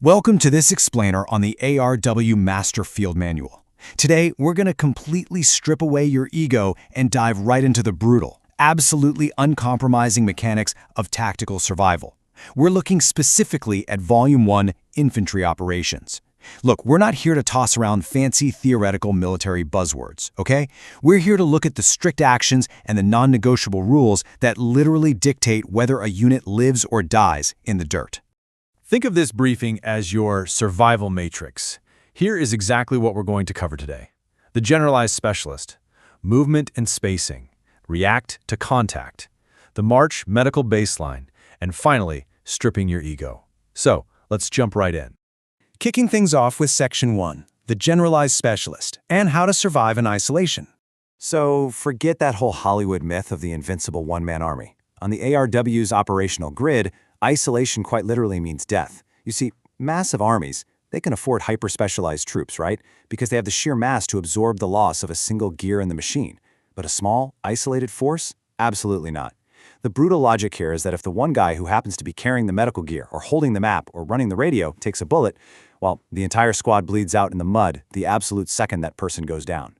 Welcome to this explainer on the ARW Master Field Manual. Today, we're going to completely strip away your ego and dive right into the brutal, absolutely uncompromising mechanics of tactical survival. We're looking specifically at Volume 1 Infantry Operations. Look, we're not here to toss around fancy theoretical military buzzwords, okay? We're here to look at the strict actions and the non-negotiable rules that literally dictate whether a unit lives or dies in the dirt. Think of this briefing as your survival matrix. Here is exactly what we're going to cover today. The generalized specialist, movement and spacing, react to contact, the March medical baseline, and finally, stripping your ego. So, let's jump right in. Kicking things off with Section 1, the generalized specialist, and how to survive in isolation. So forget that whole Hollywood myth of the invincible one-man army. On the ARW's operational grid, isolation quite literally means death. You see, massive armies, they can afford hyper-specialized troops, right? Because they have the sheer mass to absorb the loss of a single gear in the machine. But a small, isolated force? Absolutely not. The brutal logic here is that if the one guy who happens to be carrying the medical gear or holding the map or running the radio takes a bullet, well, the entire squad bleeds out in the mud the absolute second that person goes down.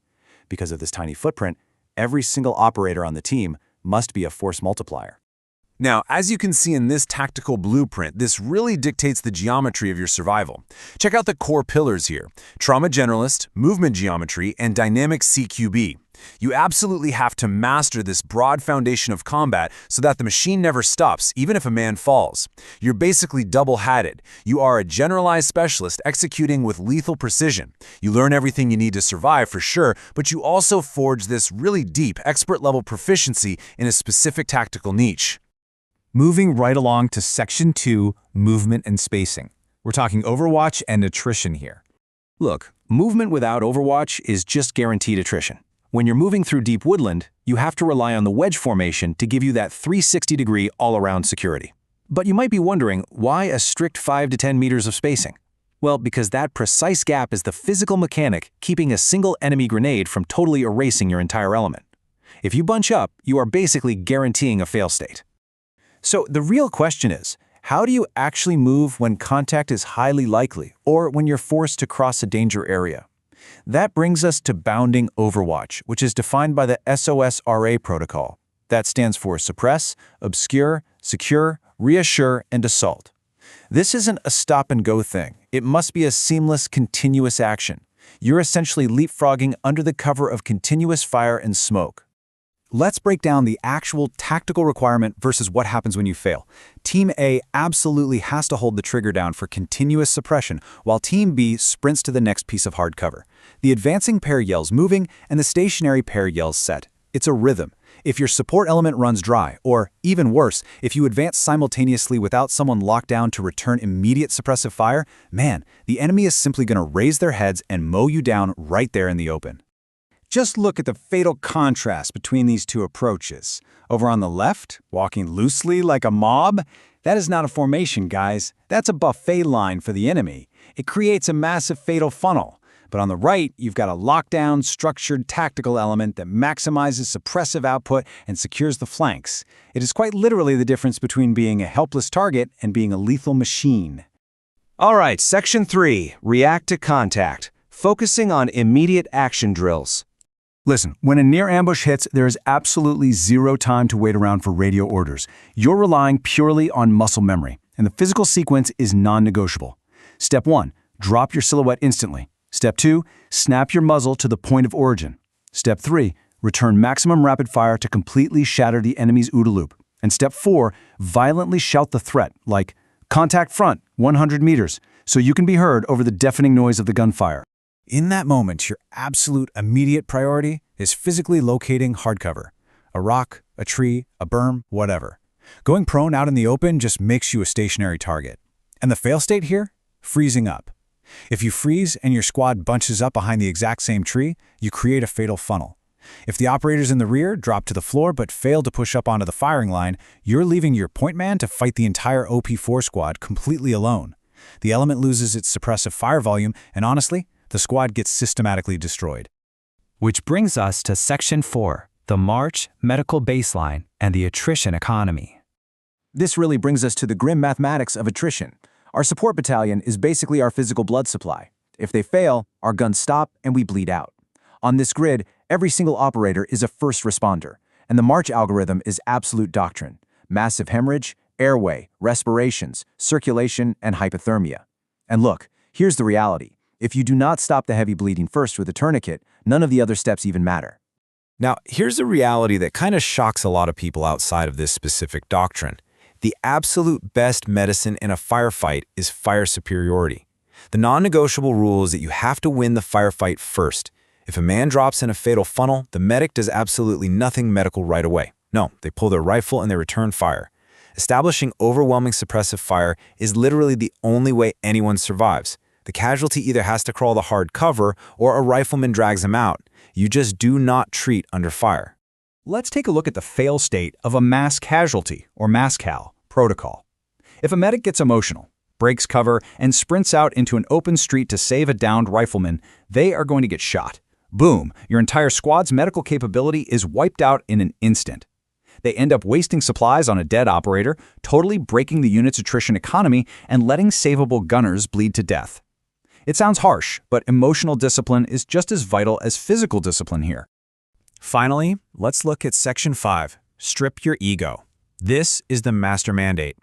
Because of this tiny footprint, every single operator on the team must be a force multiplier. Now, as you can see in this tactical blueprint, this really dictates the geometry of your survival. Check out the core pillars here: trauma generalist, movement geometry, and dynamic CQB. You absolutely have to master this broad foundation of combat so that the machine never stops, even if a man falls. You're basically double-hatted. You are a generalized specialist executing with lethal precision. You learn everything you need to survive for sure, but you also forge this really deep, expert-level proficiency in a specific tactical niche. Moving right along to Section 2, movement and spacing. We're talking Overwatch and attrition here. Look, movement without Overwatch is just guaranteed attrition. When you're moving through deep woodland, you have to rely on the wedge formation to give you that 360-degree all-around security. But you might be wondering, why a strict 5 to 10 meters of spacing? Well, because that precise gap is the physical mechanic keeping a single enemy grenade from totally erasing your entire element. If you bunch up, you are basically guaranteeing a fail state. So the real question is, how do you actually move when contact is highly likely, or when you're forced to cross a danger area? That brings us to bounding Overwatch, which is defined by the SOS-RA protocol. That stands for Suppress, Obscure, Secure, Reassure, and Assault. This isn't a stop-and-go thing. It must be a seamless, continuous action. You're essentially leapfrogging under the cover of continuous fire and smoke. Let's break down the actual tactical requirement versus what happens when you fail. Team A absolutely has to hold the trigger down for continuous suppression, while Team B sprints to the next piece of hard cover. The advancing pair yells moving, and the stationary pair yells set. It's a rhythm. If your support element runs dry, or even worse, if you advance simultaneously without someone locked down to return immediate suppressive fire, man, the enemy is simply going to raise their heads and mow you down right there in the open. Just look at the fatal contrast between these two approaches. Over on the left, walking loosely like a mob, that is not a formation, guys. That's a buffet line for the enemy. It creates a massive fatal funnel. But on the right, you've got a lockdown, structured tactical element that maximizes suppressive output and secures the flanks. It is quite literally the difference between being a helpless target and being a lethal machine. All right, Section 3, React to Contact, focusing on immediate action drills. Listen, when a near ambush hits, there is absolutely zero time to wait around for radio orders. You're relying purely on muscle memory, and the physical sequence is non-negotiable. Step 1, drop your silhouette instantly. Step 2, snap your muzzle to the point of origin. Step 3, return maximum rapid fire to completely shatter the enemy's OODA loop. And Step 4, violently shout the threat, like, "Contact front, 100 meters," so you can be heard over the deafening noise of the gunfire. In that moment, your absolute immediate priority is physically locating hard cover. A rock, a tree, a berm, whatever. Going prone out in the open just makes you a stationary target. And the fail state here? Freezing up. If you freeze and your squad bunches up behind the exact same tree, you create a fatal funnel. If the operators in the rear drop to the floor but fail to push up onto the firing line, you're leaving your point man to fight the entire OP4 squad completely alone. The element loses its suppressive fire volume, and honestly, the squad gets systematically destroyed. Which brings us to Section 4, the March medical baseline and the attrition economy. This really brings us to the grim mathematics of attrition. Our support battalion is basically our physical blood supply. If they fail, our guns stop and we bleed out. On this grid, every single operator is a first responder, and the March algorithm is absolute doctrine: massive hemorrhage, airway, respirations, circulation, and hypothermia. And look, here's the reality. If you do not stop the heavy bleeding first with a tourniquet, none of the other steps even matter. Now, here's a reality that kind of shocks a lot of people outside of this specific doctrine. The absolute best medicine in a firefight is fire superiority. The non-negotiable rule is that you have to win the firefight first. If a man drops in a fatal funnel, the medic does absolutely nothing medical right away. No, they pull their rifle and they return fire. Establishing overwhelming suppressive fire is literally the only way anyone survives. The casualty either has to crawl the hard cover or a rifleman drags him out. You just do not treat under fire. Let's take a look at the fail state of a mass casualty, or MASCAL, protocol. If a medic gets emotional, breaks cover, and sprints out into an open street to save a downed rifleman, they are going to get shot. Boom, your entire squad's medical capability is wiped out in an instant. They end up wasting supplies on a dead operator, totally breaking the unit's attrition economy and letting savable gunners bleed to death. It sounds harsh, but emotional discipline is just as vital as physical discipline here. Finally, let's look at Section 5, Strip Your Ego. This is the master mandate.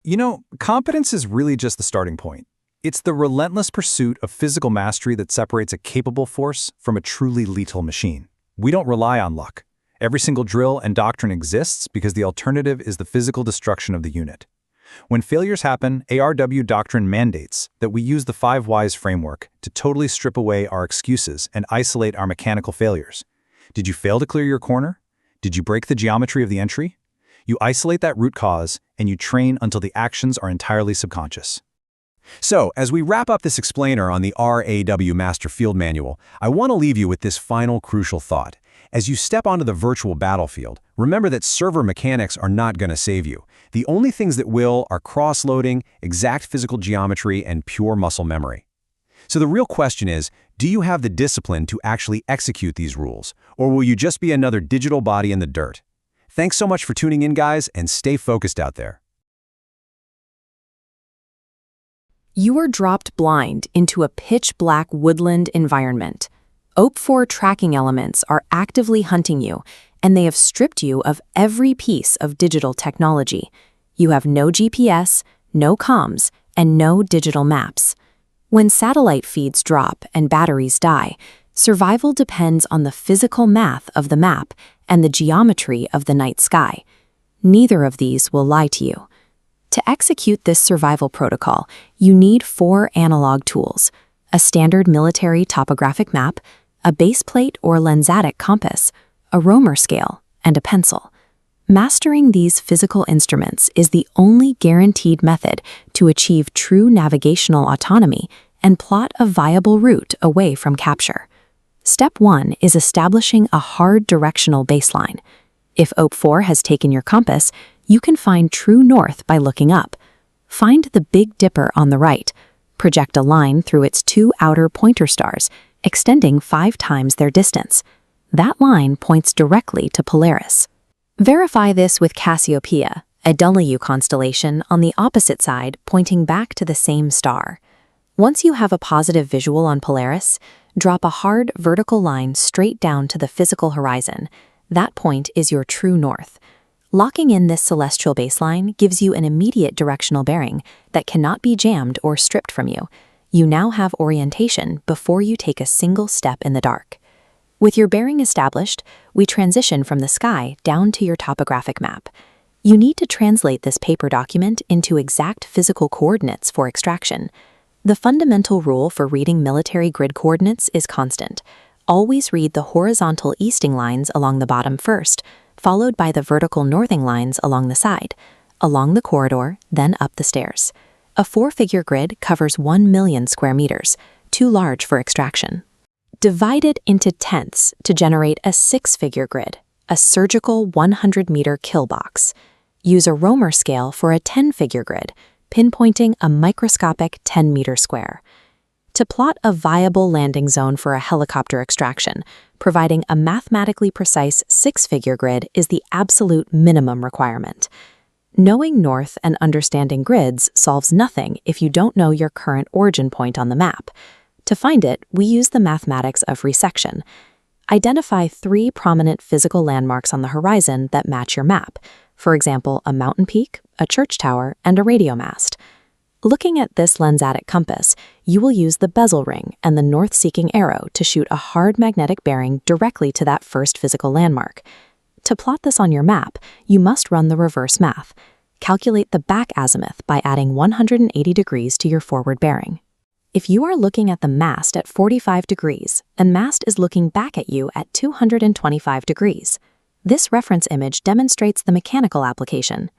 You know, competence is really just the starting point. It's the relentless pursuit of physical mastery that separates a capable force from a truly lethal machine. We don't rely on luck. Every single drill and doctrine exists because the alternative is the physical destruction of the unit. When failures happen, ARW doctrine mandates that we use the 5 Whys framework to totally strip away our excuses and isolate our mechanical failures. Did you fail to clear your corner? Did you break the geometry of the entry? You isolate that root cause and you train until the actions are entirely subconscious. So, as we wrap up this explainer on the ARW Master Field Manual, I want to leave you with this final crucial thought. As you step onto the virtual battlefield, remember that server mechanics are not going to save you. The only things that will are cross-loading, exact physical geometry, and pure muscle memory. So the real question is, do you have the discipline to actually execute these rules, or will you just be another digital body in the dirt? Thanks so much for tuning in, guys, and stay focused out there. You are dropped blind into a pitch-black woodland environment. OP4 tracking elements are actively hunting you, and they have stripped you of every piece of digital technology. You have no GPS, no comms, and no digital maps. When satellite feeds drop and batteries die, survival depends on the physical math of the map and the geometry of the night sky. Neither of these will lie to you. To execute this survival protocol, you need 4 analog tools: a standard military topographic map, a baseplate or lensatic compass, a roamer scale, and a pencil. Mastering these physical instruments is the only guaranteed method to achieve true navigational autonomy and plot a viable route away from capture. Step 1 is establishing a hard directional baseline. If OP4 has taken your compass, you can find true north by looking up. Find the Big Dipper on the right. Project a line through its 2 outer pointer stars, extending 5 times their distance. That line points directly to Polaris. Verify this with Cassiopeia, a W constellation on the opposite side pointing back to the same star. Once you have a positive visual on Polaris, drop a hard vertical line straight down to the physical horizon. That point is your true north. Locking in this celestial baseline gives you an immediate directional bearing that cannot be jammed or stripped from you. You now have orientation before you take a single step in the dark. With your bearing established, we transition from the sky down to your topographic map. You need to translate this paper document into exact physical coordinates for extraction. The fundamental rule for reading military grid coordinates is constant. Always read the horizontal easting lines along the bottom first, followed by the vertical northing lines along the side, along the corridor, then up the stairs. A 4-figure grid covers 1 million square meters, too large for extraction. Divide it into tenths to generate a 6-figure grid, a surgical 100-meter kill box. Use a roamer scale for a 10-figure grid, pinpointing a microscopic 10-meter square. To plot a viable landing zone for a helicopter extraction, providing a mathematically precise 6-figure grid is the absolute minimum requirement. Knowing north and understanding grids solves nothing if you don't know your current origin point on the map. To find it, we use the mathematics of resection. Identify 3 prominent physical landmarks on the horizon that match your map. For example, a mountain peak, a church tower, and a radio mast. Looking at this lensatic compass, you will use the bezel ring and the north-seeking arrow to shoot a hard magnetic bearing directly to that first physical landmark. To plot this on your map, you must run the reverse math. Calculate the back azimuth by adding 180 degrees to your forward bearing. If you are looking at the mast at 45 degrees and mast is looking back at you at 225 degrees, this reference image demonstrates the mechanical application.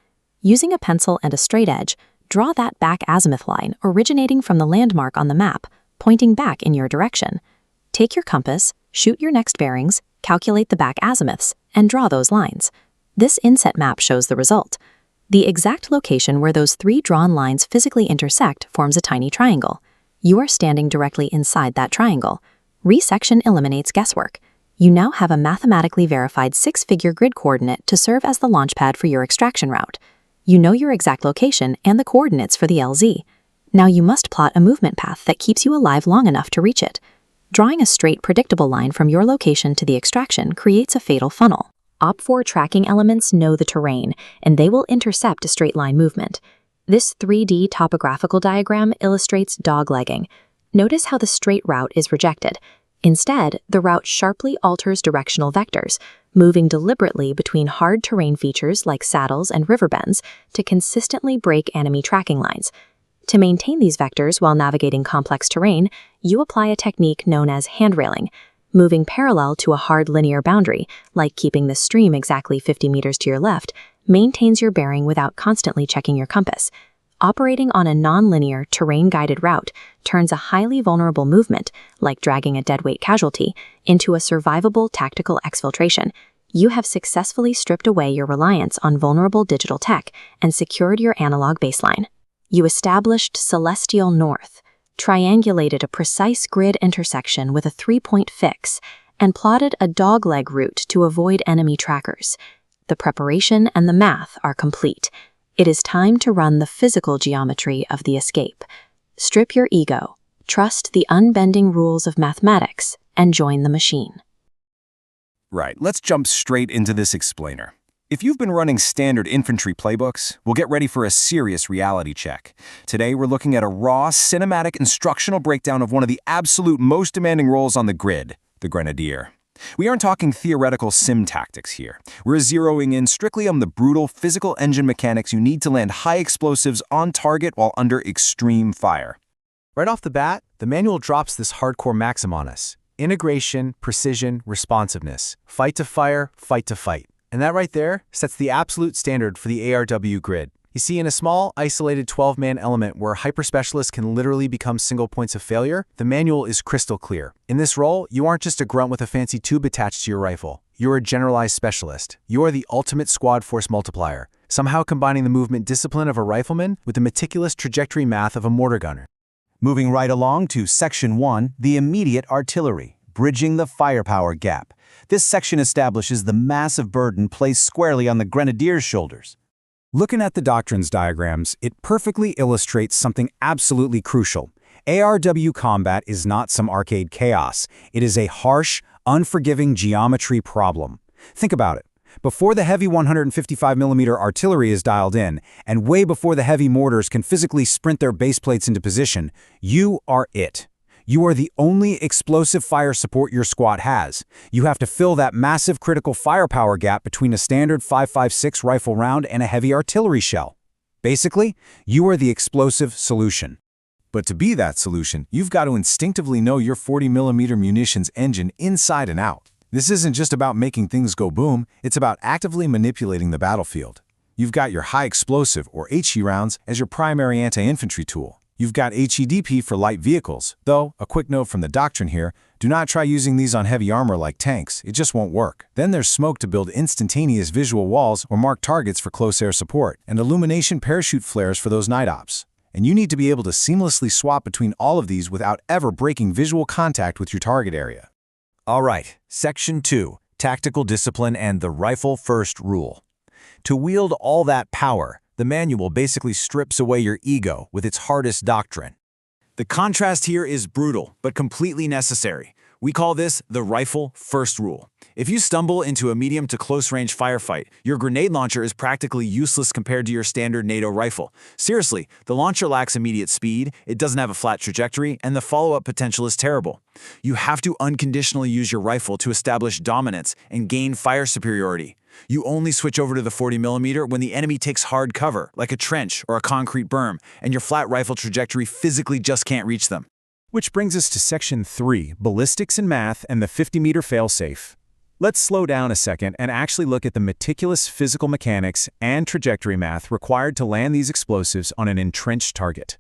Using a pencil and a straight edge, draw that back azimuth line originating from the landmark on the map, pointing back in your direction. Take your compass, shoot your next bearings, calculate the back azimuths, and draw those lines. This inset map shows the result. The exact location where those 3 drawn lines physically intersect forms a tiny triangle. You are standing directly inside that triangle. Resection eliminates guesswork. You now have a mathematically verified 6-figure grid coordinate to serve as the launchpad for your extraction route. You know your exact location and the coordinates for the LZ. Now you must plot a movement path that keeps you alive long enough to reach it. Drawing a straight, predictable line from your location to the extraction creates a fatal funnel. OP4 tracking elements know the terrain, and they will intercept a straight line movement. This 3D topographical diagram illustrates doglegging. Notice how the straight route is rejected. Instead, the route sharply alters directional vectors, moving deliberately between hard terrain features like saddles and river bends to consistently break enemy tracking lines. To maintain these vectors while navigating complex terrain, you apply a technique known as handrailing. Moving parallel to a hard linear boundary, like keeping the stream exactly 50 meters to your left, maintains your bearing without constantly checking your compass. Operating on a non-linear, terrain-guided route turns a highly vulnerable movement, like dragging a deadweight casualty, into a survivable tactical exfiltration. You have successfully stripped away your reliance on vulnerable digital tech and secured your analog baseline. You established Celestial North, triangulated a precise grid intersection with a 3-point fix, and plotted a dogleg route to avoid enemy trackers. The preparation and the math are complete. It is time to run the physical geometry of the escape. Strip your ego, trust the unbending rules of mathematics, and join the machine. Right, let's jump straight into this explainer. If you've been running standard infantry playbooks, we'll get ready for a serious reality check. Today, we're looking at a raw, cinematic instructional breakdown of one of the absolute most demanding roles on the grid, the Grenadier. We aren't talking theoretical sim tactics here. We're zeroing in strictly on the brutal physical engine mechanics you need to land high explosives on target while under extreme fire. Right off the bat, the manual drops this hardcore maxim on us. Integration, precision, responsiveness. Fight to fire, fight to fight. And that right there sets the absolute standard for the ARW grid. You see, in a small, isolated 12-man element where hyper-specialists can literally become single points of failure, the manual is crystal clear. In this role, you aren't just a grunt with a fancy tube attached to your rifle. You're a generalized specialist. You are the ultimate squad force multiplier, somehow combining the movement discipline of a rifleman with the meticulous trajectory math of a mortar gunner. Moving right along to Section 1, the immediate artillery, bridging the firepower gap. This section establishes the massive burden placed squarely on the Grenadier's shoulders. Looking at the doctrines diagrams, it perfectly illustrates something absolutely crucial. ARW combat is not some arcade chaos. It is a harsh, unforgiving geometry problem. Think about it. Before the heavy 155mm artillery is dialed in, and way before the heavy mortars can physically sprint their base plates into position, you are it. You are the only explosive fire support your squad has. You have to fill that massive critical firepower gap between a standard 5.56 rifle round and a heavy artillery shell. Basically, you are the explosive solution. But to be that solution, you've got to instinctively know your 40mm munitions engine inside and out. This isn't just about making things go boom, it's about actively manipulating the battlefield. You've got your high explosive, or HE rounds, as your primary anti-infantry tool. You've got HEDP for light vehicles, though, a quick note from the doctrine here, do not try using these on heavy armor like tanks, it just won't work. Then there's smoke to build instantaneous visual walls or mark targets for close air support, and illumination parachute flares for those night ops. And you need to be able to seamlessly swap between all of these without ever breaking visual contact with your target area. All right, Section 2, Tactical Discipline and the Rifle First Rule. To wield all that power, the manual basically strips away your ego with its hardest doctrine. The contrast here is brutal, but completely necessary. We call this the rifle first rule. If you stumble into a medium to close-range firefight, your grenade launcher is practically useless compared to your standard NATO rifle. Seriously, the launcher lacks immediate speed, it doesn't have a flat trajectory, and the follow-up potential is terrible. You have to unconditionally use your rifle to establish dominance and gain fire superiority. You only switch over to the 40mm when the enemy takes hard cover, like a trench or a concrete berm, and your flat rifle trajectory physically just can't reach them. Which brings us to Section 3, Ballistics and Math and the 50-meter failsafe. Let's slow down a second and actually look at the meticulous physical mechanics and trajectory math required to land these explosives on an entrenched target.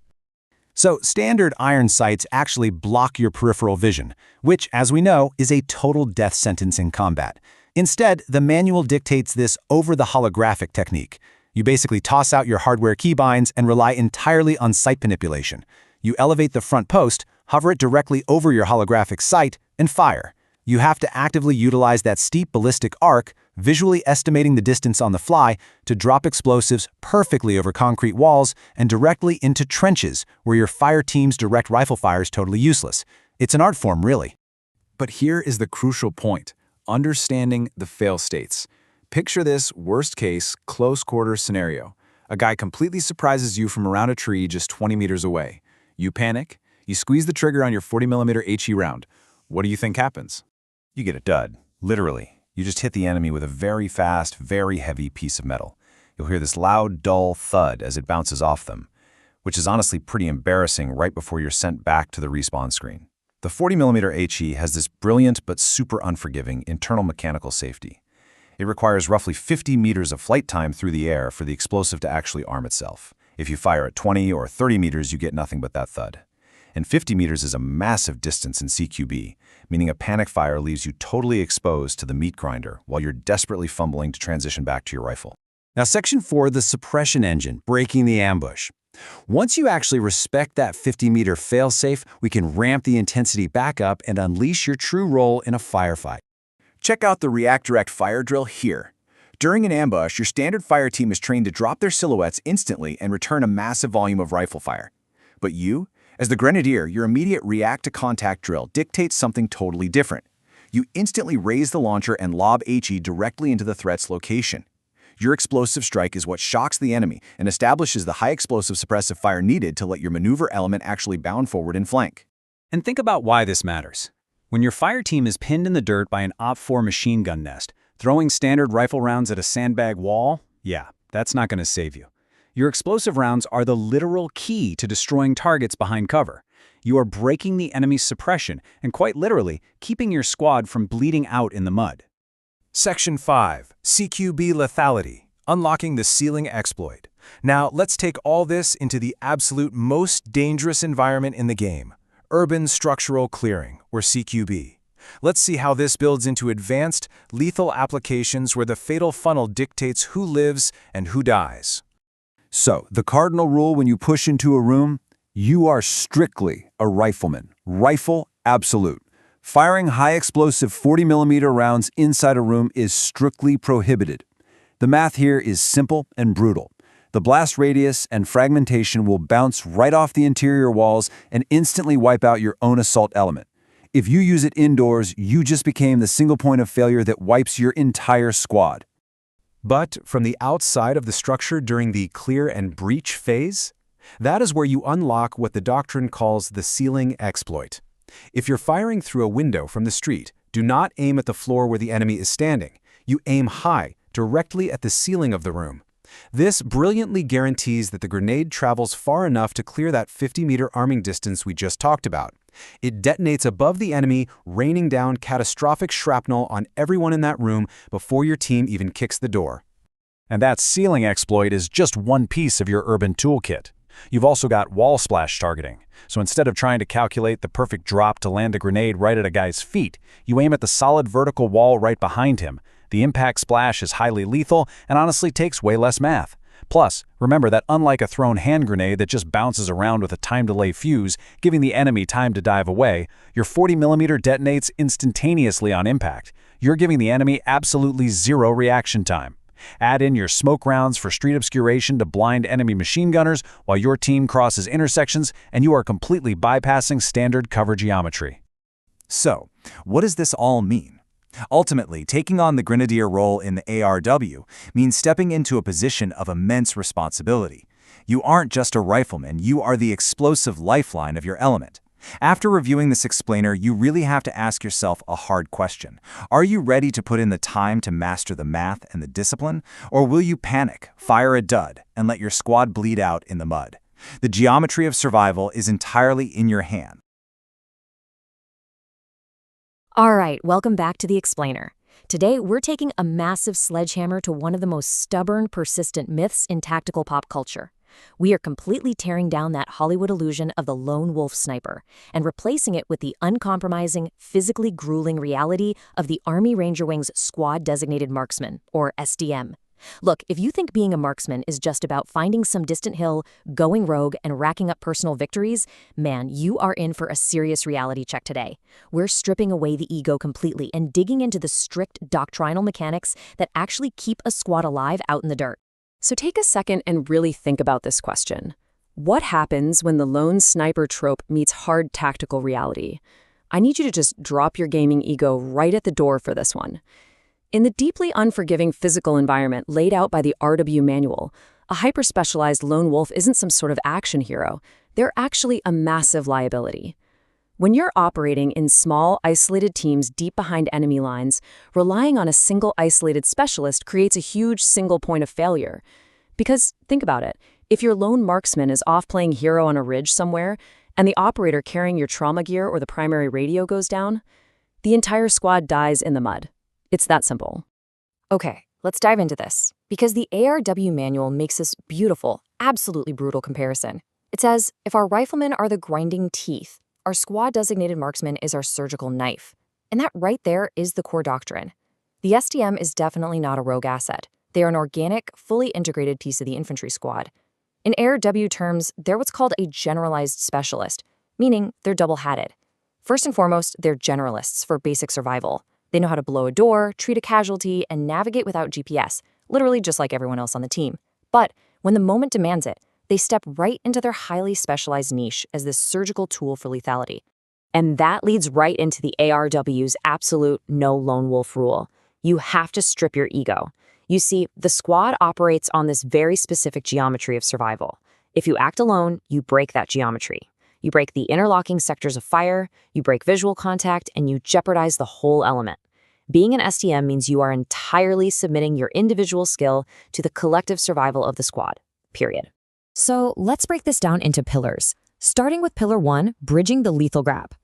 So, standard iron sights actually block your peripheral vision, which, as we know, is a total death sentence in combat. Instead, the manual dictates this over-the-holographic technique. You basically toss out your hardware keybinds and rely entirely on sight manipulation. You elevate the front post, hover it directly over your holographic sight, and fire. You have to actively utilize that steep ballistic arc, visually estimating the distance on the fly, to drop explosives perfectly over concrete walls and directly into trenches where your fire team's direct rifle fire is totally useless. It's an art form, really. But here is the crucial point: understanding the fail states. Picture this worst-case, close-quarter scenario. A guy completely surprises you from around a tree just 20 meters away. You panic. You squeeze the trigger on your 40mm HE round. What do you think happens? You get a dud, literally. You just hit the enemy with a very fast, very heavy piece of metal. You'll hear this loud, dull thud as it bounces off them, which is honestly pretty embarrassing right before you're sent back to the respawn screen. The 40mm HE has this brilliant but super unforgiving internal mechanical safety. It requires roughly 50 meters of flight time through the air for the explosive to actually arm itself. If you fire at 20 or 30 meters, you get nothing but that thud. And 50 meters is a massive distance in CQB, meaning a panic fire leaves you totally exposed to the meat grinder while you're desperately fumbling to transition back to your rifle. Now, Section 4, the suppression engine, breaking the ambush. Once you actually respect that 50-meter failsafe, we can ramp the intensity back up and unleash your true role in a firefight. Check out the React Direct fire drill here. During an ambush, your standard fire team is trained to drop their silhouettes instantly and return a massive volume of rifle fire. But you, as the grenadier, your immediate react-to-contact drill dictates something totally different. You instantly raise the launcher and lob HE directly into the threat's location. Your explosive strike is what shocks the enemy and establishes the high explosive suppressive fire needed to let your maneuver element actually bound forward and flank. And think about why this matters. When your fire team is pinned in the dirt by an OP-4 machine gun nest, throwing standard rifle rounds at a sandbag wall, yeah, that's not going to save you. Your explosive rounds are the literal key to destroying targets behind cover. You are breaking the enemy's suppression and quite literally keeping your squad from bleeding out in the mud. Section 5, CQB Lethality, Unlocking the Ceiling Exploit. Now, let's take all this into the absolute most dangerous environment in the game, Urban Structural Clearing, or CQB. Let's see how this builds into advanced, lethal applications where the fatal funnel dictates who lives and who dies. So, the cardinal rule when you push into a room: you are strictly a rifleman. Rifle absolute. Firing high-explosive 40mm rounds inside a room is strictly prohibited. The math here is simple and brutal. The blast radius and fragmentation will bounce right off the interior walls and instantly wipe out your own assault element. If you use it indoors, you just became the single point of failure that wipes your entire squad. But from the outside of the structure during the clear and breach phase, that is where you unlock what the doctrine calls the ceiling exploit. If you're firing through a window from the street, do not aim at the floor where the enemy is standing. You aim high, directly at the ceiling of the room. This brilliantly guarantees that the grenade travels far enough to clear that 50-meter arming distance we just talked about. It detonates above the enemy, raining down catastrophic shrapnel on everyone in that room before your team even kicks the door. And that ceiling exploit is just one piece of your urban toolkit. You've also got wall splash targeting. So instead of trying to calculate the perfect drop to land a grenade right at a guy's feet, you aim at the solid vertical wall right behind him. The impact splash is highly lethal and honestly takes way less math. Plus, remember that unlike a thrown hand grenade that just bounces around with a time delay fuse, giving the enemy time to dive away, your 40mm detonates instantaneously on impact. You're giving the enemy absolutely zero reaction time. Add in your smoke rounds for street obscuration to blind enemy machine gunners while your team crosses intersections, and you are completely bypassing standard cover geometry. So, what does this all mean? Ultimately, taking on the grenadier role in the ARW means stepping into a position of immense responsibility. You aren't just a rifleman, you are the explosive lifeline of your element. After reviewing this explainer, you really have to ask yourself a hard question. Are you ready to put in the time to master the math and the discipline? Or will you panic, fire a dud, and let your squad bleed out in the mud? The geometry of survival is entirely in your hands. All right, welcome back to the Explainer. Today, we're taking a massive sledgehammer to one of the most stubborn, persistent myths in tactical pop culture. We are completely tearing down that Hollywood illusion of the lone wolf sniper and replacing it with the uncompromising, physically grueling reality of the Army Ranger Wing's Squad-Designated Marksman, or SDM. Look, if you think being a marksman is just about finding some distant hill, going rogue, and racking up personal victories, man, you are in for a serious reality check today. We're stripping away the ego completely and digging into the strict doctrinal mechanics that actually keep a squad alive out in the dirt. So take a second and really think about this question. What happens when the lone sniper trope meets hard tactical reality? I need you to just drop your gaming ego right at the door for this one. In the deeply unforgiving physical environment laid out by the ARW manual, a hyper-specialized lone wolf isn't some sort of action hero. They're actually a massive liability. When you're operating in small, isolated teams deep behind enemy lines, relying on a single isolated specialist creates a huge single point of failure. Because, think about it, if your lone marksman is off playing hero on a ridge somewhere, and the operator carrying your trauma gear or the primary radio goes down, the entire squad dies in the mud. It's that simple. Okay, let's dive into this, because the ARW manual makes this beautiful, absolutely brutal comparison. It says, if our riflemen are the grinding teeth, our squad-designated marksman is our surgical knife. And that right there is the core doctrine. The SDM is definitely not a rogue asset. They are an organic, fully integrated piece of the infantry squad. In ARW terms, they're what's called a generalized specialist, meaning they're double-hatted. First and foremost, they're generalists for basic survival. They know how to blow a door, treat a casualty, and navigate without GPS, literally just like everyone else on the team. But when the moment demands it, they step right into their highly specialized niche as this surgical tool for lethality. And that leads right into the ARW's absolute no lone wolf rule. You have to strip your ego. You see, the squad operates on this very specific geometry of survival. If you act alone, you break that geometry. You break the interlocking sectors of fire, you break visual contact, and you jeopardize the whole element. Being an SDM means you are entirely submitting your individual skill to the collective survival of the squad, period. So let's break this down into pillars, starting with Pillar 1, bridging the lethal gap.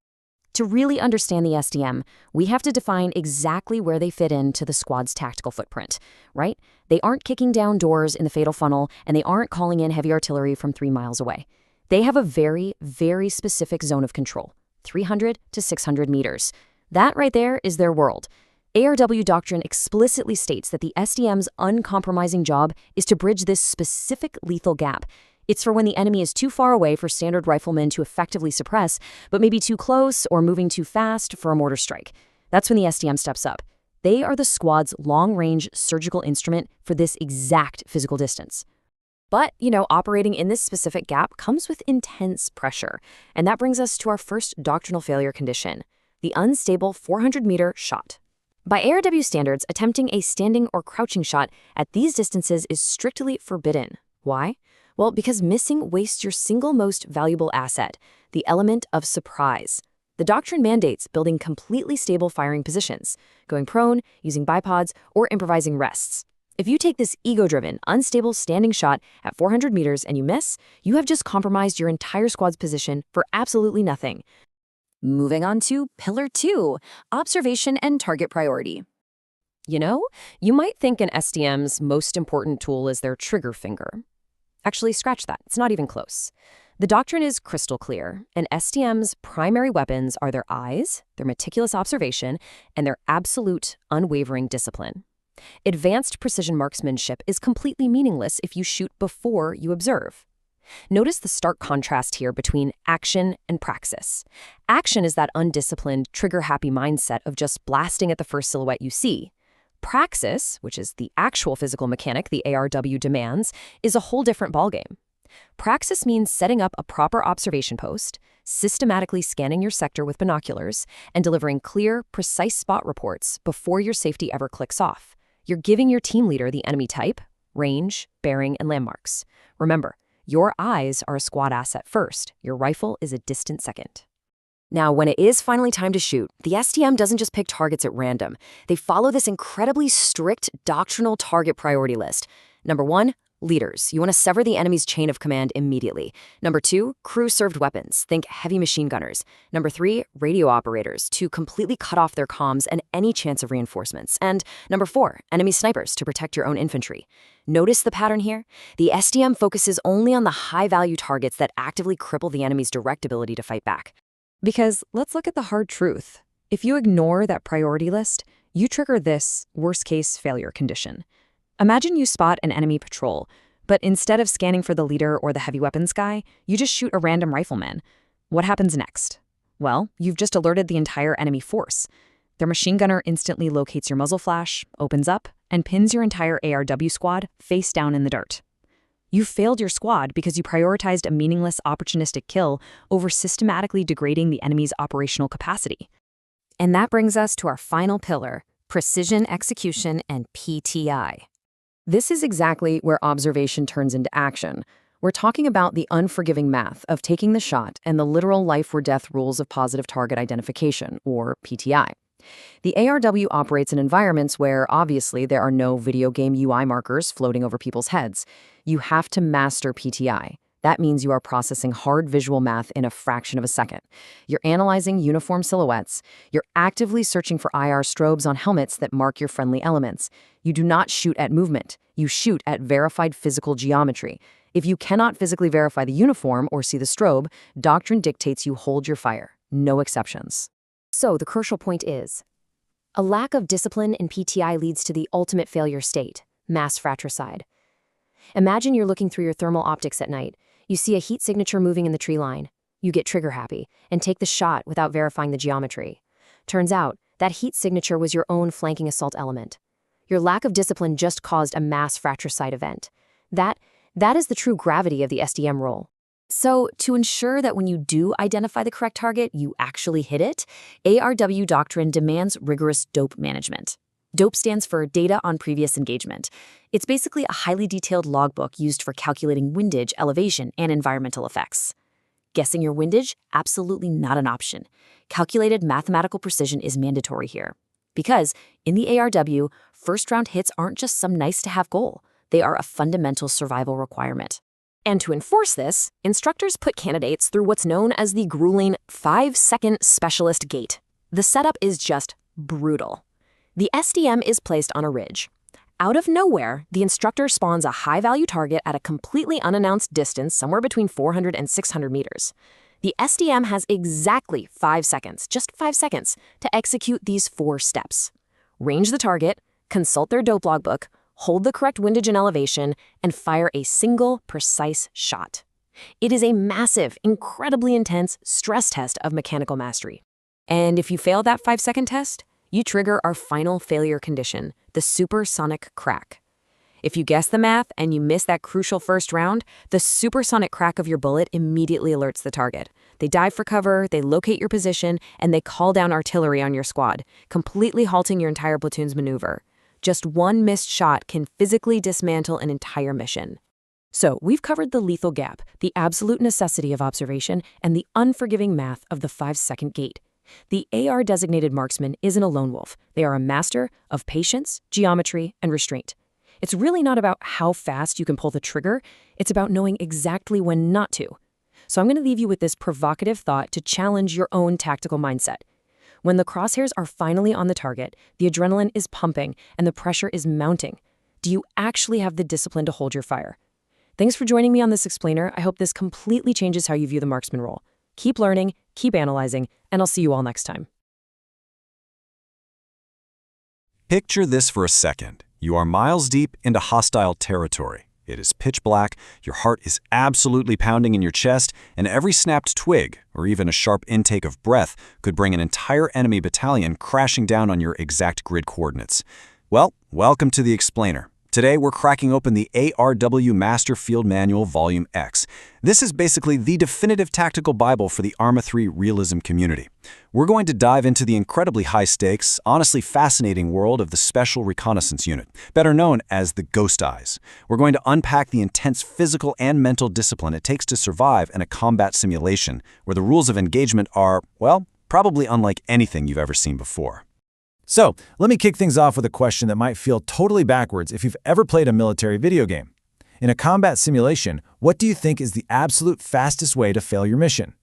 To really understand the SDM, we have to define exactly where they fit into the squad's tactical footprint, right? They aren't kicking down doors in the fatal funnel, and they aren't calling in heavy artillery from 3 miles away. They have a very, very specific zone of control, 300 to 600 meters. That right there is their world. ARW doctrine explicitly states that the SDM's uncompromising job is to bridge this specific lethal gap. It's for when the enemy is too far away for standard riflemen to effectively suppress, but maybe too close or moving too fast for a mortar strike. That's when the SDM steps up. They are the squad's long-range surgical instrument for this exact physical distance. But, operating in this specific gap comes with intense pressure. And that brings us to our first doctrinal failure condition, the unstable 400-meter shot. By ARW standards, attempting a standing or crouching shot at these distances is strictly forbidden. Why? Well, because missing wastes your single most valuable asset, the element of surprise. The doctrine mandates building completely stable firing positions, going prone, using bipods, or improvising rests. If you take this ego-driven, unstable standing shot at 400 meters and you miss, you have just compromised your entire squad's position for absolutely nothing. Moving on to Pillar 2, observation and target priority. You might think an SDM's most important tool is their trigger finger. Actually, scratch that. It's not even close. The doctrine is crystal clear. An SDM's primary weapons are their eyes, their meticulous observation, and their absolute, unwavering discipline. Advanced precision marksmanship is completely meaningless if you shoot before you observe. Notice the stark contrast here between action and praxis. Action is that undisciplined, trigger-happy mindset of just blasting at the first silhouette you see. Praxis, which is the actual physical mechanic the ARW demands, is a whole different ballgame. Praxis means setting up a proper observation post, systematically scanning your sector with binoculars, and delivering clear, precise spot reports before your safety ever clicks off. You're giving your team leader the enemy type, range, bearing, and landmarks. Remember, your eyes are a squad asset first. Your rifle is a distant second. Now, when it is finally time to shoot, the SDM doesn't just pick targets at random. They follow this incredibly strict doctrinal target priority list. Number 1, leaders. You want to sever the enemy's chain of command immediately. Number 2, crew-served weapons. Think heavy machine gunners. Number 3, radio operators to completely cut off their comms and any chance of reinforcements. And number 4, enemy snipers to protect your own infantry. Notice the pattern here? The SDM focuses only on the high-value targets that actively cripple the enemy's direct ability to fight back. Because let's look at the hard truth. If you ignore that priority list, you trigger this worst-case failure condition. Imagine you spot an enemy patrol, but instead of scanning for the leader or the heavy weapons guy, you just shoot a random rifleman. What happens next? Well, you've just alerted the entire enemy force. Their machine gunner instantly locates your muzzle flash, opens up, and pins your entire ARW squad face down in the dirt. You failed your squad because you prioritized a meaningless, opportunistic kill over systematically degrading the enemy's operational capacity. And that brings us to our final pillar, precision execution and PTI. This is exactly where observation turns into action. We're talking about the unforgiving math of taking the shot and the literal life or death rules of positive target identification, or PTI. The ARW operates in environments where, obviously, there are no video game UI markers floating over people's heads. You have to master PTI. That means you are processing hard visual math in a fraction of a second. You're analyzing uniform silhouettes. You're actively searching for IR strobes on helmets that mark your friendly elements. You do not shoot at movement. You shoot at verified physical geometry. If you cannot physically verify the uniform or see the strobe, doctrine dictates you hold your fire. No exceptions. So the crucial point is, a lack of discipline in PTI leads to the ultimate failure state, mass fratricide. Imagine you're looking through your thermal optics at night. You see a heat signature moving in the tree line. You get trigger happy and take the shot without verifying the geometry. Turns out, that heat signature was your own flanking assault element. Your lack of discipline just caused a mass fratricide event. That is the true gravity of the SDM role. So, to ensure that when you do identify the correct target, you actually hit it, ARW doctrine demands rigorous dope management. DOPE stands for Data on Previous Engagement. It's basically a highly detailed logbook used for calculating windage, elevation, and environmental effects. Guessing your windage? Absolutely not an option. Calculated mathematical precision is mandatory here. Because, in the ARW, first-round hits aren't just some nice-to-have goal. They are a fundamental survival requirement. And to enforce this, instructors put candidates through what's known as the grueling 5-second specialist gate. The setup is just brutal. The SDM is placed on a ridge. Out of nowhere, the instructor spawns a high-value target at a completely unannounced distance somewhere between 400 and 600 meters. The SDM has exactly 5 seconds, just 5 seconds, to execute these 4 steps. Range the target, consult their dope logbook, hold the correct windage and elevation, and fire a single, precise shot. It is a massive, incredibly intense stress test of mechanical mastery. And if you fail that 5-second test, you trigger our final failure condition, the supersonic crack. If you guess the math and you miss that crucial first round, the supersonic crack of your bullet immediately alerts the target. They dive for cover, they locate your position, and they call down artillery on your squad, completely halting your entire platoon's maneuver. Just one missed shot can physically dismantle an entire mission. So, we've covered the lethal gap, the absolute necessity of observation, and the unforgiving math of the 5-second gate. The AR-designated marksman isn't a lone wolf. They are a master of patience, geometry, and restraint. It's really not about how fast you can pull the trigger. It's about knowing exactly when not to. So I'm going to leave you with this provocative thought to challenge your own tactical mindset. When the crosshairs are finally on the target, the adrenaline is pumping and the pressure is mounting. Do you actually have the discipline to hold your fire? Thanks for joining me on this explainer. I hope this completely changes how you view the marksman role. Keep learning, keep analyzing, and I'll see you all next time. Picture this for a second. You are miles deep into hostile territory. It is pitch black, your heart is absolutely pounding in your chest, and every snapped twig, or even a sharp intake of breath, could bring an entire enemy battalion crashing down on your exact grid coordinates. Well, welcome to the Explainer. Today we're cracking open the ARW Master Field Manual Volume X. This is basically the definitive tactical Bible for the ARMA 3 realism community. We're going to dive into the incredibly high-stakes, honestly fascinating world of the Special Reconnaissance Unit, better known as the Ghost Eyes. We're going to unpack the intense physical and mental discipline it takes to survive in a combat simulation where the rules of engagement are, well, probably unlike anything you've ever seen before. So, let me kick things off with a question that might feel totally backwards if you've ever played a military video game. In a combat simulation, what do you think is the absolute fastest way to fail your mission?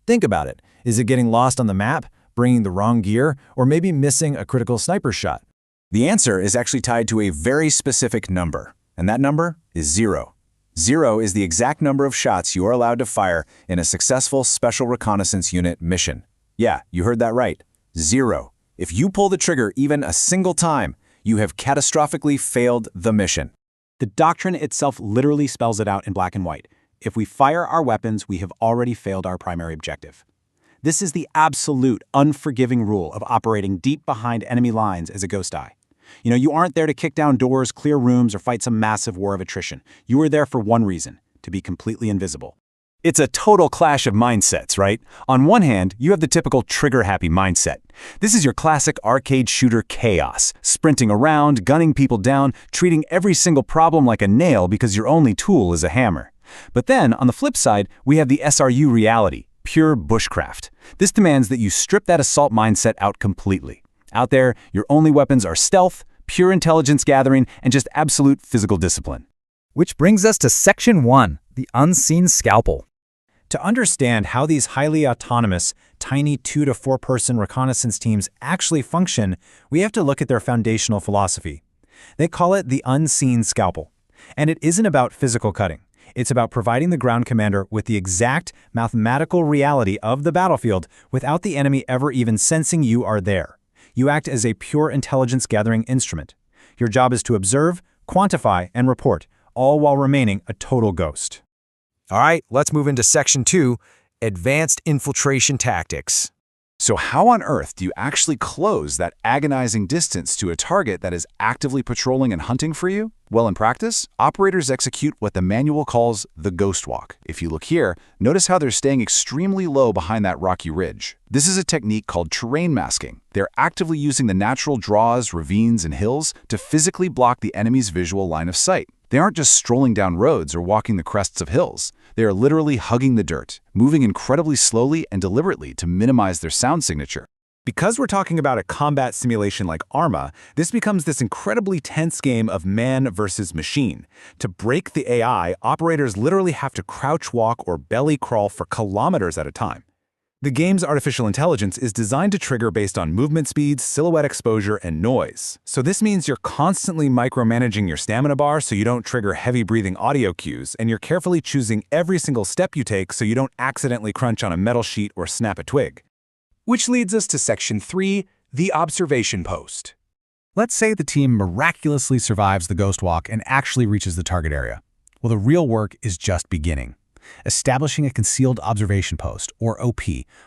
Think about it. Is it getting lost on the map, bringing the wrong gear, or maybe missing a critical sniper shot? The answer is actually tied to a very specific number, and that number is 0. 0 is the exact number of shots you are allowed to fire in a successful Special Reconnaissance Unit mission. Yeah, you heard that right. 0. If you pull the trigger even a single time, you have catastrophically failed the mission. The doctrine itself literally spells it out in black and white. If we fire our weapons, we have already failed our primary objective. This is the absolute, unforgiving rule of operating deep behind enemy lines as a ghost eye. You aren't there to kick down doors, clear rooms, or fight some massive war of attrition. You are there for one reason: to be completely invisible. It's a total clash of mindsets, right? On one hand, you have the typical trigger-happy mindset. This is your classic arcade shooter chaos, sprinting around, gunning people down, treating every single problem like a nail because your only tool is a hammer. But then, on the flip side, we have the SRU reality, pure bushcraft. This demands that you strip that assault mindset out completely. Out there, your only weapons are stealth, pure intelligence gathering, and just absolute physical discipline. Which brings us to Section 1, the Unseen Scalpel. To understand how these highly autonomous, tiny 2 to 4 person reconnaissance teams actually function, we have to look at their foundational philosophy. They call it the unseen scalpel. And it isn't about physical cutting. It's about providing the ground commander with the exact mathematical reality of the battlefield without the enemy ever even sensing you are there. You act as a pure intelligence gathering instrument. Your job is to observe, quantify, and report, all while remaining a total ghost. All right, let's move into Section 2, Advanced Infiltration Tactics. So how on earth do you actually close that agonizing distance to a target that is actively patrolling and hunting for you? Well, in practice, operators execute what the manual calls the ghost walk. If you look here, notice how they're staying extremely low behind that rocky ridge. This is a technique called terrain masking. They're actively using the natural draws, ravines, and hills to physically block the enemy's visual line of sight. They aren't just strolling down roads or walking the crests of hills. They are literally hugging the dirt, moving incredibly slowly and deliberately to minimize their sound signature. Because we're talking about a combat simulation like ARMA, this becomes this incredibly tense game of man versus machine. To break the AI, operators literally have to crouch walk or belly crawl for kilometers at a time. The game's artificial intelligence is designed to trigger based on movement speeds, silhouette exposure, and noise. So this means you're constantly micromanaging your stamina bar so you don't trigger heavy breathing audio cues, and you're carefully choosing every single step you take so you don't accidentally crunch on a metal sheet or snap a twig. Which leads us to Section 3, the Observation Post. Let's say the team miraculously survives the ghost walk and actually reaches the target area. Well, the real work is just beginning. Establishing a concealed observation post, or OP,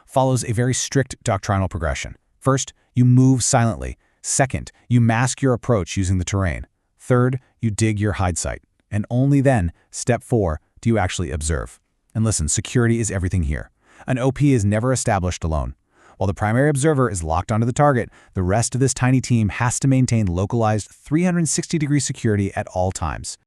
follows a very strict doctrinal progression. First, you move silently. Second, you mask your approach using the terrain. Third, you dig your hide site. And only then, step 4, do you actually observe. And listen, security is everything here. An OP is never established alone. While the primary observer is locked onto the target, the rest of this tiny team has to maintain localized 360-degree security at all times.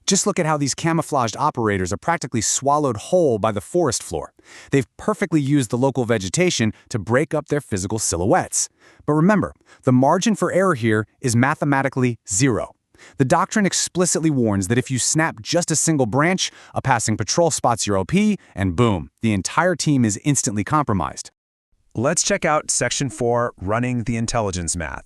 Just look at how these camouflaged operators are practically swallowed whole by the forest floor. They've perfectly used the local vegetation to break up their physical silhouettes. But remember, the margin for error here is mathematically 0. The doctrine explicitly warns that if you snap just a single branch, a passing patrol spots your OP, and boom, the entire team is instantly compromised. Let's check out Section 4, Running the Intelligence Math.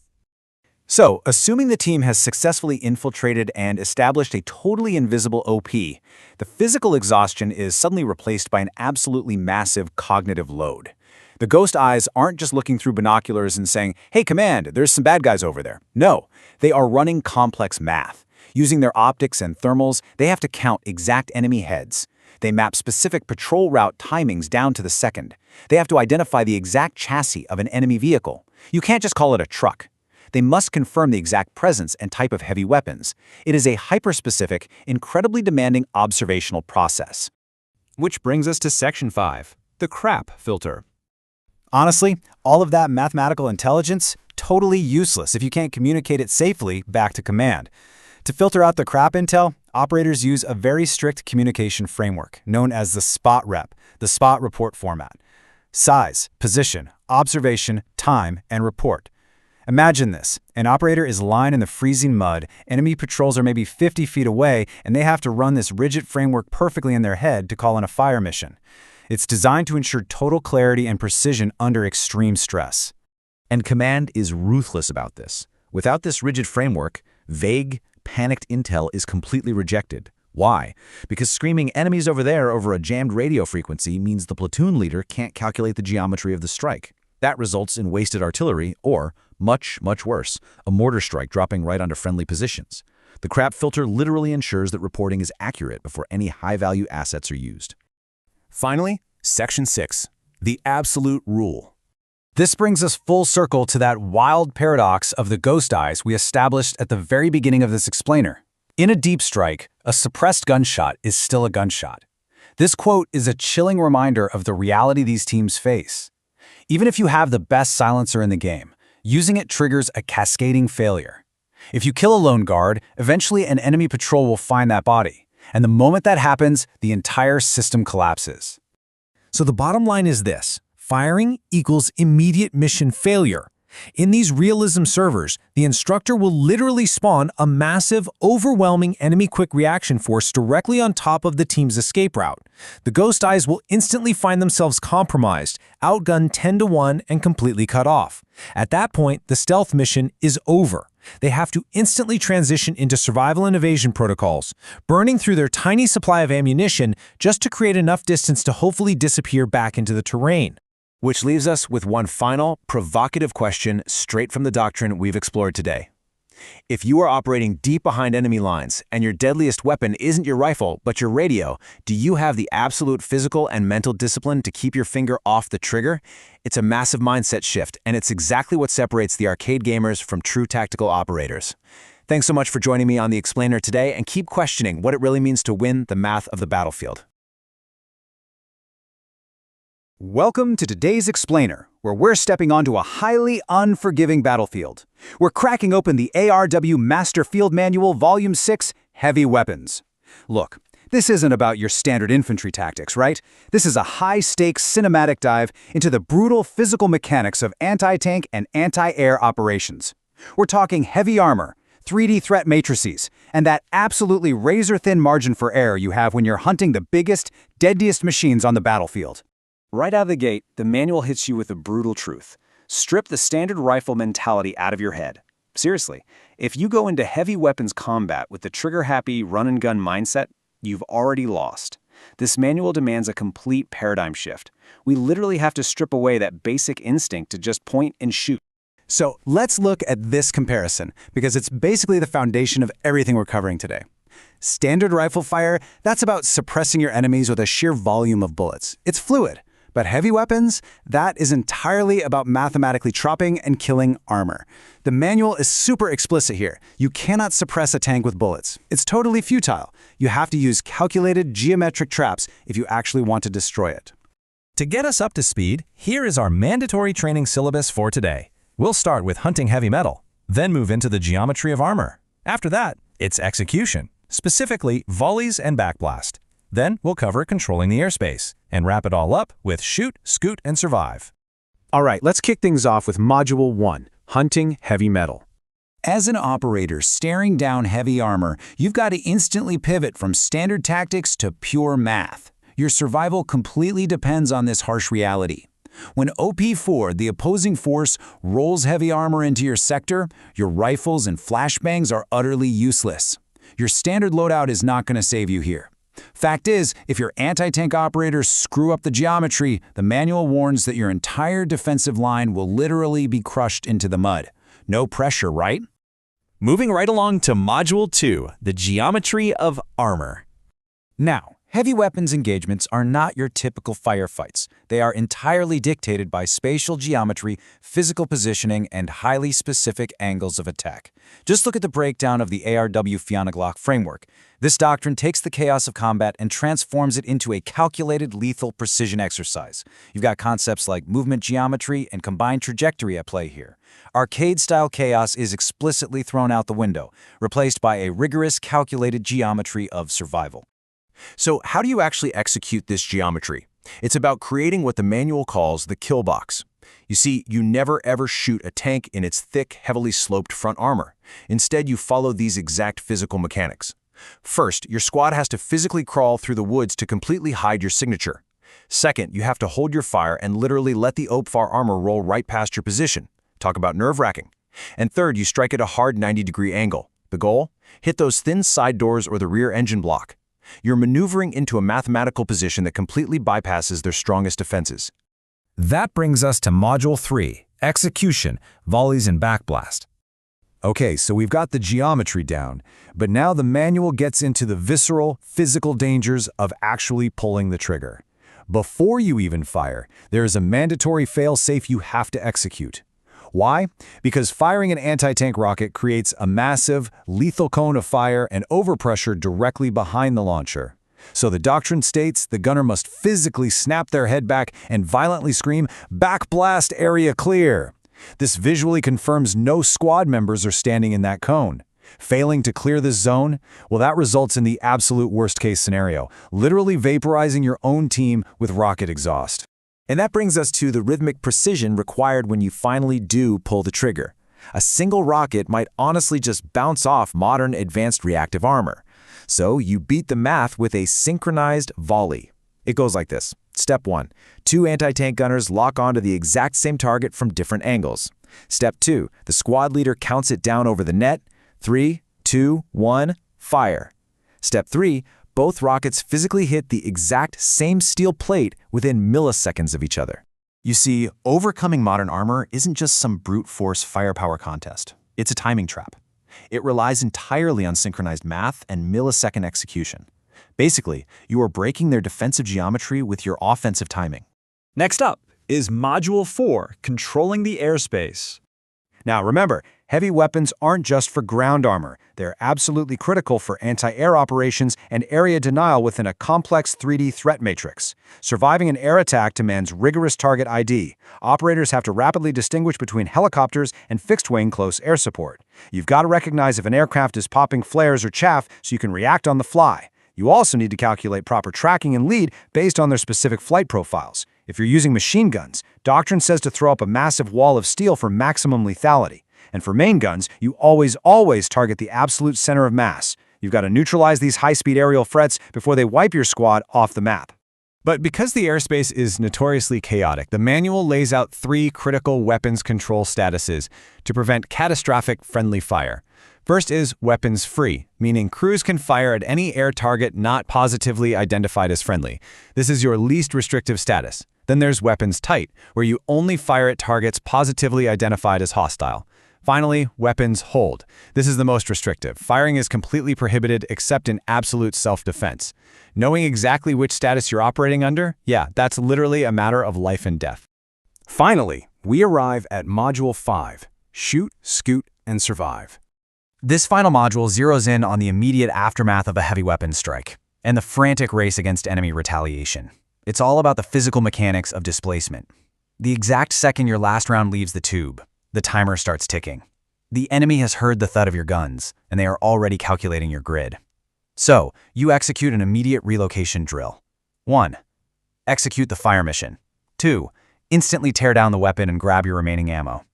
So, assuming the team has successfully infiltrated and established a totally invisible OP, the physical exhaustion is suddenly replaced by an absolutely massive cognitive load. The ghost eyes aren't just looking through binoculars and saying, "Hey, command, there's some bad guys over there." No, they are running complex math. Using their optics and thermals, they have to count exact enemy heads. They map specific patrol route timings down to the second. They have to identify the exact chassis of an enemy vehicle. You can't just call it a truck. They must confirm the exact presence and type of heavy weapons. It is a hyper-specific, incredibly demanding observational process. Which brings us to Section 5, the crap filter. Honestly, all of that mathematical intelligence, totally useless if you can't communicate it safely back to command. To filter out the crap intel, operators use a very strict communication framework known as the SPOT rep, the SPOT report format. Size, position, observation, time, and report. Imagine this. An operator is lying in the freezing mud, enemy patrols are maybe 50 feet away, and they have to run this rigid framework perfectly in their head to call in a fire mission. It's designed to ensure total clarity and precision under extreme stress. And command is ruthless about this. Without this rigid framework, vague, panicked intel is completely rejected. Why? Because screaming enemies over there over a jammed radio frequency means the platoon leader can't calculate the geometry of the strike. That results in wasted artillery or, much worse, a mortar strike dropping right onto friendly positions. The crap filter literally ensures that reporting is accurate before any high-value assets are used. Finally, Section 6, the absolute rule. This brings us full circle to that wild paradox of the ghost eyes we established at the very beginning of this explainer. In a deep strike, a suppressed gunshot is still a gunshot. This quote is a chilling reminder of the reality these teams face. Even if you have the best silencer in the game, using it triggers a cascading failure. If you kill a lone guard, eventually an enemy patrol will find that body, and the moment that happens, the entire system collapses. So the bottom line is this: firing equals immediate mission failure. In these realism servers, the instructor will literally spawn a massive, overwhelming enemy quick reaction force directly on top of the team's escape route. The Ghost Eyes will instantly find themselves compromised, outgunned 10-1, and completely cut off. At that point, the stealth mission is over. They have to instantly transition into survival and evasion protocols, burning through their tiny supply of ammunition just to create enough distance to hopefully disappear back into the terrain. Which leaves us with one final, provocative question straight from the doctrine we've explored today. If you are operating deep behind enemy lines and your deadliest weapon isn't your rifle but your radio, do you have the absolute physical and mental discipline to keep your finger off the trigger? It's a massive mindset shift, and it's exactly what separates the arcade gamers from true tactical operators. Thanks so much for joining me on The Explainer today, and keep questioning what it really means to win the math of the battlefield. Welcome to today's Explainer, where we're stepping onto a highly unforgiving battlefield. We're cracking open the ARW Master Field Manual Volume 6, Heavy Weapons. Look, this isn't about your standard infantry tactics, right? This is a high-stakes cinematic dive into the brutal physical mechanics of anti-tank and anti-air operations. We're talking heavy armor, 3D threat matrices, and that absolutely razor-thin margin for error you have when you're hunting the biggest, deadliest machines on the battlefield. Right out of the gate, the manual hits you with a brutal truth. Strip the standard rifle mentality out of your head. Seriously, if you go into heavy weapons combat with the trigger-happy run-and-gun mindset, you've already lost. This manual demands a complete paradigm shift. We literally have to strip away that basic instinct to just point and shoot. So let's look at this comparison, because it's basically the foundation of everything we're covering today. Standard rifle fire, that's about suppressing your enemies with a sheer volume of bullets. It's fluid. But heavy weapons, that is entirely about mathematically trapping and killing armor. The manual is super explicit here. You cannot suppress a tank with bullets. It's totally futile. You have to use calculated geometric traps if you actually want to destroy it. To get us up to speed, here is our mandatory training syllabus for today. We'll start with hunting heavy metal, then move into the geometry of armor. After that, it's execution, specifically volleys and backblast. Then we'll cover controlling the airspace, and wrap it all up with shoot, scoot, and survive. All right, let's kick things off with Module 1, Hunting Heavy Metal. As an operator staring down heavy armor, you've got to instantly pivot from standard tactics to pure math. Your survival completely depends on this harsh reality. When OP4, the opposing force, rolls heavy armor into your sector, your rifles and flashbangs are utterly useless. Your standard loadout is not going to save you here. Fact is, if your anti-tank operators screw up the geometry, the manual warns that your entire defensive line will literally be crushed into the mud. No pressure, right? Moving right along to Module 2, the geometry of armor. Now, heavy weapons engagements are not your typical firefights. They are entirely dictated by spatial geometry, physical positioning, and highly specific angles of attack. Just look at the breakdown of the ARW Glock framework. This doctrine takes the chaos of combat and transforms it into a calculated, lethal precision exercise. You've got concepts like movement geometry and combined trajectory at play here. Arcade-style chaos is explicitly thrown out the window, replaced by a rigorous, calculated geometry of survival. So how do you actually execute this geometry? It's about creating what the manual calls the kill box. You see, you never ever shoot a tank in its thick, heavily sloped front armor. Instead, you follow these exact physical mechanics. First, your squad has to physically crawl through the woods to completely hide your signature. Second, you have to hold your fire and literally let the OPFAR armor roll right past your position. Talk about nerve-wracking. And third, you strike at a hard 90-degree angle. The goal? Hit those thin side doors or the rear engine block. You're maneuvering into a mathematical position that completely bypasses their strongest defenses. That brings us to Module 3, Execution, Volleys and Backblast. Okay, so we've got the geometry down, but now the manual gets into the visceral, physical dangers of actually pulling the trigger. Before you even fire, there is a mandatory fail-safe you have to execute. Why? Because firing an anti-tank rocket creates a massive, lethal cone of fire and overpressure directly behind the launcher. So the doctrine states the gunner must physically snap their head back and violently scream, "Backblast area clear!" This visually confirms no squad members are standing in that cone. Failing to clear this zone, well, that results in the absolute worst-case scenario, literally vaporizing your own team with rocket exhaust. And that brings us to the rhythmic precision required when you finally do pull the trigger. A single rocket might honestly just bounce off modern advanced reactive armor. So you beat the math with a synchronized volley. It goes like this. Step 1. 2 anti-tank gunners lock onto the exact same target from different angles. Step 2. The squad leader counts it down over the net. 3, 2, 1, fire. Step 3. Both rockets physically hit the exact same steel plate within milliseconds of each other. You see, overcoming modern armor isn't just some brute force firepower contest. It's a timing trap. It relies entirely on synchronized math and millisecond execution. Basically, you are breaking their defensive geometry with your offensive timing. Next up is Module 4, Controlling the Airspace. Now remember, heavy weapons aren't just for ground armor. They're absolutely critical for anti-air operations and area denial within a complex 3D threat matrix. Surviving an air attack demands rigorous target ID. Operators have to rapidly distinguish between helicopters and fixed-wing close air support. You've got to recognize if an aircraft is popping flares or chaff so you can react on the fly. You also need to calculate proper tracking and lead based on their specific flight profiles. If you're using machine guns, doctrine says to throw up a massive wall of steel for maximum lethality. And for main guns, you always target the absolute center of mass. You've got to neutralize these high-speed aerial threats before they wipe your squad off the map. But because the airspace is notoriously chaotic, the manual lays out 3 critical weapons control statuses to prevent catastrophic friendly fire. First is weapons free, meaning crews can fire at any air target not positively identified as friendly. This is your least restrictive status. Then there's weapons tight, where you only fire at targets positively identified as hostile. Finally, weapons hold. This is the most restrictive. Firing is completely prohibited except in absolute self-defense. Knowing exactly which status you're operating under, yeah, that's literally a matter of life and death. Finally, we arrive at Module 5, Shoot, Scoot, and Survive. This final module zeroes in on the immediate aftermath of a heavy weapons strike and the frantic race against enemy retaliation. It's all about the physical mechanics of displacement. The exact second your last round leaves the tube, the timer starts ticking. The enemy has heard the thud of your guns, and they are already calculating your grid. So, you execute an immediate relocation drill. 1. Execute the fire mission. 2. Instantly tear down the weapon and grab your remaining ammo.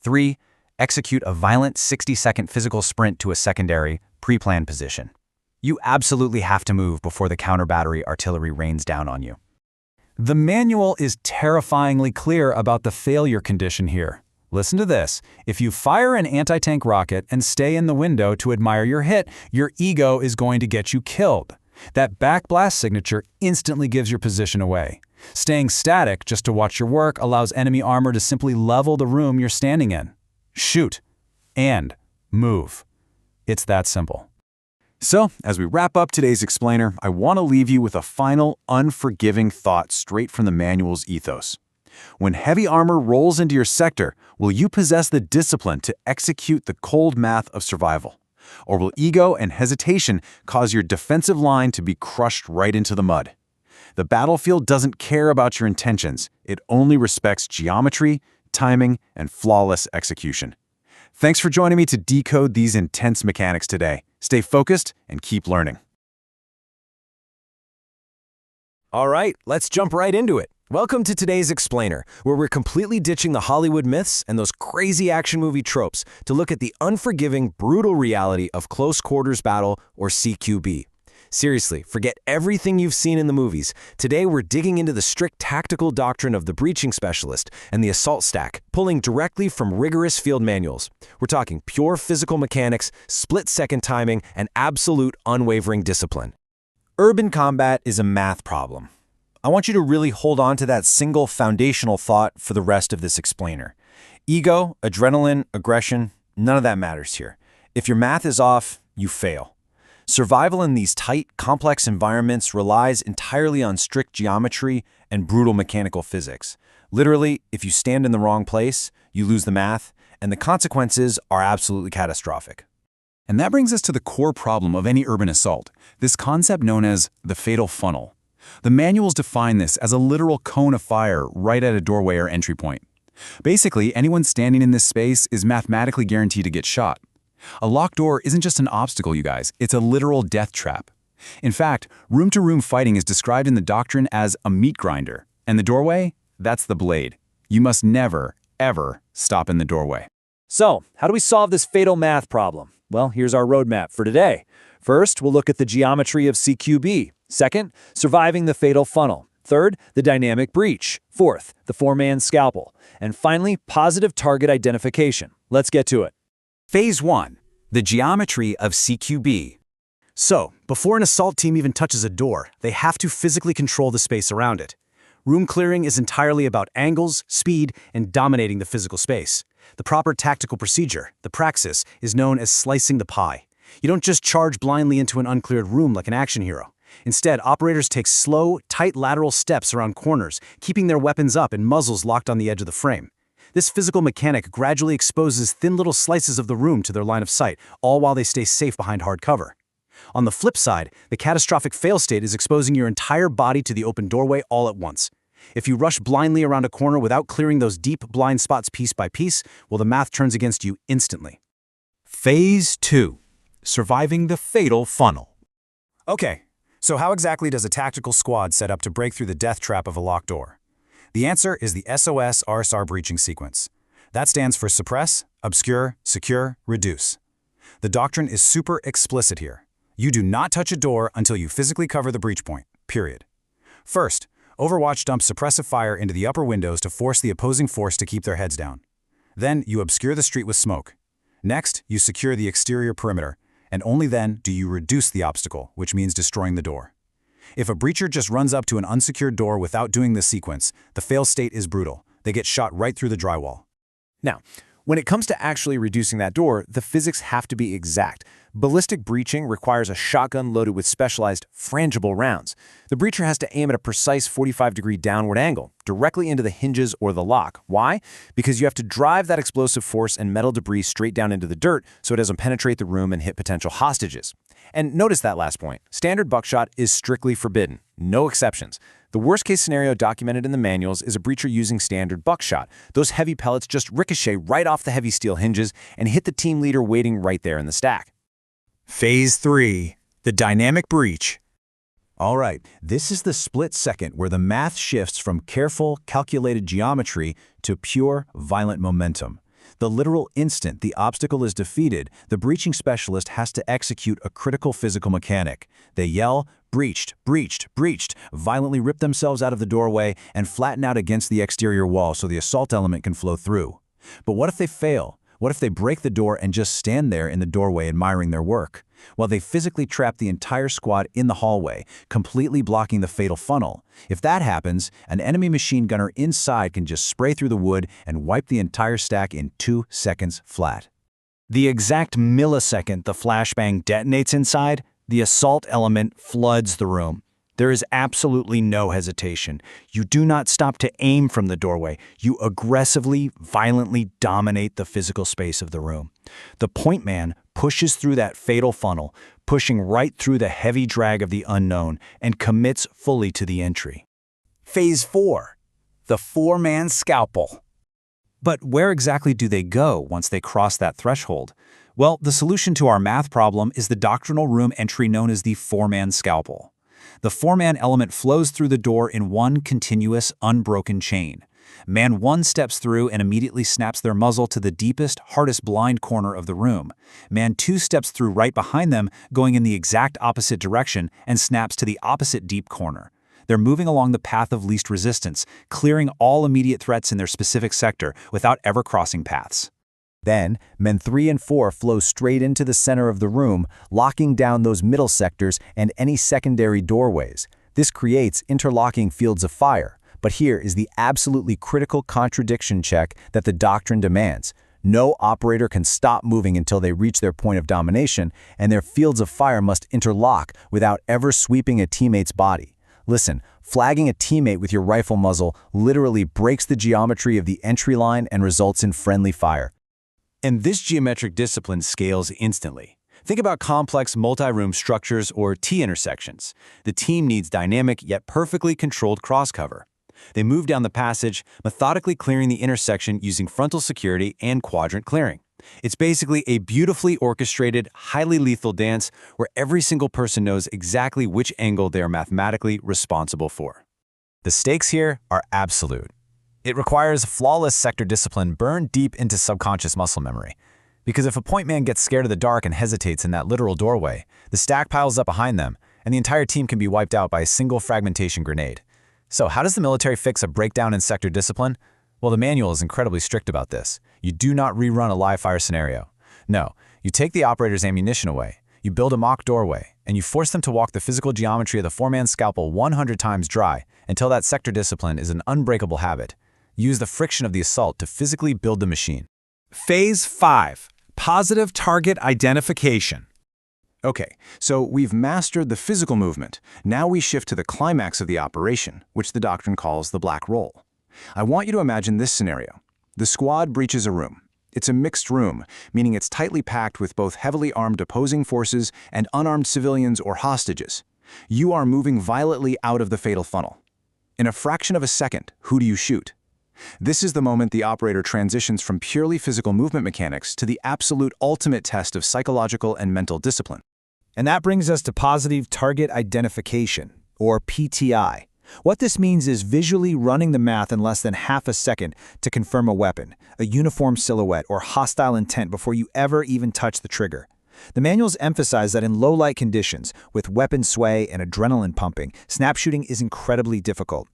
3. Execute a violent 60-second physical sprint to a secondary, pre-planned position. You absolutely have to move before the counter-battery artillery rains down on you. The manual is terrifyingly clear about the failure condition here. Listen to this. If you fire an anti-tank rocket and stay in the window to admire your hit, your ego is going to get you killed. That backblast signature instantly gives your position away. Staying static just to watch your work allows enemy armor to simply level the room you're standing in. Shoot and move. It's that simple. So, as we wrap up today's explainer, I want to leave you with a final, unforgiving thought straight from the manual's ethos. When heavy armor rolls into your sector, will you possess the discipline to execute the cold math of survival? Or will ego and hesitation cause your defensive line to be crushed right into the mud? The battlefield doesn't care about your intentions. It only respects geometry, timing, and flawless execution. Thanks for joining me to decode these intense mechanics today. Stay focused and keep learning. All right, let's jump right into it. Welcome to today's explainer, where we're completely ditching the Hollywood myths and those crazy action movie tropes to look at the unforgiving, brutal reality of close quarters battle, or CQB. Seriously, forget everything you've seen in the movies. Today we're digging into the strict tactical doctrine of the breaching specialist and the assault stack, pulling directly from rigorous field manuals. We're talking pure physical mechanics, split-second timing, and absolute unwavering discipline. Urban combat is a math problem. I want you to really hold on to that single foundational thought for the rest of this explainer. Ego, adrenaline, aggression, none of that matters here. If your math is off, you fail. Survival in these tight, complex environments relies entirely on strict geometry and brutal mechanical physics. Literally, if you stand in the wrong place, you lose the math, and the consequences are absolutely catastrophic. And that brings us to the core problem of any urban assault, this concept known as the fatal funnel. The manuals define this as a literal cone of fire right at a doorway or entry point. Basically, anyone standing in this space is mathematically guaranteed to get shot. A locked door isn't just an obstacle, you guys, it's a literal death trap. In fact, room-to-room fighting is described in the doctrine as a meat grinder, and the doorway, that's the blade. You must never, ever stop in the doorway. So, how do we solve this fatal math problem? Well, here's our roadmap for today. First, we'll look at the geometry of CQB. Second, surviving the fatal funnel. Third, the dynamic breach. Fourth, the four-man scalpel. And finally, positive target identification. Let's get to it. Phase 1. The geometry of CQB. So, before an assault team even touches a door, they have to physically control the space around it. Room clearing is entirely about angles, speed, and dominating the physical space. The proper tactical procedure, the praxis, is known as slicing the pie. You don't just charge blindly into an uncleared room like an action hero. Instead, operators take slow, tight lateral steps around corners, keeping their weapons up and muzzles locked on the edge of the frame. This physical mechanic gradually exposes thin little slices of the room to their line of sight, all while they stay safe behind hard cover. On the flip side, the catastrophic fail state is exposing your entire body to the open doorway all at once. If you rush blindly around a corner without clearing those deep blind spots piece by piece, well, the math turns against you instantly. Phase 2. Surviving the fatal funnel. Okay, so how exactly does a tactical squad set up to break through the death trap of a locked door? The answer is the SOS RSR breaching sequence. That stands for suppress, obscure, secure, reduce. The doctrine is super explicit here. You do not touch a door until you physically cover the breach point, period. First, Overwatch dumps suppressive fire into the upper windows to force the opposing force to keep their heads down. Then, you obscure the street with smoke. Next, you secure the exterior perimeter, and only then do you reduce the obstacle, which means destroying the door. If a breacher just runs up to an unsecured door without doing this sequence, the fail state is brutal. They get shot right through the drywall. Now, when it comes to actually reducing that door, the physics have to be exact. Ballistic breaching requires a shotgun loaded with specialized frangible rounds. The breacher has to aim at a precise 45-degree downward angle, directly into the hinges or the lock. Why? Because you have to drive that explosive force and metal debris straight down into the dirt so it doesn't penetrate the room and hit potential hostages. And notice that last point. Standard buckshot is strictly forbidden. No exceptions. The worst-case scenario documented in the manuals is a breacher using standard buckshot. Those heavy pellets just ricochet right off the heavy steel hinges and hit the team leader waiting right there in the stack. Phase 3. The dynamic breach. All right, this is the split second where the math shifts from careful, calculated geometry to pure, violent momentum. The literal instant the obstacle is defeated, the breaching specialist has to execute a critical physical mechanic. They yell, "Breached, breached, breached," violently rip themselves out of the doorway and flatten out against the exterior wall so the assault element can flow through. But what if they fail? What if they break the door and just stand there in the doorway admiring their work? Well, they physically trap the entire squad in the hallway, completely blocking the fatal funnel. If that happens, an enemy machine gunner inside can just spray through the wood and wipe the entire stack in 2 seconds flat. The exact millisecond the flashbang detonates inside, The assault element floods the room. There is absolutely no hesitation. You do not stop to aim from the doorway. You aggressively, violently dominate the physical space of the room. The point man pushes through that fatal funnel, pushing right through the heavy drag of the unknown, and commits fully to the entry. Phase 4. The four-man scalpel. But where exactly do they go once they cross that threshold? Well, the solution to our math problem is the doctrinal room entry known as the four-man scalpel. The four-man element flows through the door in one continuous, unbroken chain. Man 1 steps through and immediately snaps their muzzle to the deepest, hardest blind corner of the room. Man 2 steps through right behind them, going in the exact opposite direction, and snaps to the opposite deep corner. They're moving along the path of least resistance, clearing all immediate threats in their specific sector without ever crossing paths. Then, men 3 and 4 flow straight into the center of the room, locking down those middle sectors and any secondary doorways. This creates interlocking fields of fire. But here is the absolutely critical contradiction check that the doctrine demands. No operator can stop moving until they reach their point of domination, and their fields of fire must interlock without ever sweeping a teammate's body. Listen, flagging a teammate with your rifle muzzle literally breaks the geometry of the entry line and results in friendly fire. And this geometric discipline scales instantly. Think about complex multi-room structures or T-intersections. The team needs dynamic yet perfectly controlled cross-cover. They move down the passage, methodically clearing the intersection using frontal security and quadrant clearing. It's basically a beautifully orchestrated, highly lethal dance where every single person knows exactly which angle they are mathematically responsible for. The stakes here are absolute. It requires flawless sector discipline burned deep into subconscious muscle memory. Because if a point man gets scared of the dark and hesitates in that literal doorway, the stack piles up behind them, and the entire team can be wiped out by a single fragmentation grenade. So how does the military fix a breakdown in sector discipline? Well, the manual is incredibly strict about this. You do not rerun a live fire scenario. No, you take the operator's ammunition away, you build a mock doorway, and you force them to walk the physical geometry of the four-man scalpel 100 times dry until that sector discipline is an unbreakable habit. Use the friction of the assault to physically build the machine. Phase 5. Positive target identification. Okay, so we've mastered the physical movement. Now we shift to the climax of the operation, which the doctrine calls the black roll. I want you to imagine this scenario. The squad breaches a room. It's a mixed room, meaning it's tightly packed with both heavily armed opposing forces and unarmed civilians or hostages. You are moving violently out of the fatal funnel. In a fraction of a second, who do you shoot? This is the moment the operator transitions from purely physical movement mechanics to the absolute ultimate test of psychological and mental discipline. And that brings us to positive target identification, or PTI. What this means is visually running the math in less than half a second to confirm a weapon, a uniform silhouette, or hostile intent before you ever even touch the trigger. The manuals emphasize that in low-light conditions, with weapon sway and adrenaline pumping, snap shooting is incredibly difficult.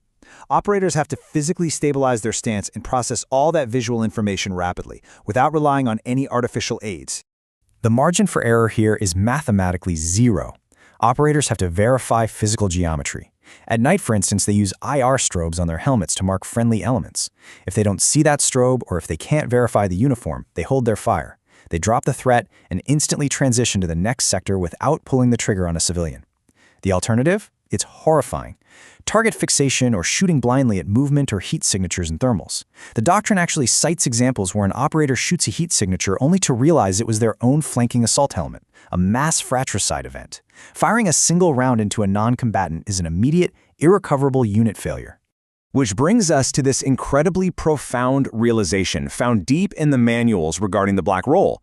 Operators have to physically stabilize their stance and process all that visual information rapidly, without relying on any artificial aids. The margin for error here is mathematically zero. Operators have to verify physical geometry. At night, for instance, they use IR strobes on their helmets to mark friendly elements. If they don't see that strobe or if they can't verify the uniform, they hold their fire. They drop the threat and instantly transition to the next sector without pulling the trigger on a civilian. The alternative? It's horrifying. Target fixation or shooting blindly at movement or heat signatures in thermals. The doctrine actually cites examples where an operator shoots a heat signature only to realize it was their own flanking assault helmet, a mass fratricide event. Firing a single round into a non-combatant is an immediate, irrecoverable unit failure. Which brings us to this incredibly profound realization found deep in the manuals regarding the black roll.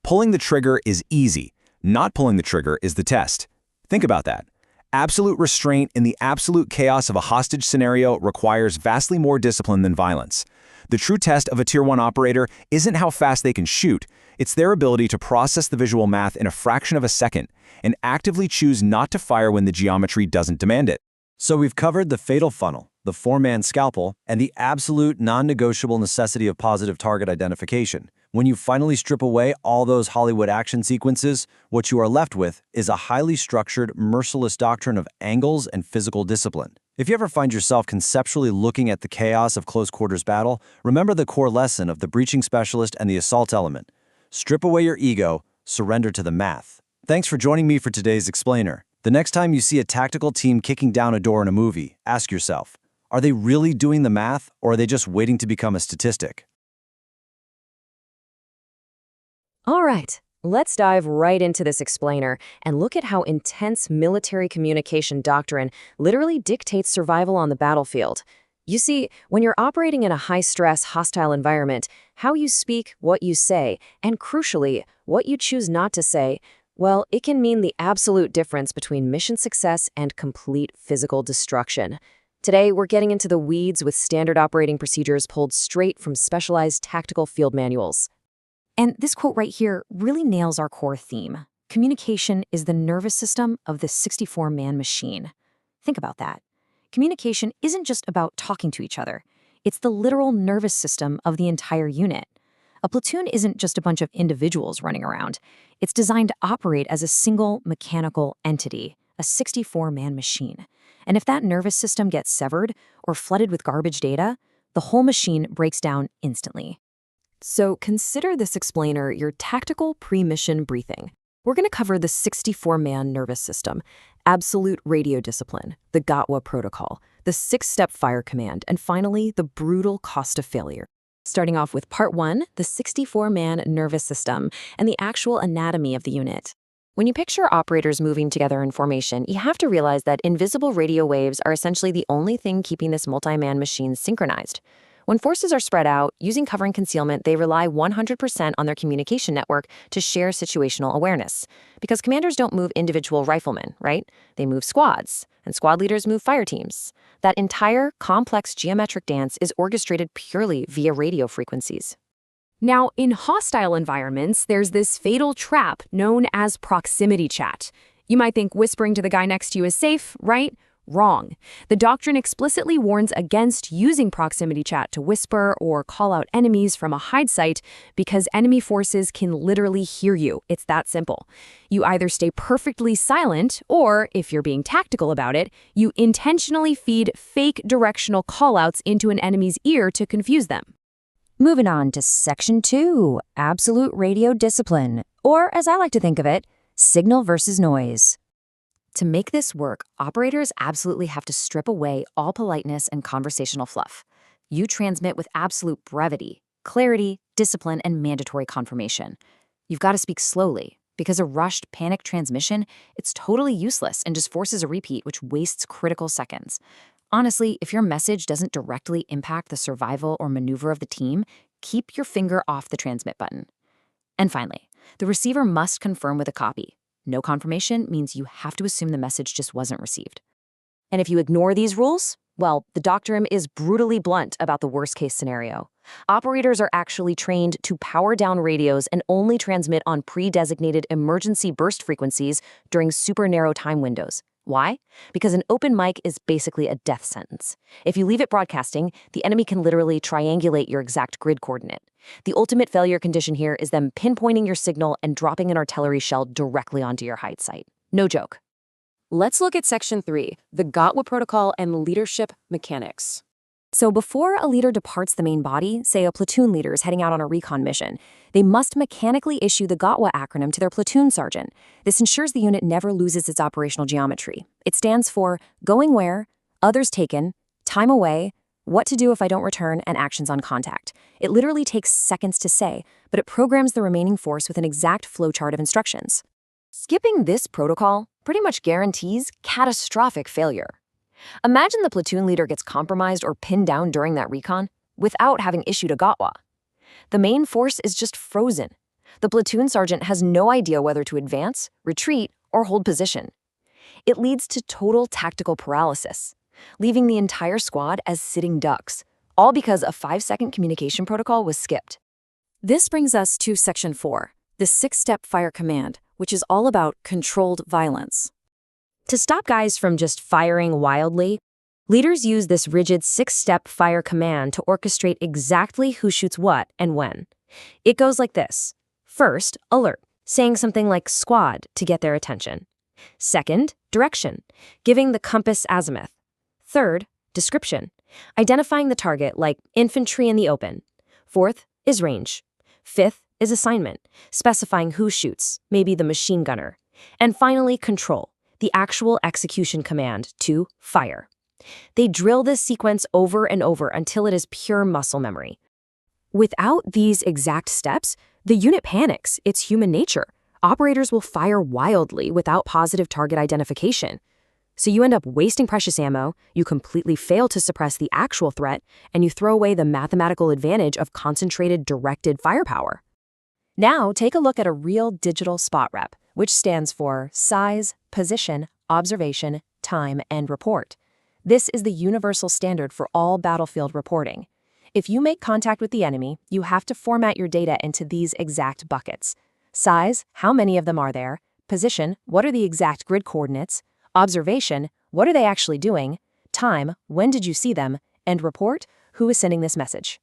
Pulling the trigger is easy. Not pulling the trigger is the test. Think about that. Absolute restraint in the absolute chaos of a hostage scenario requires vastly more discipline than violence. The true test of a Tier 1 operator isn't how fast they can shoot, it's their ability to process the visual math in a fraction of a second and actively choose not to fire when the geometry doesn't demand it. So we've covered the fatal funnel, the four-man scalpel, and the absolute non-negotiable necessity of positive target identification. When you finally strip away all those Hollywood action sequences, what you are left with is a highly structured, merciless doctrine of angles and physical discipline. If you ever find yourself conceptually looking at the chaos of close-quarters battle, remember the core lesson of the breaching specialist and the assault element. Strip away your ego, surrender to the math. Thanks for joining me for today's Explainer. The next time you see a tactical team kicking down a door in a movie, ask yourself, are they really doing the math, or are they just waiting to become a statistic? All right, let's dive right into this explainer and look at how intense military communication doctrine literally dictates survival on the battlefield. You see, when you're operating in a high-stress, hostile environment, how you speak, what you say, and crucially, what you choose not to say, well, it can mean the absolute difference between mission success and complete physical destruction. Today, we're getting into the weeds with standard operating procedures pulled straight from specialized tactical field manuals. And this quote right here really nails our core theme. Communication is the nervous system of the 64-man machine. Think about that. Communication isn't just about talking to each other. It's the literal nervous system of the entire unit. A platoon isn't just a bunch of individuals running around. It's designed to operate as a single mechanical entity, a 64-man machine. And if that nervous system gets severed or flooded with garbage data, the whole machine breaks down instantly. So consider this explainer your tactical pre-mission briefing. We're going to cover the 64-man nervous system, absolute radio discipline, the GOTWA protocol, the 6-step fire command, and finally, the brutal cost of failure. Starting off with Part 1, the 64-man nervous system, and the actual anatomy of the unit. When you picture operators moving together in formation, you have to realize that invisible radio waves are essentially the only thing keeping this multi-man machine synchronized. When forces are spread out, using cover and concealment, they rely 100% on their communication network to share situational awareness. Because commanders don't move individual riflemen, right? They move squads, and squad leaders move fire teams. That entire complex geometric dance is orchestrated purely via radio frequencies. Now, in hostile environments, there's this fatal trap known as proximity chat. You might think whispering to the guy next to you is safe, right? Wrong. The doctrine explicitly warns against using proximity chat to whisper or call out enemies from a hide site because enemy forces can literally hear you. It's that simple. You either stay perfectly silent or, if you're being tactical about it, you intentionally feed fake directional callouts into an enemy's ear to confuse them. Moving on to Section 2, Absolute Radio Discipline, or as I like to think of it, signal versus noise. To make this work, operators absolutely have to strip away all politeness and conversational fluff. You transmit with absolute brevity, clarity, discipline, and mandatory confirmation. You've got to speak slowly, because a rushed, panicked transmission, it's totally useless and just forces a repeat, which wastes critical seconds. Honestly, if your message doesn't directly impact the survival or maneuver of the team, keep your finger off the transmit button. And finally, the receiver must confirm with a copy. No confirmation means you have to assume the message just wasn't received. And if you ignore these rules, well, the doctrine is brutally blunt about the worst-case scenario. Operators are actually trained to power down radios and only transmit on pre-designated emergency burst frequencies during super narrow time windows. Why? Because an open mic is basically a death sentence. If you leave it broadcasting, the enemy can literally triangulate your exact grid coordinate. The ultimate failure condition here is them pinpointing your signal and dropping an artillery shell directly onto your hide site. No joke. Let's look at Section 3, the GOTWA protocol and leadership mechanics. So before a leader departs the main body, say a platoon leader is heading out on a recon mission, they must mechanically issue the GOTWA acronym to their platoon sergeant. This ensures the unit never loses its operational geometry. It stands for going where, others taken, time away, what to do if I don't return, and actions on contact. It literally takes seconds to say, but it programs the remaining force with an exact flowchart of instructions. Skipping this protocol pretty much guarantees catastrophic failure. Imagine the platoon leader gets compromised or pinned down during that recon without having issued a GOTWA. The main force is just frozen. The platoon sergeant has no idea whether to advance, retreat, or hold position. It leads to total tactical paralysis, leaving the entire squad as sitting ducks, all because a 5-second communication protocol was skipped. This brings us to Section 4, the 6-step fire command, which is all about controlled violence. To stop guys from just firing wildly, leaders use this rigid 6-step fire command to orchestrate exactly who shoots what and when. It goes like this. First, alert, saying something like squad to get their attention. Second, direction, giving the compass azimuth. Third, description, identifying the target like infantry in the open. Fourth is range. Fifth is assignment, specifying who shoots, maybe the machine gunner. And finally, control, the actual execution command to fire. They drill this sequence over and over until it is pure muscle memory. Without these exact steps, the unit panics. It's human nature. Operators will fire wildly without positive target identification. So you end up wasting precious ammo, you completely fail to suppress the actual threat, and you throw away the mathematical advantage of concentrated, directed firepower. Now take a look at a real digital spot rep, which stands for size, position, observation, time, and report. This is the universal standard for all battlefield reporting. If you make contact with the enemy, you have to format your data into these exact buckets. Size, how many of them are there? Position, what are the exact grid coordinates? Observation, what are they actually doing? Time, when did you see them? And report, who is sending this message?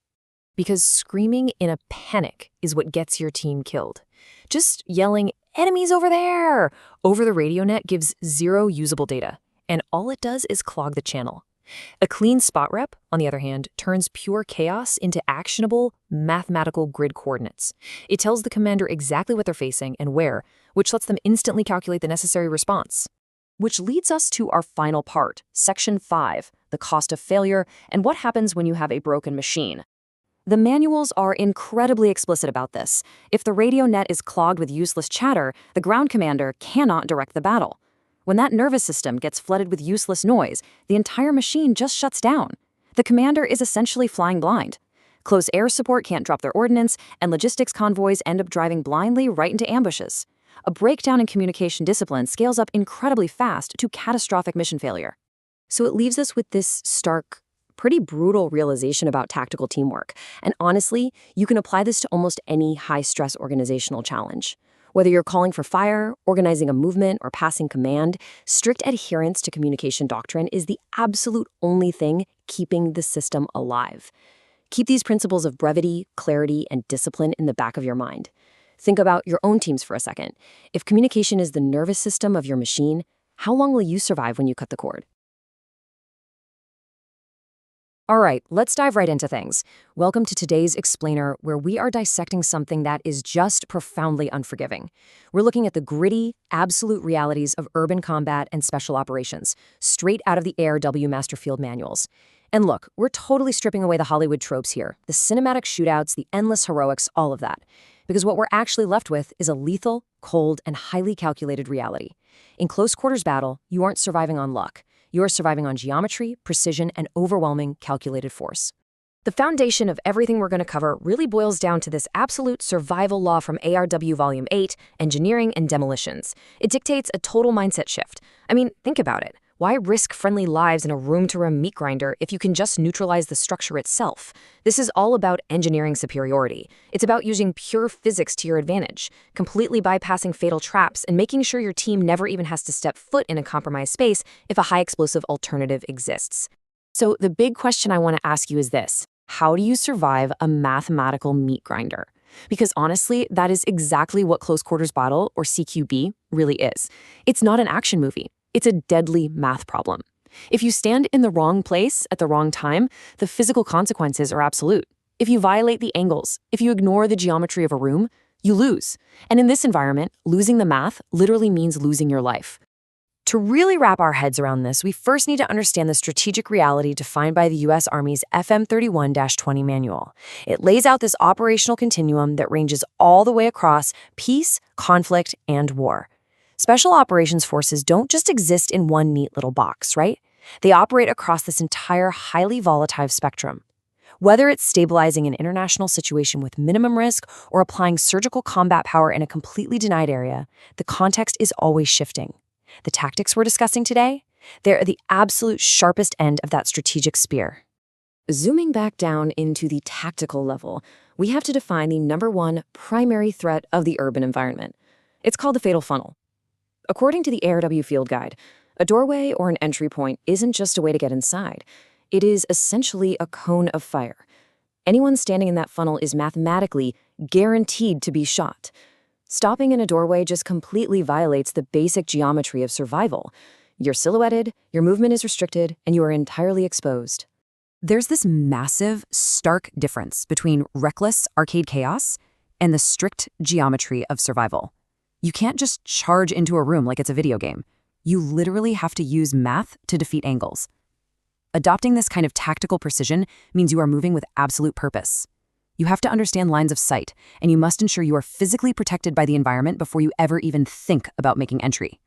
Because screaming in a panic is what gets your team killed. Just yelling, "Enemies over there!" over the radio net gives zero usable data, and all it does is clog the channel. A clean spot rep, on the other hand, turns pure chaos into actionable, mathematical grid coordinates. It tells the commander exactly what they're facing and where, which lets them instantly calculate the necessary response. Which leads us to our final part, Section 5, the cost of failure and what happens when you have a broken machine. The manuals are incredibly explicit about this. If the radio net is clogged with useless chatter, the ground commander cannot direct the battle. When that nervous system gets flooded with useless noise, the entire machine just shuts down. The commander is essentially flying blind. Close air support can't drop their ordnance, and logistics convoys end up driving blindly right into ambushes. A breakdown in communication discipline scales up incredibly fast to catastrophic mission failure. So it leaves us with this stark, pretty brutal realization about tactical teamwork. And honestly, you can apply this to almost any high-stress organizational challenge. Whether you're calling for fire, organizing a movement, or passing command, strict adherence to communication doctrine is the absolute only thing keeping the system alive. Keep these principles of brevity, clarity, and discipline in the back of your mind. Think about your own teams for a second. If communication is the nervous system of your machine, how long will you survive when you cut the cord? All right, let's dive right into things. Welcome to today's Explainer, where we are dissecting something that is just profoundly unforgiving. We're looking at the gritty, absolute realities of urban combat and special operations, straight out of the ARW Master Field Manuals. And look, we're totally stripping away the Hollywood tropes here, the cinematic shootouts, the endless heroics, all of that. Because what we're actually left with is a lethal, cold, and highly calculated reality. In close quarters battle, you aren't surviving on luck. You are surviving on geometry, precision, and overwhelming calculated force. The foundation of everything we're going to cover really boils down to this absolute survival law from ARW Volume 8, Engineering and Demolitions. It dictates a total mindset shift. I mean, think about it. Why risk friendly lives in a room-to-room meat grinder if you can just neutralize the structure itself? This is all about engineering superiority. It's about using pure physics to your advantage, completely bypassing fatal traps and making sure your team never even has to step foot in a compromised space if a high-explosive alternative exists. So the big question I want to ask you is this: how do you survive a mathematical meat grinder? Because honestly, that is exactly what Close Quarters Battle, or CQB, really is. It's not an action movie. It's a deadly math problem. If you stand in the wrong place at the wrong time, the physical consequences are absolute. If you violate the angles, if you ignore the geometry of a room, you lose. And in this environment, losing the math literally means losing your life. To really wrap our heads around this, we first need to understand the strategic reality defined by the U.S. Army's FM31-20 manual. It lays out this operational continuum that ranges all the way across peace, conflict, and war. Special operations forces don't just exist in one neat little box, right? They operate across this entire highly volatile spectrum. Whether it's stabilizing an international situation with minimum risk or applying surgical combat power in a completely denied area, the context is always shifting. The tactics we're discussing today, they're at the absolute sharpest end of that strategic spear. Zooming back down into the tactical level, we have to define the number one primary threat of the urban environment. It's called the fatal funnel. According to the ARW Field Guide, a doorway or an entry point isn't just a way to get inside. It is essentially a cone of fire. Anyone standing in that funnel is mathematically guaranteed to be shot. Stopping in a doorway just completely violates the basic geometry of survival. You're silhouetted, your movement is restricted, and you are entirely exposed. There's this massive, stark difference between reckless arcade chaos and the strict geometry of survival. You can't just charge into a room like it's a video game. You literally have to use math to defeat angles. Adopting this kind of tactical precision means you are moving with absolute purpose. You have to understand lines of sight, and you must ensure you are physically protected by the environment before you ever even think about making entry.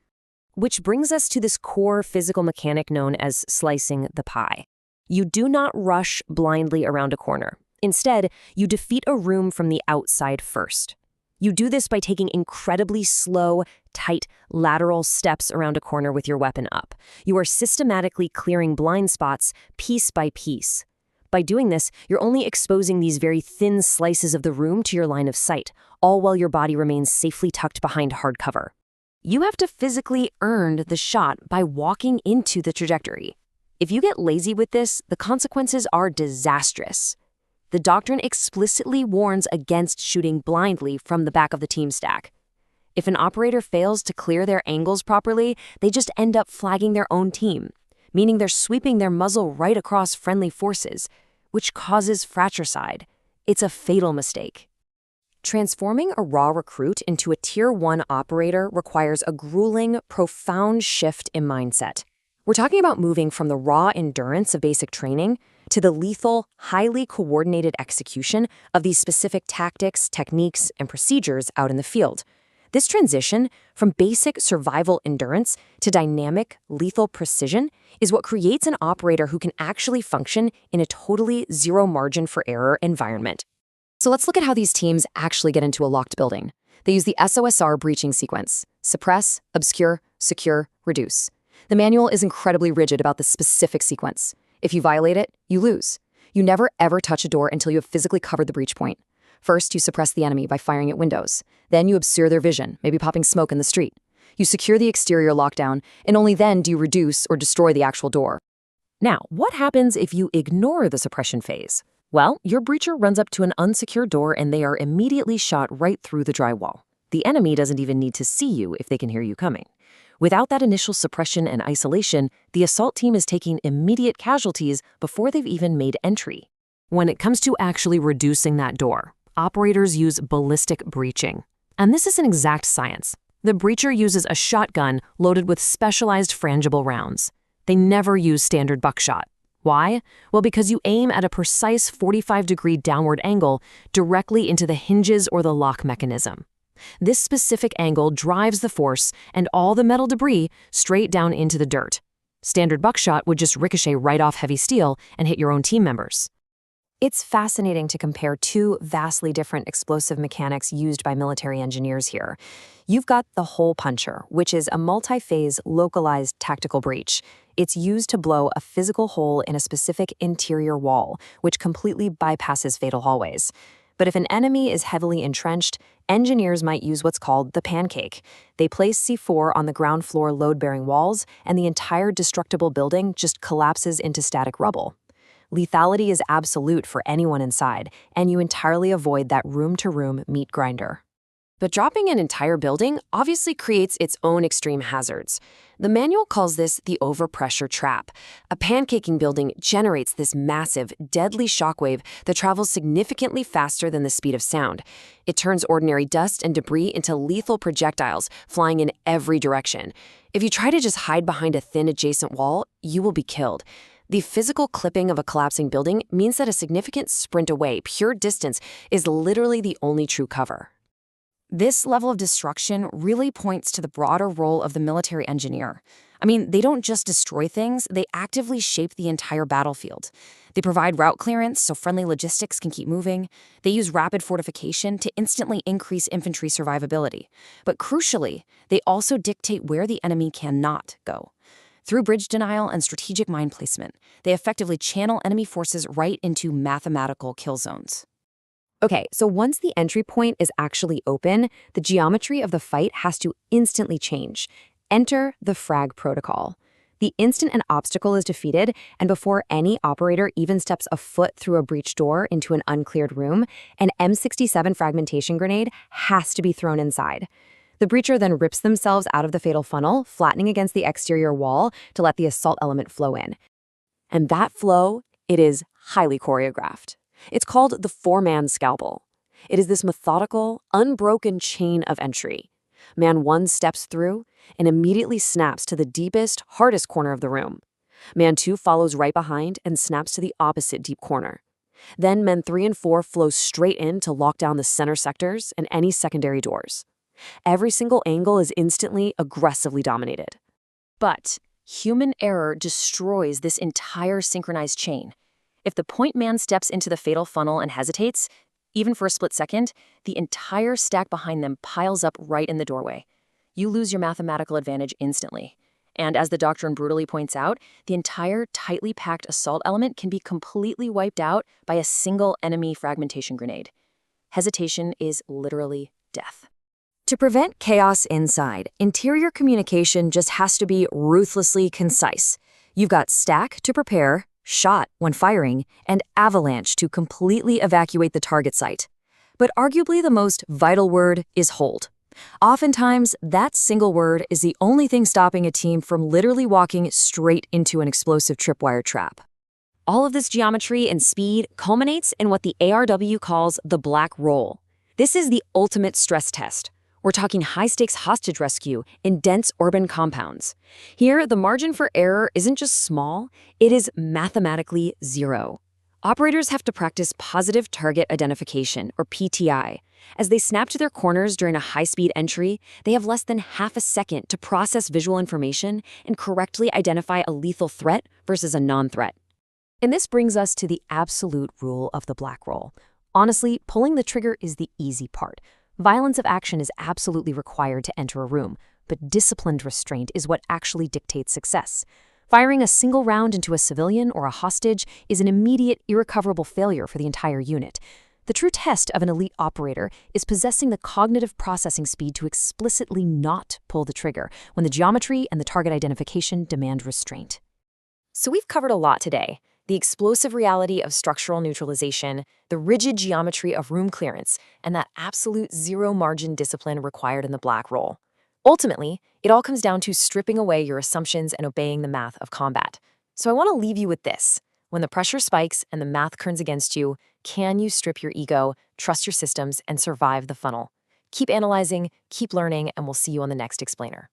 Which brings us to this core physical mechanic known as slicing the pie. You do not rush blindly around a corner. Instead, you defeat a room from the outside first. You do this by taking incredibly slow, tight, lateral steps around a corner with your weapon up. You are systematically clearing blind spots piece by piece. By doing this, you're only exposing these very thin slices of the room to your line of sight, all while your body remains safely tucked behind hard cover. You have to physically earn the shot by walking into the trajectory. If you get lazy with this, the consequences are disastrous. The doctrine explicitly warns against shooting blindly from the back of the team stack. If an operator fails to clear their angles properly, they just end up flagging their own team, meaning they're sweeping their muzzle right across friendly forces, which causes fratricide. It's a fatal mistake. Transforming a raw recruit into a Tier 1 operator requires a grueling, profound shift in mindset. We're talking about moving from the raw endurance of basic training to the lethal, highly coordinated execution of these specific tactics, techniques, and procedures out in the field. This transition from basic survival endurance to dynamic, lethal precision is what creates an operator who can actually function in a totally zero margin for error environment. So let's look at how these teams actually get into a locked building. They use the SOSR breaching sequence: suppress, obscure, secure, reduce. The manual is incredibly rigid about this specific sequence. If you violate it, you lose. You never ever touch a door until you have physically covered the breach point. First, you suppress the enemy by firing at windows. Then you obscure their vision, maybe popping smoke in the street. You secure the exterior lockdown, and only then do you reduce or destroy the actual door. Now, what happens if you ignore the suppression phase? Well, your breacher runs up to an unsecured door and they are immediately shot right through the drywall. The enemy doesn't even need to see you if they can hear you coming. Without that initial suppression and isolation, the assault team is taking immediate casualties before they've even made entry. When it comes to actually reducing that door, operators use ballistic breaching. And this is an exact science. The breacher uses a shotgun loaded with specialized frangible rounds. They never use standard buckshot. Why? Well, because you aim at a precise 45-degree downward angle directly into the hinges or the lock mechanism. This specific angle drives the force and all the metal debris straight down into the dirt. Standard buckshot would just ricochet right off heavy steel and hit your own team members. It's fascinating to compare two vastly different explosive mechanics used by military engineers here. You've got the hole puncher, which is a multi-phase, localized tactical breach. It's used to blow a physical hole in a specific interior wall, which completely bypasses fatal hallways. But if an enemy is heavily entrenched, engineers might use what's called the pancake. They place C4 on the ground floor load-bearing walls, and the entire destructible building just collapses into static rubble. Lethality is absolute for anyone inside, and you entirely avoid that room-to-room meat grinder. But dropping an entire building obviously creates its own extreme hazards. The manual calls this the overpressure trap. A pancaking building generates this massive, deadly shockwave that travels significantly faster than the speed of sound. It turns ordinary dust and debris into lethal projectiles flying in every direction. If you try to just hide behind a thin adjacent wall, you will be killed. The physical clipping of a collapsing building means that a significant sprint away, pure distance, is literally the only true cover. This level of destruction really points to the broader role of the military engineer. I mean, they don't just destroy things, they actively shape the entire battlefield. They provide route clearance so friendly logistics can keep moving. They use rapid fortification to instantly increase infantry survivability. But crucially, they also dictate where the enemy cannot go. Through bridge denial and strategic mine placement, they effectively channel enemy forces right into mathematical kill zones. Okay, so once the entry point is actually open, the geometry of the fight has to instantly change. Enter the frag protocol. The instant an obstacle is defeated, and before any operator even steps a foot through a breach door into an uncleared room, an M67 fragmentation grenade has to be thrown inside. The breacher then rips themselves out of the fatal funnel, flattening against the exterior wall to let the assault element flow in. And that flow, it is highly choreographed. It's called the four-man scalpel. It is this methodical, unbroken chain of entry. Man 1 steps through and immediately snaps to the deepest, hardest corner of the room. Man 2 follows right behind and snaps to the opposite deep corner. Then men 3 and 4 flow straight in to lock down the center sectors and any secondary doors. Every single angle is instantly, aggressively dominated. But human error destroys this entire synchronized chain. If the point man steps into the fatal funnel and hesitates, even for a split second, the entire stack behind them piles up right in the doorway. You lose your mathematical advantage instantly. And as the doctrine brutally points out, the entire tightly packed assault element can be completely wiped out by a single enemy fragmentation grenade. Hesitation is literally death. To prevent chaos inside, interior communication just has to be ruthlessly concise. You've got stack to prepare, shot when firing, and avalanche to completely evacuate the target site. But arguably the most vital word is hold. Oftentimes, that single word is the only thing stopping a team from literally walking straight into an explosive tripwire trap. All of this geometry and speed culminates in what the ARW calls the black roll. This is the ultimate stress test. We're talking high-stakes hostage rescue in dense urban compounds. Here, the margin for error isn't just small, it is mathematically zero. Operators have to practice positive target identification, or PTI. As they snap to their corners during a high-speed entry, they have less than half a second to process visual information and correctly identify a lethal threat versus a non-threat. And this brings us to the absolute rule of the black roll. Honestly, pulling the trigger is the easy part. Violence of action is absolutely required to enter a room, but disciplined restraint is what actually dictates success. Firing a single round into a civilian or a hostage is an immediate, irrecoverable failure for the entire unit. The true test of an elite operator is possessing the cognitive processing speed to explicitly not pull the trigger when the geometry and the target identification demand restraint. So we've covered a lot today. The explosive reality of structural neutralization, the rigid geometry of room clearance, and that absolute zero-margin discipline required in the black roll. Ultimately, it all comes down to stripping away your assumptions and obeying the math of combat. So I want to leave you with this. When the pressure spikes and the math turns against you, can you strip your ego, trust your systems, and survive the funnel? Keep analyzing, keep learning, and we'll see you on the next Explainer.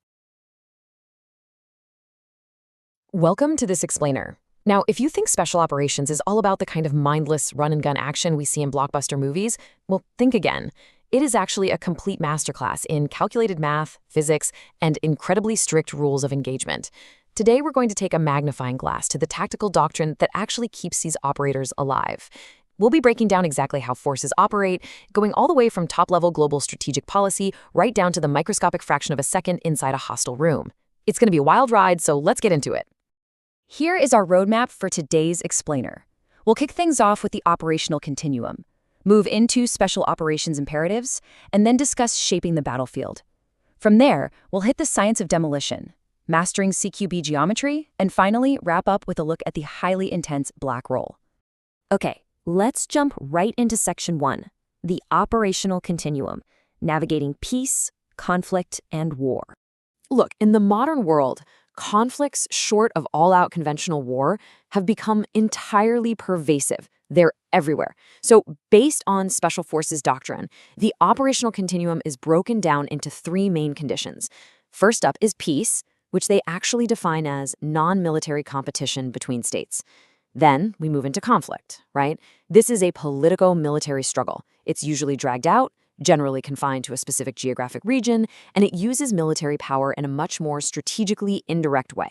Welcome to this Explainer. Now, if you think special operations is all about the kind of mindless run-and-gun action we see in blockbuster movies, well, think again. It is actually a complete masterclass in calculated math, physics, and incredibly strict rules of engagement. Today, we're going to take a magnifying glass to the tactical doctrine that actually keeps these operators alive. We'll be breaking down exactly how forces operate, going all the way from top-level global strategic policy right down to the microscopic fraction of a second inside a hostile room. It's going to be a wild ride, so let's get into it. Here is our roadmap for today's Explainer. We'll kick things off with the operational continuum, move into special operations imperatives, and then discuss shaping the battlefield. From there, we'll hit the science of demolition, mastering CQB geometry, and finally wrap up with a look at the highly intense black roll. Okay, let's jump right into Section 1, the operational continuum, navigating peace, conflict, and war. Look, in the modern world, conflicts short of all-out conventional war have become entirely pervasive. They're everywhere. So based on Special Forces doctrine, the operational continuum is broken down into three main conditions. First up is peace, which they actually define as non-military competition between states. Then we move into conflict, right? This is a politico-military struggle. It's usually dragged out, generally confined to a specific geographic region, and it uses military power in a much more strategically indirect way.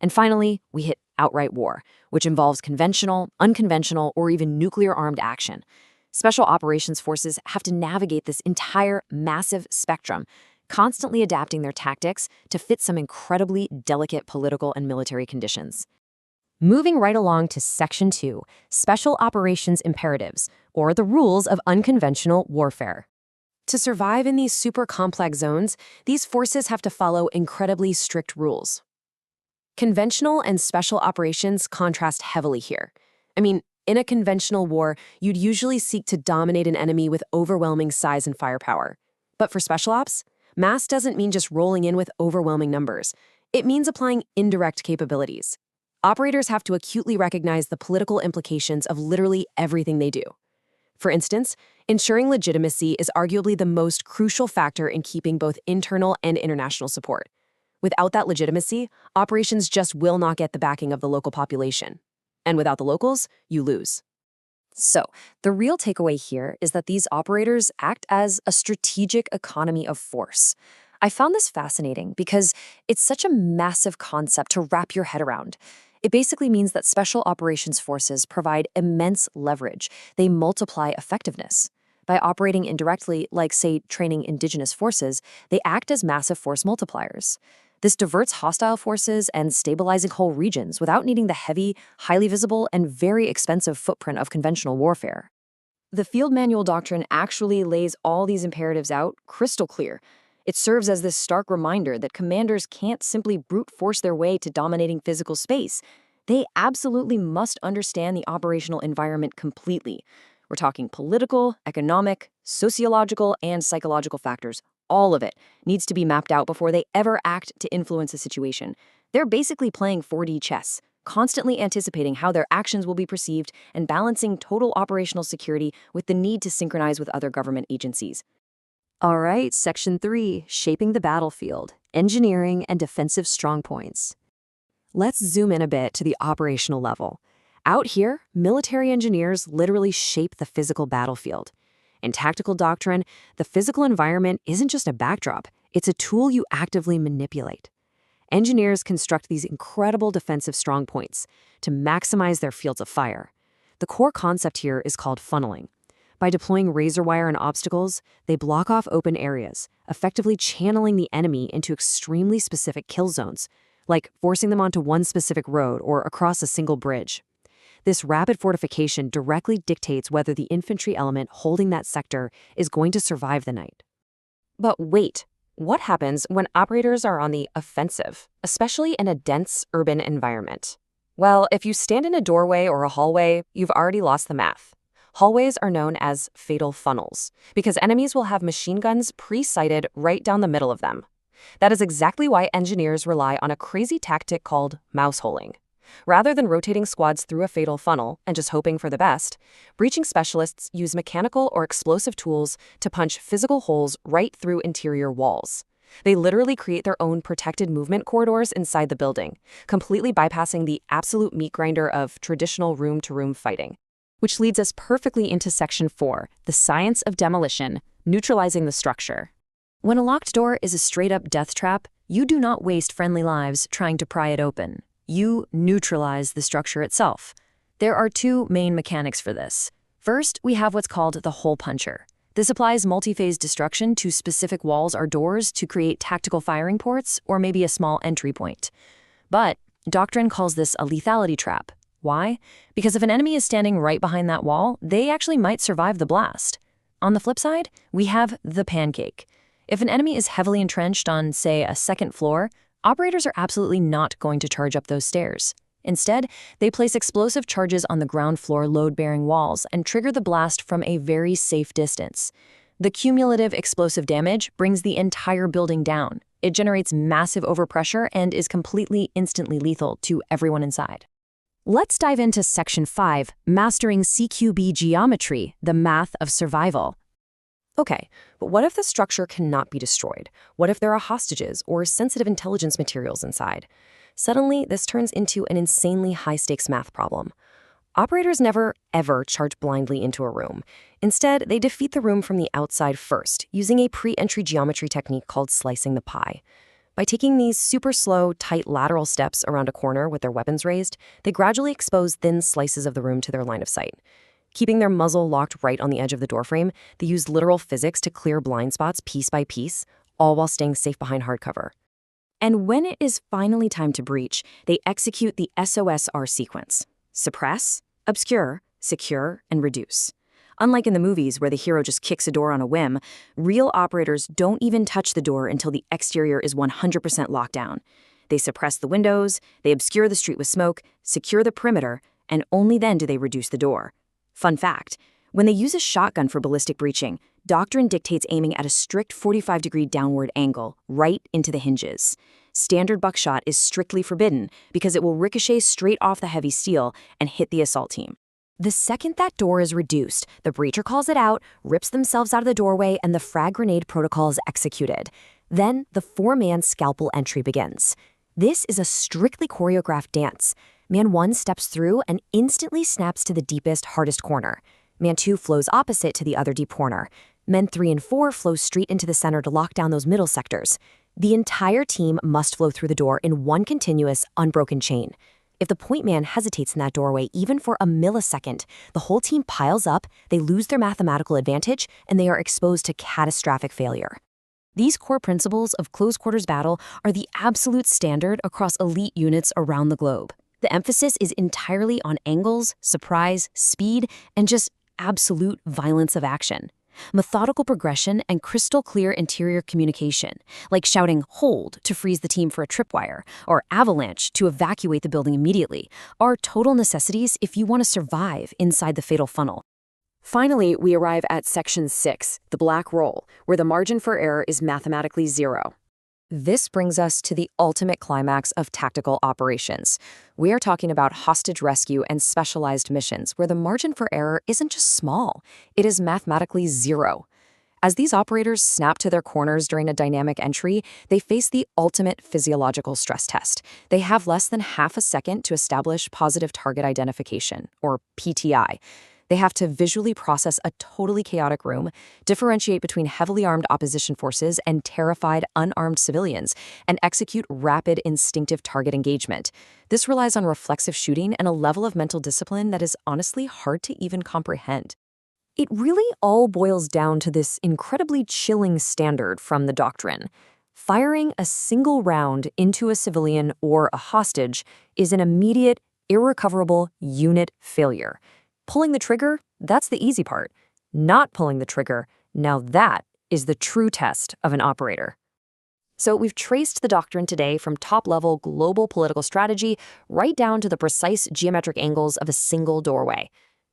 And finally, we hit outright war, which involves conventional, unconventional, or even nuclear-armed action. Special operations forces have to navigate this entire massive spectrum, constantly adapting their tactics to fit some incredibly delicate political and military conditions. Moving right along to Section 2, Special Operations Imperatives, or the rules of unconventional warfare. To survive in these super complex zones, these forces have to follow incredibly strict rules. Conventional and special operations contrast heavily here. I mean, in a conventional war, you'd usually seek to dominate an enemy with overwhelming size and firepower. But for special ops, mass doesn't mean just rolling in with overwhelming numbers. It means applying indirect capabilities. Operators have to acutely recognize the political implications of literally everything they do. For instance, ensuring legitimacy is arguably the most crucial factor in keeping both internal and international support. Without that legitimacy, operations just will not get the backing of the local population. And without the locals, you lose. So, the real takeaway here is that these operators act as a strategic economy of force. I found this fascinating because it's such a massive concept to wrap your head around. It basically means that special operations forces provide immense leverage. They multiply effectiveness. By operating indirectly, like, say, training indigenous forces, they act as massive force multipliers. This diverts hostile forces and stabilizing whole regions without needing the heavy, highly visible, and very expensive footprint of conventional warfare. The field manual doctrine actually lays all these imperatives out crystal clear. It serves as this stark reminder that commanders can't simply brute force their way to dominating physical space. They absolutely must understand the operational environment completely. We're talking political, economic, sociological, and psychological factors. All of it needs to be mapped out before they ever act to influence a situation. They're basically playing 4D chess, constantly anticipating how their actions will be perceived and balancing total operational security with the need to synchronize with other government agencies. All right, Section 3, Shaping the Battlefield, Engineering and Defensive Strongpoints. Let's zoom in a bit to the operational level. Out here, military engineers literally shape the physical battlefield. In tactical doctrine, the physical environment isn't just a backdrop, it's a tool you actively manipulate. Engineers construct these incredible defensive strongpoints to maximize their fields of fire. The core concept here is called funneling. By deploying razor wire and obstacles, they block off open areas, effectively channeling the enemy into extremely specific kill zones, like forcing them onto one specific road or across a single bridge. This rapid fortification directly dictates whether the infantry element holding that sector is going to survive the night. But wait, what happens when operators are on the offensive, especially in a dense urban environment? Well, if you stand in a doorway or a hallway, you've already lost the math. Hallways are known as fatal funnels because enemies will have machine guns pre-sighted right down the middle of them. That is exactly why engineers rely on a crazy tactic called mouse-holing. Rather than rotating squads through a fatal funnel and just hoping for the best, breaching specialists use mechanical or explosive tools to punch physical holes right through interior walls. They literally create their own protected movement corridors inside the building, completely bypassing the absolute meat grinder of traditional room-to-room fighting. Which leads us perfectly into Section 4, the science of demolition, neutralizing the structure. When a locked door is a straight-up death trap, you do not waste friendly lives trying to pry it open. You neutralize the structure itself. There are two main mechanics for this. First, we have what's called the hole puncher. This applies multi-phase destruction to specific walls or doors to create tactical firing ports or maybe a small entry point. But doctrine calls this a lethality trap. Why? Because if an enemy is standing right behind that wall, they actually might survive the blast. On the flip side, we have the pancake. If an enemy is heavily entrenched on, say, a second floor, operators are absolutely not going to charge up those stairs. Instead, they place explosive charges on the ground floor load-bearing walls and trigger the blast from a very safe distance. The cumulative explosive damage brings the entire building down. It generates massive overpressure and is completely instantly lethal to everyone inside. Let's dive into Section 5, Mastering CQB Geometry, the Math of Survival. Okay, but what if the structure cannot be destroyed? What if there are hostages or sensitive intelligence materials inside? Suddenly, this turns into an insanely high-stakes math problem. Operators never, ever charge blindly into a room. Instead, they defeat the room from the outside first, using a pre-entry geometry technique called slicing the pie. By taking these super slow, tight lateral steps around a corner with their weapons raised, they gradually expose thin slices of the room to their line of sight. Keeping their muzzle locked right on the edge of the doorframe, they use literal physics to clear blind spots piece by piece, all while staying safe behind hardcover. And when it is finally time to breach, they execute the SOSR sequence: suppress, obscure, secure, and reduce. Unlike in the movies where the hero just kicks a door on a whim, real operators don't even touch the door until the exterior is 100% locked down. They suppress the windows, they obscure the street with smoke, secure the perimeter, and only then do they reduce the door. Fun fact, when they use a shotgun for ballistic breaching, doctrine dictates aiming at a strict 45-degree downward angle, right into the hinges. Standard buckshot is strictly forbidden because it will ricochet straight off the heavy steel and hit the assault team. The second that door is reduced, the breacher calls it out, rips themselves out of the doorway, and the frag grenade protocol is executed. Then the four-man scalpel entry begins. This is a strictly choreographed dance. Man 1 steps through and instantly snaps to the deepest, hardest corner. Man 2 flows opposite to the other deep corner. Men 3 and 4 flow straight into the center to lock down those middle sectors. The entire team must flow through the door in one continuous, unbroken chain. If the point man hesitates in that doorway even for a millisecond, the whole team piles up, they lose their mathematical advantage, and they are exposed to catastrophic failure. These core principles of close quarters battle are the absolute standard across elite units around the globe. The emphasis is entirely on angles, surprise, speed, and just absolute violence of action. Methodical progression and crystal clear interior communication, like shouting "hold" to freeze the team for a tripwire, or "avalanche" to evacuate the building immediately, are total necessities if you want to survive inside the fatal funnel. Finally, we arrive at Section 6, the black roll, where the margin for error is mathematically zero. This brings us to the ultimate climax of tactical operations. We are talking about hostage rescue and specialized missions where the margin for error isn't just small, it is mathematically zero. As these operators snap to their corners during a dynamic entry, they face the ultimate physiological stress test. They have less than half a second to establish positive target identification, or PTI. They have to visually process a totally chaotic room, differentiate between heavily armed opposition forces and terrified, unarmed civilians, and execute rapid, instinctive target engagement. This relies on reflexive shooting and a level of mental discipline that is honestly hard to even comprehend. It really all boils down to this incredibly chilling standard from the doctrine. Firing a single round into a civilian or a hostage is an immediate, irrecoverable unit failure. Pulling the trigger, that's the easy part. Not pulling the trigger, now that is the true test of an operator. So we've traced the doctrine today from top-level global political strategy right down to the precise geometric angles of a single doorway.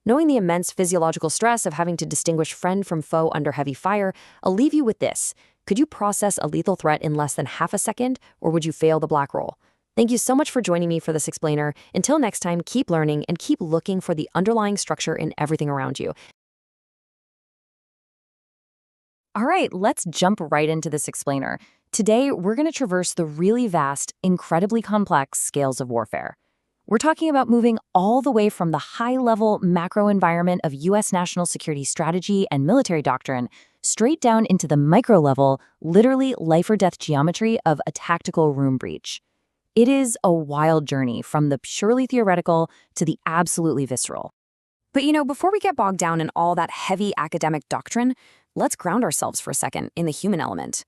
Knowing the immense physiological stress of having to distinguish friend from foe under heavy fire, I'll leave you with this. Could you process a lethal threat in less than half a second, or would you fail the black roll? Thank you so much for joining me for this explainer. Until next time, keep learning and keep looking for the underlying structure in everything around you. All right, let's jump right into this explainer. Today, we're going to traverse the really vast, incredibly complex scales of warfare. We're talking about moving all the way from the high-level macro environment of U.S. national security strategy and military doctrine straight down into the micro-level, literally life-or-death geometry of a tactical room breach. It is a wild journey from the purely theoretical to the absolutely visceral. But before we get bogged down in all that heavy academic doctrine, let's ground ourselves for a second in the human element.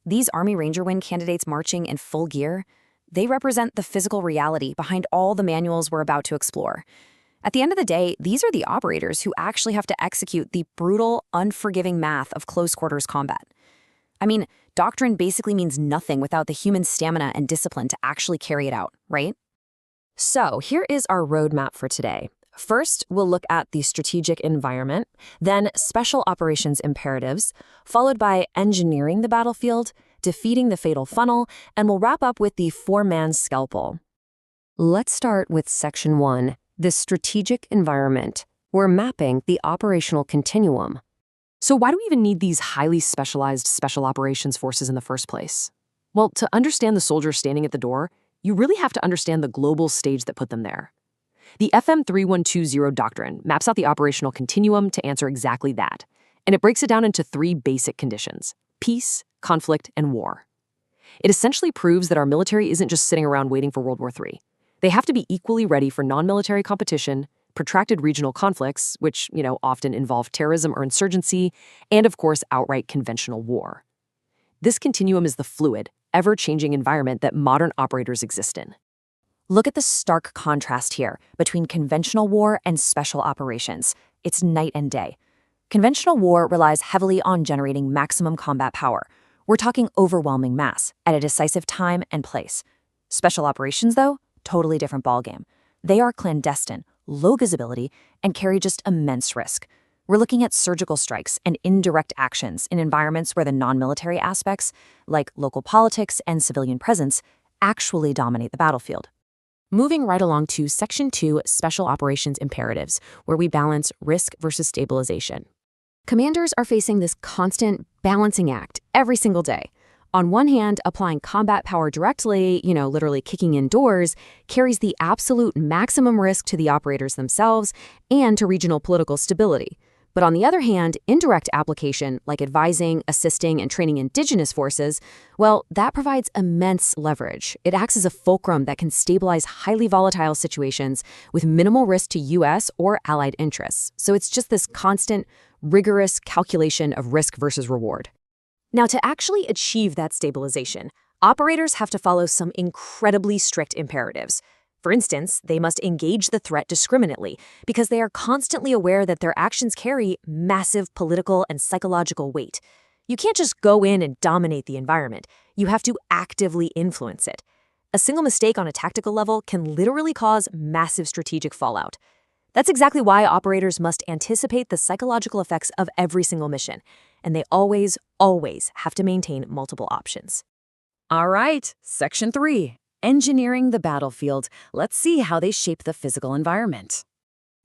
These Army Ranger Wing candidates marching in full gear, they represent the physical reality behind all the manuals we're about to explore. At the end of the day, these are the operators who actually have to execute the brutal, unforgiving math of close quarters combat. I mean, doctrine basically means nothing without the human stamina and discipline to actually carry it out, right? So here is our roadmap for today. First, we'll look at the strategic environment, then special operations imperatives, followed by engineering the battlefield, defeating the fatal funnel, and we'll wrap up with the four-man scalpel. Let's start with Section 1, the strategic environment. We're mapping the operational continuum. So why do we even need these highly specialized special operations forces in the first place? Well, to understand the soldier standing at the door, you really have to understand the global stage that put them there. The FM 3120 doctrine maps out the operational continuum to answer exactly that, and it breaks it down into three basic conditions: peace, conflict, and war. It essentially proves that our military isn't just sitting around waiting for World War III. They have to be equally ready for non-military competition, protracted regional conflicts, which, often involve terrorism or insurgency, and of course, outright conventional war. This continuum is the fluid, ever-changing environment that modern operators exist in. Look at the stark contrast here between conventional war and special operations. It's night and day. Conventional war relies heavily on generating maximum combat power. We're talking overwhelming mass at a decisive time and place. Special operations, though, totally different ballgame. They are clandestine, low visibility, and carry just immense risk. We're looking at surgical strikes and indirect actions in environments where the non-military aspects, like local politics and civilian presence, actually dominate the battlefield. Moving right along to Section 2, Special Operations Imperatives, where we balance risk versus stabilization. Commanders are facing this constant balancing act every single day. On one hand, applying combat power directly, literally kicking in doors, carries the absolute maximum risk to the operators themselves and to regional political stability. But on the other hand, indirect application, like advising, assisting, and training indigenous forces, well, that provides immense leverage. It acts as a fulcrum that can stabilize highly volatile situations with minimal risk to U.S. or allied interests. So it's just this constant, rigorous calculation of risk versus reward. Now, to actually achieve that stabilization, operators have to follow some incredibly strict imperatives. For instance, they must engage the threat discriminately because they are constantly aware that their actions carry massive political and psychological weight. You can't just go in and dominate the environment. You have to actively influence it. A single mistake on a tactical level can literally cause massive strategic fallout. That's exactly why operators must anticipate the psychological effects of every single mission, and they always have to maintain multiple options. All right, Section 3. Engineering the battlefield. Let's see how they shape the physical environment.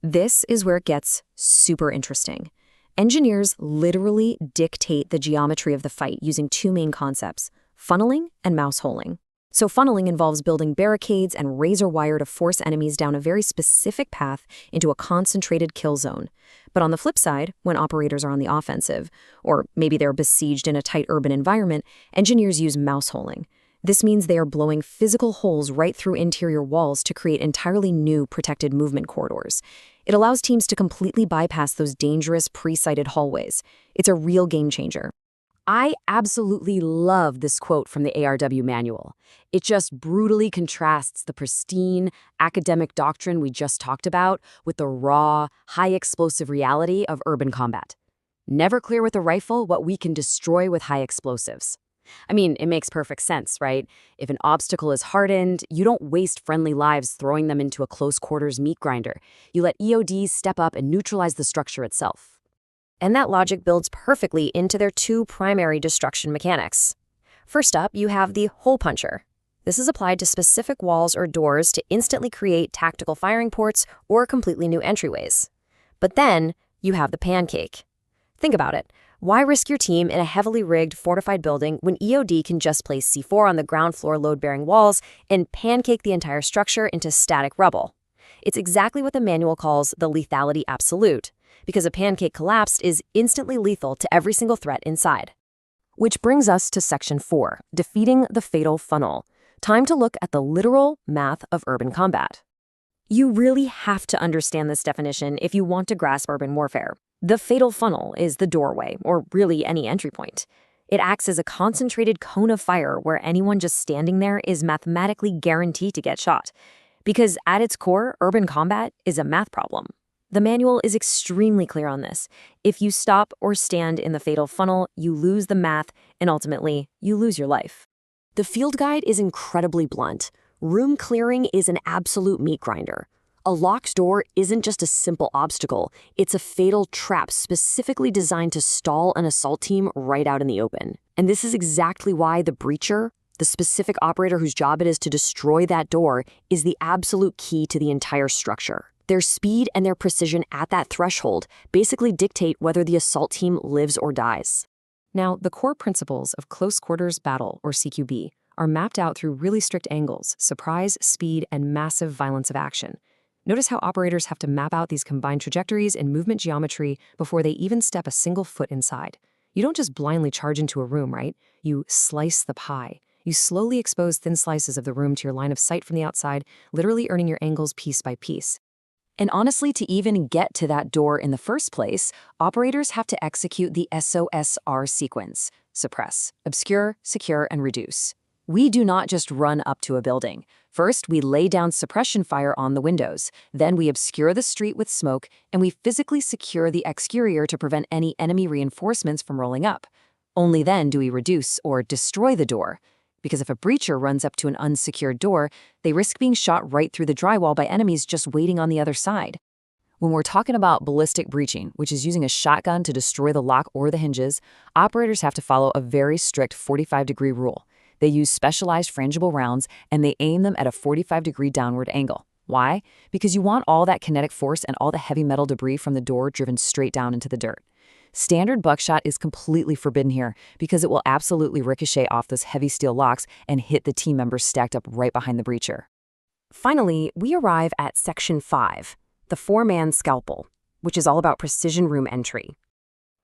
This is where it gets super interesting. Engineers literally dictate the geometry of the fight using two main concepts, funneling and mouse holing. So funneling involves building barricades and razor wire to force enemies down a very specific path into a concentrated kill zone. But on the flip side, when operators are on the offensive, or maybe they're besieged in a tight urban environment, engineers use mouse holing. This means they are blowing physical holes right through interior walls to create entirely new protected movement corridors. It allows teams to completely bypass those dangerous pre-sighted hallways. It's a real game changer. I absolutely love this quote from the ARW manual. It just brutally contrasts the pristine, academic doctrine we just talked about with the raw, high-explosive reality of urban combat. Never clear with a rifle what we can destroy with high explosives. I mean, it makes perfect sense, right? If an obstacle is hardened, you don't waste friendly lives throwing them into a close-quarters meat grinder. You let EODs step up and neutralize the structure itself. And that logic builds perfectly into their two primary destruction mechanics. First up, you have the hole puncher. This is applied to specific walls or doors to instantly create tactical firing ports or completely new entryways. But then, you have the pancake. Think about it. Why risk your team in a heavily rigged, fortified building when EOD can just place C4 on the ground floor load-bearing walls and pancake the entire structure into static rubble? It's exactly what the manual calls the lethality absolute, because a pancake collapsed is instantly lethal to every single threat inside. Which brings us to Section 4, defeating the fatal funnel. Time to look at the literal math of urban combat. You really have to understand this definition if you want to grasp urban warfare. The fatal funnel is the doorway, or really any entry point. It acts as a concentrated cone of fire where anyone just standing there is mathematically guaranteed to get shot. Because at its core, urban combat is a math problem. The manual is extremely clear on this. If you stop or stand in the fatal funnel, you lose the math, and ultimately, you lose your life. The field guide is incredibly blunt. Room clearing is an absolute meat grinder. A locked door isn't just a simple obstacle, it's a fatal trap specifically designed to stall an assault team right out in the open. And this is exactly why the breacher, the specific operator whose job it is to destroy that door, is the absolute key to the entire structure. Their speed and their precision at that threshold basically dictate whether the assault team lives or dies. Now, the core principles of close quarters battle, or CQB, are mapped out through really strict angles, surprise, speed, and massive violence of action. Notice how operators have to map out these combined trajectories and movement geometry before they even step a single foot inside. You don't just blindly charge into a room, right? You slice the pie. You slowly expose thin slices of the room to your line of sight from the outside, literally earning your angles piece by piece. And honestly, to even get to that door in the first place, operators have to execute the SOSR sequence: suppress, obscure, secure, and reduce. We do not just run up to a building. First, we lay down suppression fire on the windows. Then we obscure the street with smoke, and we physically secure the exterior to prevent any enemy reinforcements from rolling up. Only then do we reduce or destroy the door. Because if a breacher runs up to an unsecured door, they risk being shot right through the drywall by enemies just waiting on the other side. When we're talking about ballistic breaching, which is using a shotgun to destroy the lock or the hinges, operators have to follow a very strict 45-degree rule. They use specialized frangible rounds, and they aim them at a 45-degree downward angle. Why? Because you want all that kinetic force and all the heavy metal debris from the door driven straight down into the dirt. Standard buckshot is completely forbidden here because it will absolutely ricochet off those heavy steel locks and hit the team members stacked up right behind the breacher. Finally, we arrive at Section 5, the four-man scalpel, which is all about precision room entry.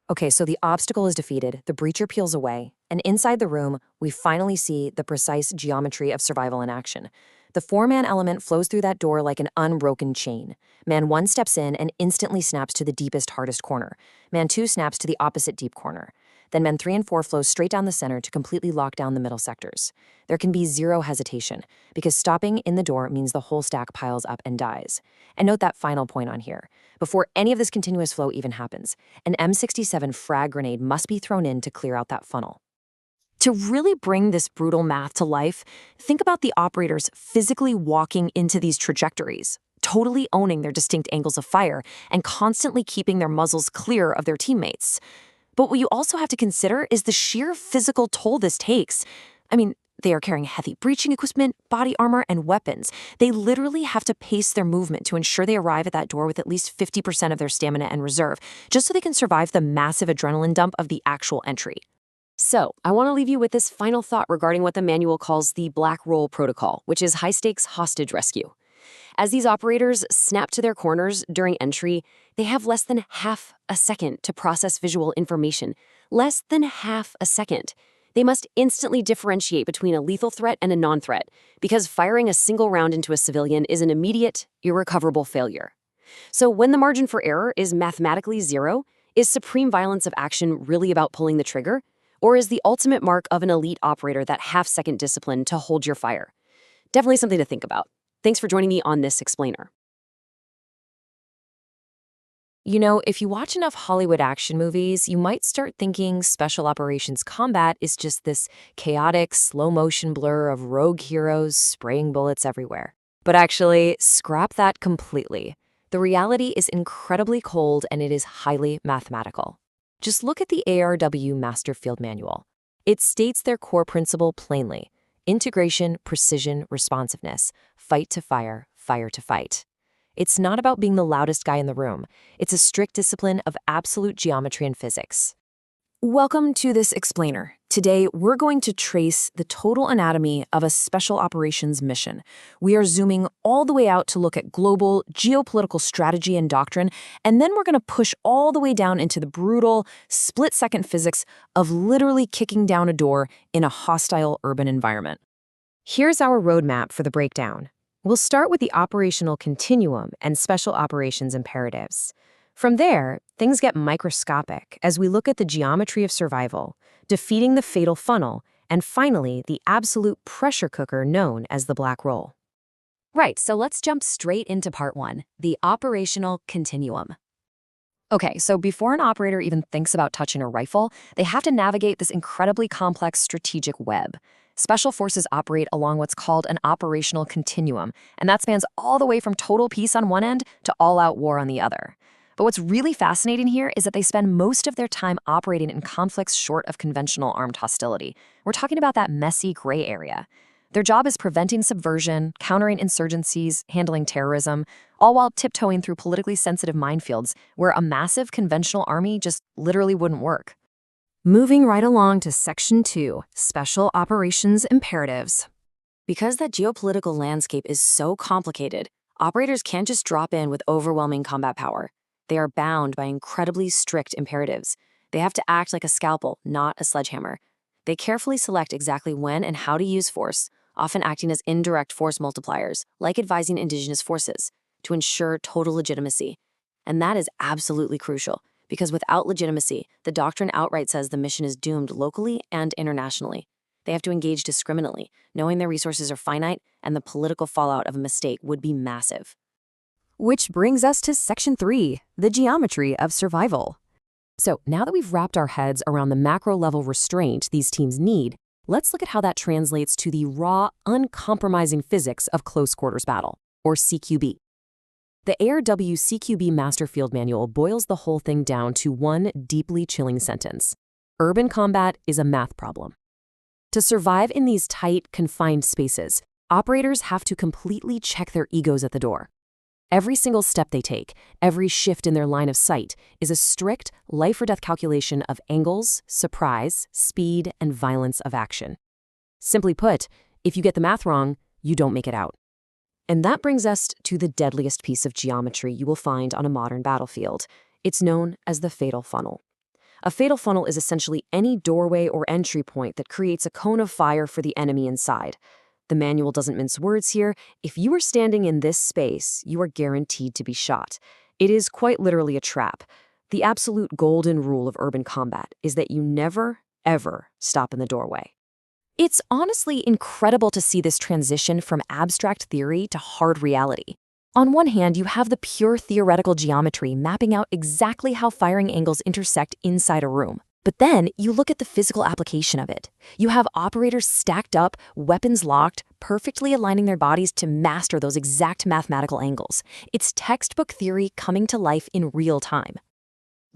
Okay, so the obstacle is defeated, the breacher peels away, and inside the room, we finally see the precise geometry of survival in action. The four-man element flows through that door like an unbroken chain. Man 1 steps in and instantly snaps to the deepest, hardest corner. Man 2 snaps to the opposite deep corner. Then men 3 and 4 flow straight down the center to completely lock down the middle sectors. There can be zero hesitation, because stopping in the door means the whole stack piles up and dies. And note that final point on here. Before any of this continuous flow even happens, an M67 frag grenade must be thrown in to clear out that funnel. To really bring this brutal math to life, think about the operators physically walking into these trajectories, totally owning their distinct angles of fire, and constantly keeping their muzzles clear of their teammates. But what you also have to consider is the sheer physical toll this takes. I mean, they are carrying heavy breaching equipment, body armor, and weapons. They literally have to pace their movement to ensure they arrive at that door with at least 50% of their stamina and reserve, just so they can survive the massive adrenaline dump of the actual entry. So, I want to leave you with this final thought regarding what the manual calls the Black Roll Protocol, which is high-stakes hostage rescue. As these operators snap to their corners during entry, they have less than half a second to process visual information. Less than half a second. They must instantly differentiate between a lethal threat and a non-threat, because firing a single round into a civilian is an immediate, irrecoverable failure. So when the margin for error is mathematically zero, is supreme violence of action really about pulling the trigger? Or is the ultimate mark of an elite operator that half-second discipline to hold your fire? Definitely something to think about. Thanks for joining me on this explainer. You know, if you watch enough Hollywood action movies, you might start thinking special operations combat is just this chaotic, slow-motion blur of rogue heroes spraying bullets everywhere. But actually, scrap that completely. The reality is incredibly cold and it is highly mathematical. Just look at the ARW Master Field Manual. It states their core principle plainly: integration, precision, responsiveness, fight to fire, fire to fight. It's not about being the loudest guy in the room. It's a strict discipline of absolute geometry and physics. Welcome to this explainer. Today, we're going to trace the total anatomy of a special operations mission. We are zooming all the way out to look at global geopolitical strategy and doctrine, and then we're going to push all the way down into the brutal, split-second physics of literally kicking down a door in a hostile urban environment. Here's our roadmap for the breakdown. We'll start with the operational continuum and special operations imperatives. From there, things get microscopic as we look at the geometry of survival, defeating the fatal funnel, and finally, the absolute pressure cooker known as the black roll. Right, so let's jump straight into part 1, the operational continuum. Okay, so before an operator even thinks about touching a rifle, they have to navigate this incredibly complex strategic web. Special forces operate along what's called an operational continuum, and that spans all the way from total peace on one end to all-out war on the other. But what's really fascinating here is that they spend most of their time operating in conflicts short of conventional armed hostility. We're talking about that messy gray area. Their job is preventing subversion, countering insurgencies, handling terrorism, all while tiptoeing through politically sensitive minefields where a massive conventional army just literally wouldn't work. Moving right along to Section 2, Special Operations Imperatives. Because that geopolitical landscape is so complicated, operators can't just drop in with overwhelming combat power. They are bound by incredibly strict imperatives. They have to act like a scalpel, not a sledgehammer. They carefully select exactly when and how to use force, often acting as indirect force multipliers, like advising indigenous forces, to ensure total legitimacy. And that is absolutely crucial, because without legitimacy, the doctrine outright says the mission is doomed locally and internationally. They have to engage discriminately, knowing their resources are finite, and the political fallout of a mistake would be massive. Which brings us to Section 3, the geometry of survival. So now that we've wrapped our heads around the macro-level restraint these teams need, let's look at how that translates to the raw, uncompromising physics of close quarters battle, or CQB. The ARW CQB Master Field Manual boils the whole thing down to one deeply chilling sentence: urban combat is a math problem. To survive in these tight, confined spaces, operators have to completely check their egos at the door. Every single step they take, every shift in their line of sight, is a strict life-or-death calculation of angles, surprise, speed, and violence of action. Simply put, if you get the math wrong, you don't make it out. And that brings us to the deadliest piece of geometry you will find on a modern battlefield. It's known as the fatal funnel. A fatal funnel is essentially any doorway or entry point that creates a cone of fire for the enemy inside. The manual doesn't mince words here. If you are standing in this space, you are guaranteed to be shot. It is quite literally a trap. The absolute golden rule of urban combat is that you never, ever stop in the doorway. It's honestly incredible to see this transition from abstract theory to hard reality. On one hand, you have the pure theoretical geometry mapping out exactly how firing angles intersect inside a room. But then you look at the physical application of it. You have operators stacked up, weapons locked, perfectly aligning their bodies to master those exact mathematical angles. It's textbook theory coming to life in real time.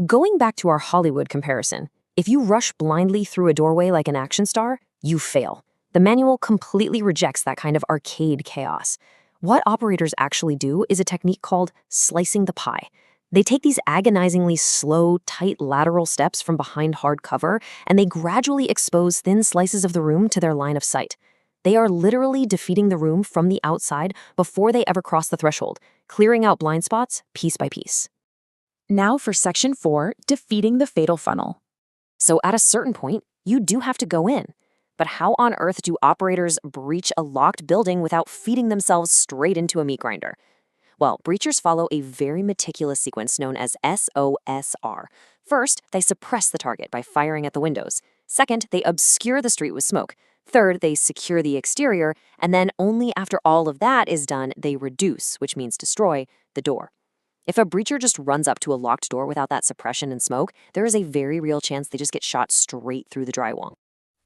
Going back to our Hollywood comparison, if you rush blindly through a doorway like an action star, you fail. The manual completely rejects that kind of arcade chaos. What operators actually do is a technique called slicing the pie. They take these agonizingly slow, tight lateral steps from behind hard cover, and they gradually expose thin slices of the room to their line of sight. They are literally defeating the room from the outside before they ever cross the threshold, clearing out blind spots piece by piece. Now for Section 4, defeating the fatal funnel. So at a certain point, you do have to go in. But how on earth do operators breach a locked building without feeding themselves straight into a meat grinder? Well, breachers follow a very meticulous sequence known as SOSR. First, they suppress the target by firing at the windows. Second, they obscure the street with smoke. Third, they secure the exterior. And then only after all of that is done, they reduce, which means destroy, the door. If a breacher just runs up to a locked door without that suppression and smoke, there is a very real chance they just get shot straight through the drywall.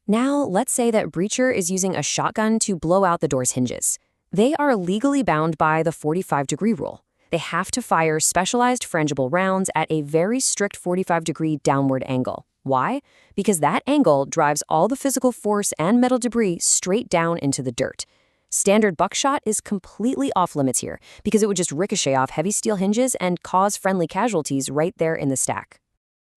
Now, let's say that breacher is using a shotgun to blow out the door's hinges. They are legally bound by the 45-degree rule. They have to fire specialized frangible rounds at a very strict 45-degree downward angle. Why? Because that angle drives all the physical force and metal debris straight down into the dirt. Standard buckshot is completely off limits here because it would just ricochet off heavy steel hinges and cause friendly casualties right there in the stack.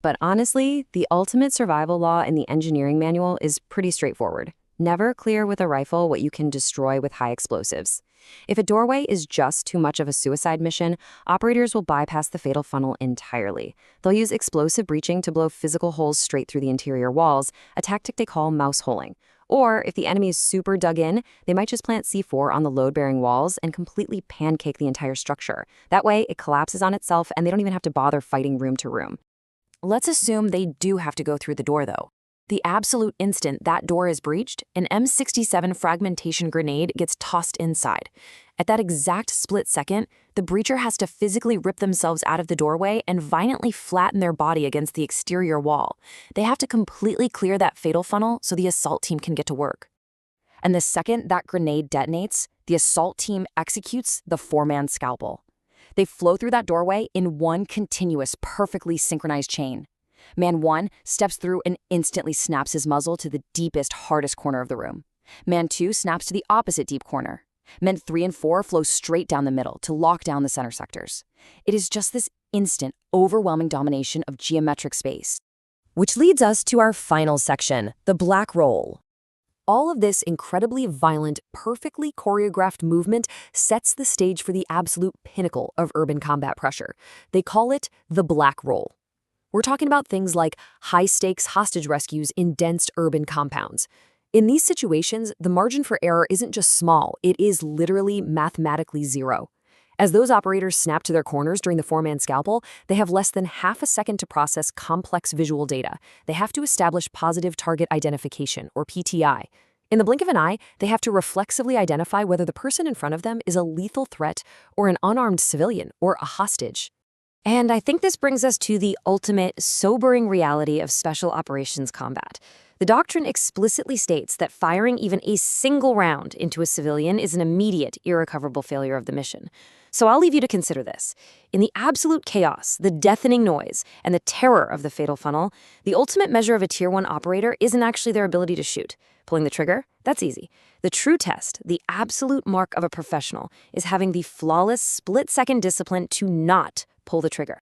But honestly, the ultimate survival law in the engineering manual is pretty straightforward. Never clear with a rifle what you can destroy with high explosives. If a doorway is just too much of a suicide mission, operators will bypass the fatal funnel entirely. They'll use explosive breaching to blow physical holes straight through the interior walls, a tactic they call mouse holing. Or, if the enemy is super dug in, they might just plant C4 on the load-bearing walls and completely pancake the entire structure. That way, it collapses on itself and they don't even have to bother fighting room to room. Let's assume they do have to go through the door, though. The absolute instant that door is breached, an M67 fragmentation grenade gets tossed inside. At that exact split second, the breacher has to physically rip themselves out of the doorway and violently flatten their body against the exterior wall. They have to completely clear that fatal funnel so the assault team can get to work. And the second that grenade detonates, the assault team executes the four-man scalpel. They flow through that doorway in one continuous, perfectly synchronized chain. Man 1 steps through and instantly snaps his muzzle to the deepest, hardest corner of the room. Man 2 snaps to the opposite deep corner. Men 3 and 4 flow straight down the middle to lock down the center sectors. It is just this instant, overwhelming domination of geometric space. Which leads us to our final section, the black roll. All of this incredibly violent, perfectly choreographed movement sets the stage for the absolute pinnacle of urban combat pressure. They call it the black roll. We're talking about things like high-stakes hostage rescues in dense urban compounds. In these situations, the margin for error isn't just small, it is literally mathematically zero. As those operators snap to their corners during the four-man scalpel, they have less than half a second to process complex visual data. They have to establish positive target identification, or PTI. In the blink of an eye, they have to reflexively identify whether the person in front of them is a lethal threat or an unarmed civilian or a hostage. And I think this brings us to the ultimate, sobering reality of special operations combat. The doctrine explicitly states that firing even a single round into a civilian is an immediate, irrecoverable failure of the mission. So I'll leave you to consider this. In the absolute chaos, the deafening noise, and the terror of the fatal funnel, the ultimate measure of a Tier 1 operator isn't actually their ability to shoot. Pulling the trigger? That's easy. The true test, the absolute mark of a professional, is having the flawless split-second discipline to not pull the trigger.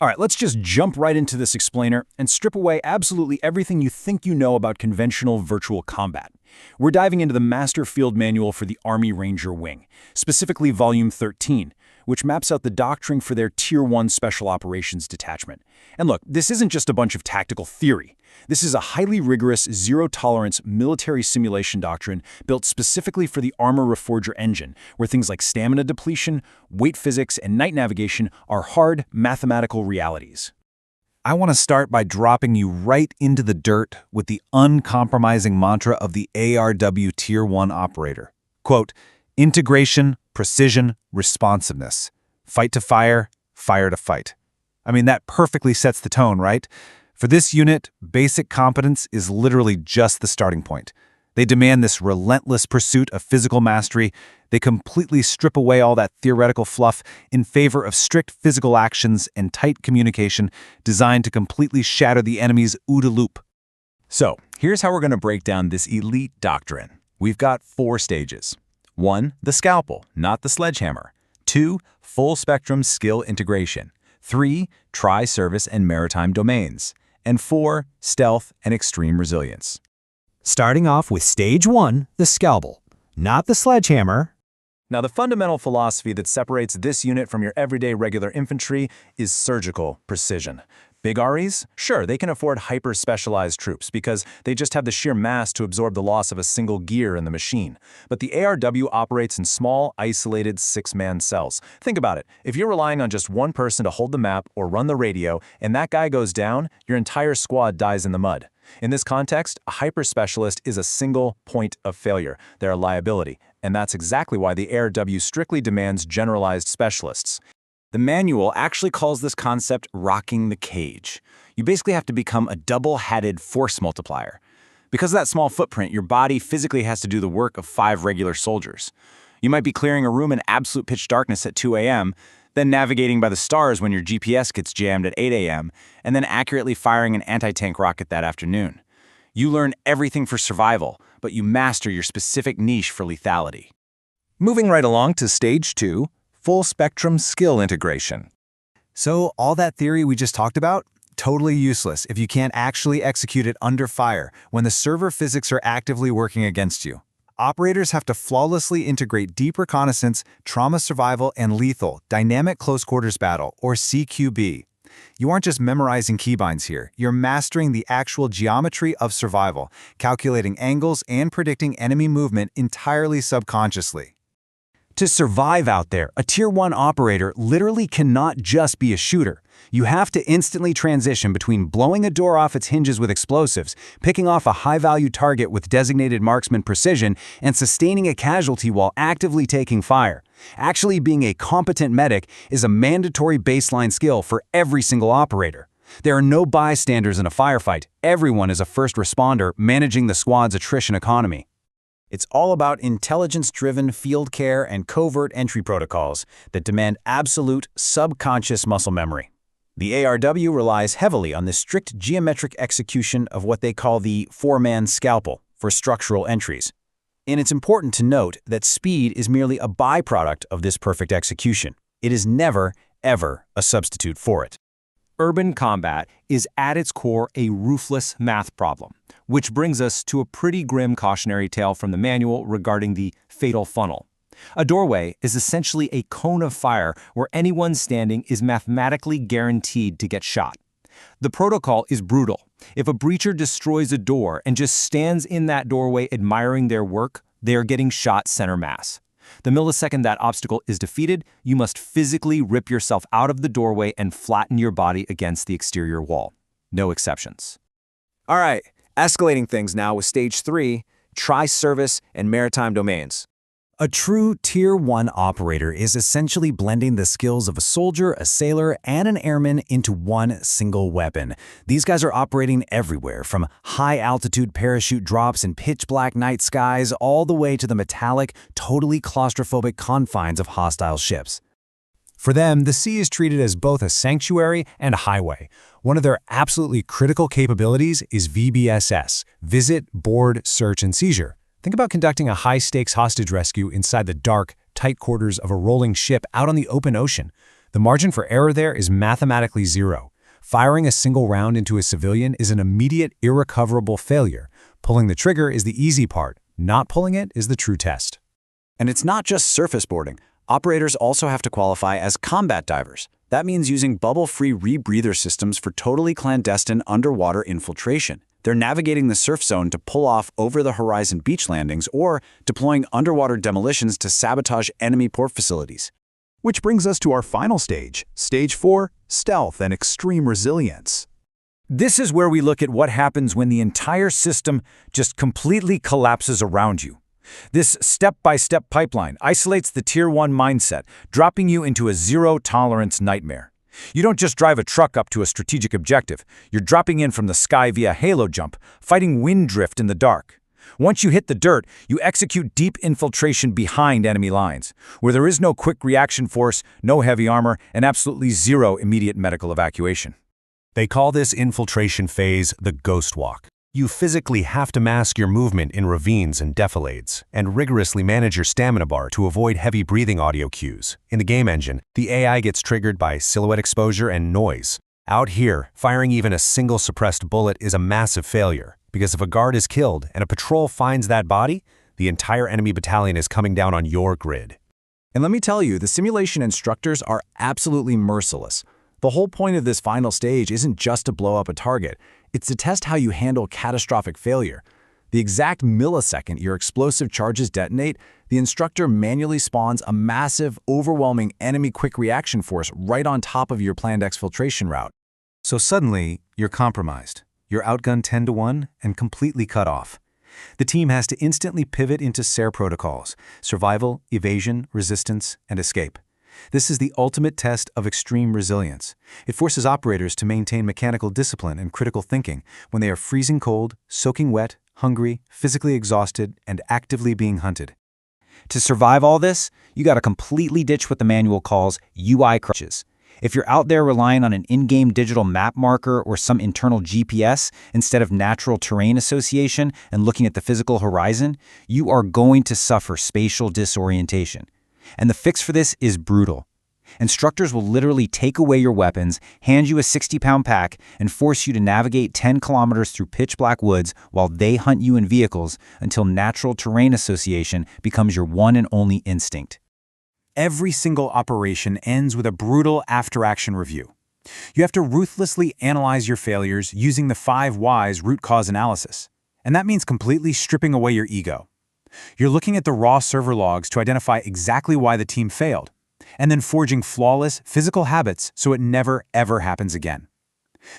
All right, let's just jump right into this explainer and strip away absolutely everything you think you know about conventional virtual combat. We're diving into the Master Field Manual for the Army Ranger Wing, specifically Volume 13, which maps out the doctrine for their Tier 1 Special Operations Detachment. And look, this isn't just a bunch of tactical theory. This is a highly rigorous, zero-tolerance military simulation doctrine built specifically for the Armor Reforger engine, where things like stamina depletion, weight physics, and night navigation are hard, mathematical realities. I want to start by dropping you right into the dirt with the uncompromising mantra of the ARW Tier 1 operator. Quote, integration, precision, responsiveness. Fight to fire, fire to fight. I mean, that perfectly sets the tone, right? For this unit, basic competence is literally just the starting point. They demand this relentless pursuit of physical mastery. They completely strip away all that theoretical fluff in favor of strict physical actions and tight communication designed to completely shatter the enemy's OODA loop. So, here's how we're going to break down this elite doctrine. We've got 4 stages. 1. The scalpel, not the sledgehammer. 2. Full spectrum skill integration. 3. Tri-service and maritime domains. And 4. Stealth and extreme resilience. Starting off with Stage 1, the scalpel, not the sledgehammer. Now, the fundamental philosophy that separates this unit from your everyday regular infantry is surgical precision. Big REs? Sure, they can afford hyper-specialized troops because they just have the sheer mass to absorb the loss of a single gear in the machine. But the ARW operates in small, isolated 6-man cells. Think about it. If you're relying on just one person to hold the map or run the radio, and that guy goes down, your entire squad dies in the mud. In this context, a hyper-specialist is a single point of failure. They're a liability, and that's exactly why the ARW strictly demands generalized specialists. The manual actually calls this concept rocking the cage. You basically have to become a double-hatted force multiplier. Because of that small footprint, your body physically has to do the work of 5 regular soldiers. You might be clearing a room in absolute pitch darkness at 2 a.m., then navigating by the stars when your GPS gets jammed at 8 a.m., and then accurately firing an anti-tank rocket that afternoon. You learn everything for survival, but you master your specific niche for lethality. Moving right along to Stage 2, full spectrum skill integration. So all that theory we just talked about? Totally useless if you can't actually execute it under fire when the server physics are actively working against you. Operators have to flawlessly integrate deep reconnaissance, trauma survival, and lethal, dynamic close quarters battle, or CQB. You aren't just memorizing keybinds here, you're mastering the actual geometry of survival, calculating angles and predicting enemy movement entirely subconsciously. To survive out there, a Tier 1 operator literally cannot just be a shooter. You have to instantly transition between blowing a door off its hinges with explosives, picking off a high-value target with designated marksman precision, and sustaining a casualty while actively taking fire. Actually being a competent medic is a mandatory baseline skill for every single operator. There are no bystanders in a firefight. Everyone is a first responder managing the squad's attrition economy. It's all about intelligence-driven field care and covert entry protocols that demand absolute subconscious muscle memory. The ARW relies heavily on the strict geometric execution of what they call the 4-man scalpel for structural entries. And it's important to note that speed is merely a byproduct of this perfect execution. It is never, ever a substitute for it. Urban combat is at its core a ruthless math problem, which brings us to a pretty grim cautionary tale from the manual regarding the fatal funnel. A doorway is essentially a cone of fire where anyone standing is mathematically guaranteed to get shot. The protocol is brutal. If a breacher destroys a door and just stands in that doorway admiring their work, they are getting shot center mass. The millisecond that obstacle is defeated, you must physically rip yourself out of the doorway and flatten your body against the exterior wall. No exceptions. All right, escalating things now with Stage 3, Tri-Service and Maritime Domains. A true Tier 1 operator is essentially blending the skills of a soldier, a sailor, and an airman into one single weapon. These guys are operating everywhere, from high-altitude parachute drops in pitch-black night skies all the way to the metallic, totally claustrophobic confines of hostile ships. For them, the sea is treated as both a sanctuary and a highway. One of their absolutely critical capabilities is VBSS, Visit, Board, Search, and Seizure. Think about conducting a high-stakes hostage rescue inside the dark, tight quarters of a rolling ship out on the open ocean. The margin for error there is mathematically zero. Firing a single round into a civilian is an immediate, irrecoverable failure. Pulling the trigger is the easy part. Not pulling it is the true test. And it's not just surface boarding. Operators also have to qualify as combat divers. That means using bubble-free rebreather systems for totally clandestine underwater infiltration. They're navigating the surf zone to pull off over-the-horizon beach landings or deploying underwater demolitions to sabotage enemy port facilities. Which brings us to our final stage, Stage 4, Stealth and Extreme Resilience. This is where we look at what happens when the entire system just completely collapses around you. This step-by-step pipeline isolates the Tier 1 mindset, dropping you into a zero-tolerance nightmare. You don't just drive a truck up to a strategic objective. You're dropping in from the sky via halo jump, fighting wind drift in the dark. Once you hit the dirt, you execute deep infiltration behind enemy lines, where there is no quick reaction force, no heavy armor, and absolutely zero immediate medical evacuation. They call this infiltration phase the ghost walk. You physically have to mask your movement in ravines and defilades, and rigorously manage your stamina bar to avoid heavy breathing audio cues. In the game engine, the AI gets triggered by silhouette exposure and noise. Out here, firing even a single suppressed bullet is a massive failure, because if a guard is killed and a patrol finds that body, the entire enemy battalion is coming down on your grid. And let me tell you, the simulation instructors are absolutely merciless. The whole point of this final stage isn't just to blow up a target. It's to test how you handle catastrophic failure. The exact millisecond your explosive charges detonate, the instructor manually spawns a massive, overwhelming enemy quick reaction force right on top of your planned exfiltration route. So suddenly, you're compromised. You're outgunned 10-1 and completely cut off. The team has to instantly pivot into SARE protocols: survival, evasion, resistance, and escape. This is the ultimate test of extreme resilience. It forces operators to maintain mechanical discipline and critical thinking when they are freezing cold, soaking wet, hungry, physically exhausted, and actively being hunted. To survive all this, you gotta completely ditch what the manual calls UI crutches. If you're out there relying on an in-game digital map marker or some internal GPS instead of natural terrain association and looking at the physical horizon, you are going to suffer spatial disorientation. And the fix for this is brutal. Instructors will literally take away your weapons, hand you a 60-pound pack, and force you to navigate 10 kilometers through pitch-black woods while they hunt you in vehicles until natural terrain association becomes your one and only instinct. Every single operation ends with a brutal after-action review. You have to ruthlessly analyze your failures using the 5 whys root cause analysis. And that means completely stripping away your ego. You're looking at the raw server logs to identify exactly why the team failed, and then forging flawless physical habits so it never, ever happens again.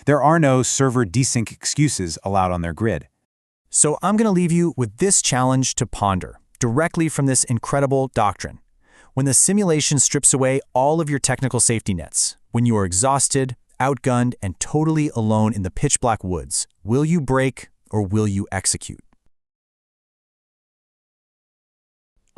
There are no server desync excuses allowed on their grid. So I'm going to leave you with this challenge to ponder, directly from this incredible doctrine. When the simulation strips away all of your technical safety nets, when you are exhausted, outgunned, and totally alone in the pitch-black woods, will you break or will you execute?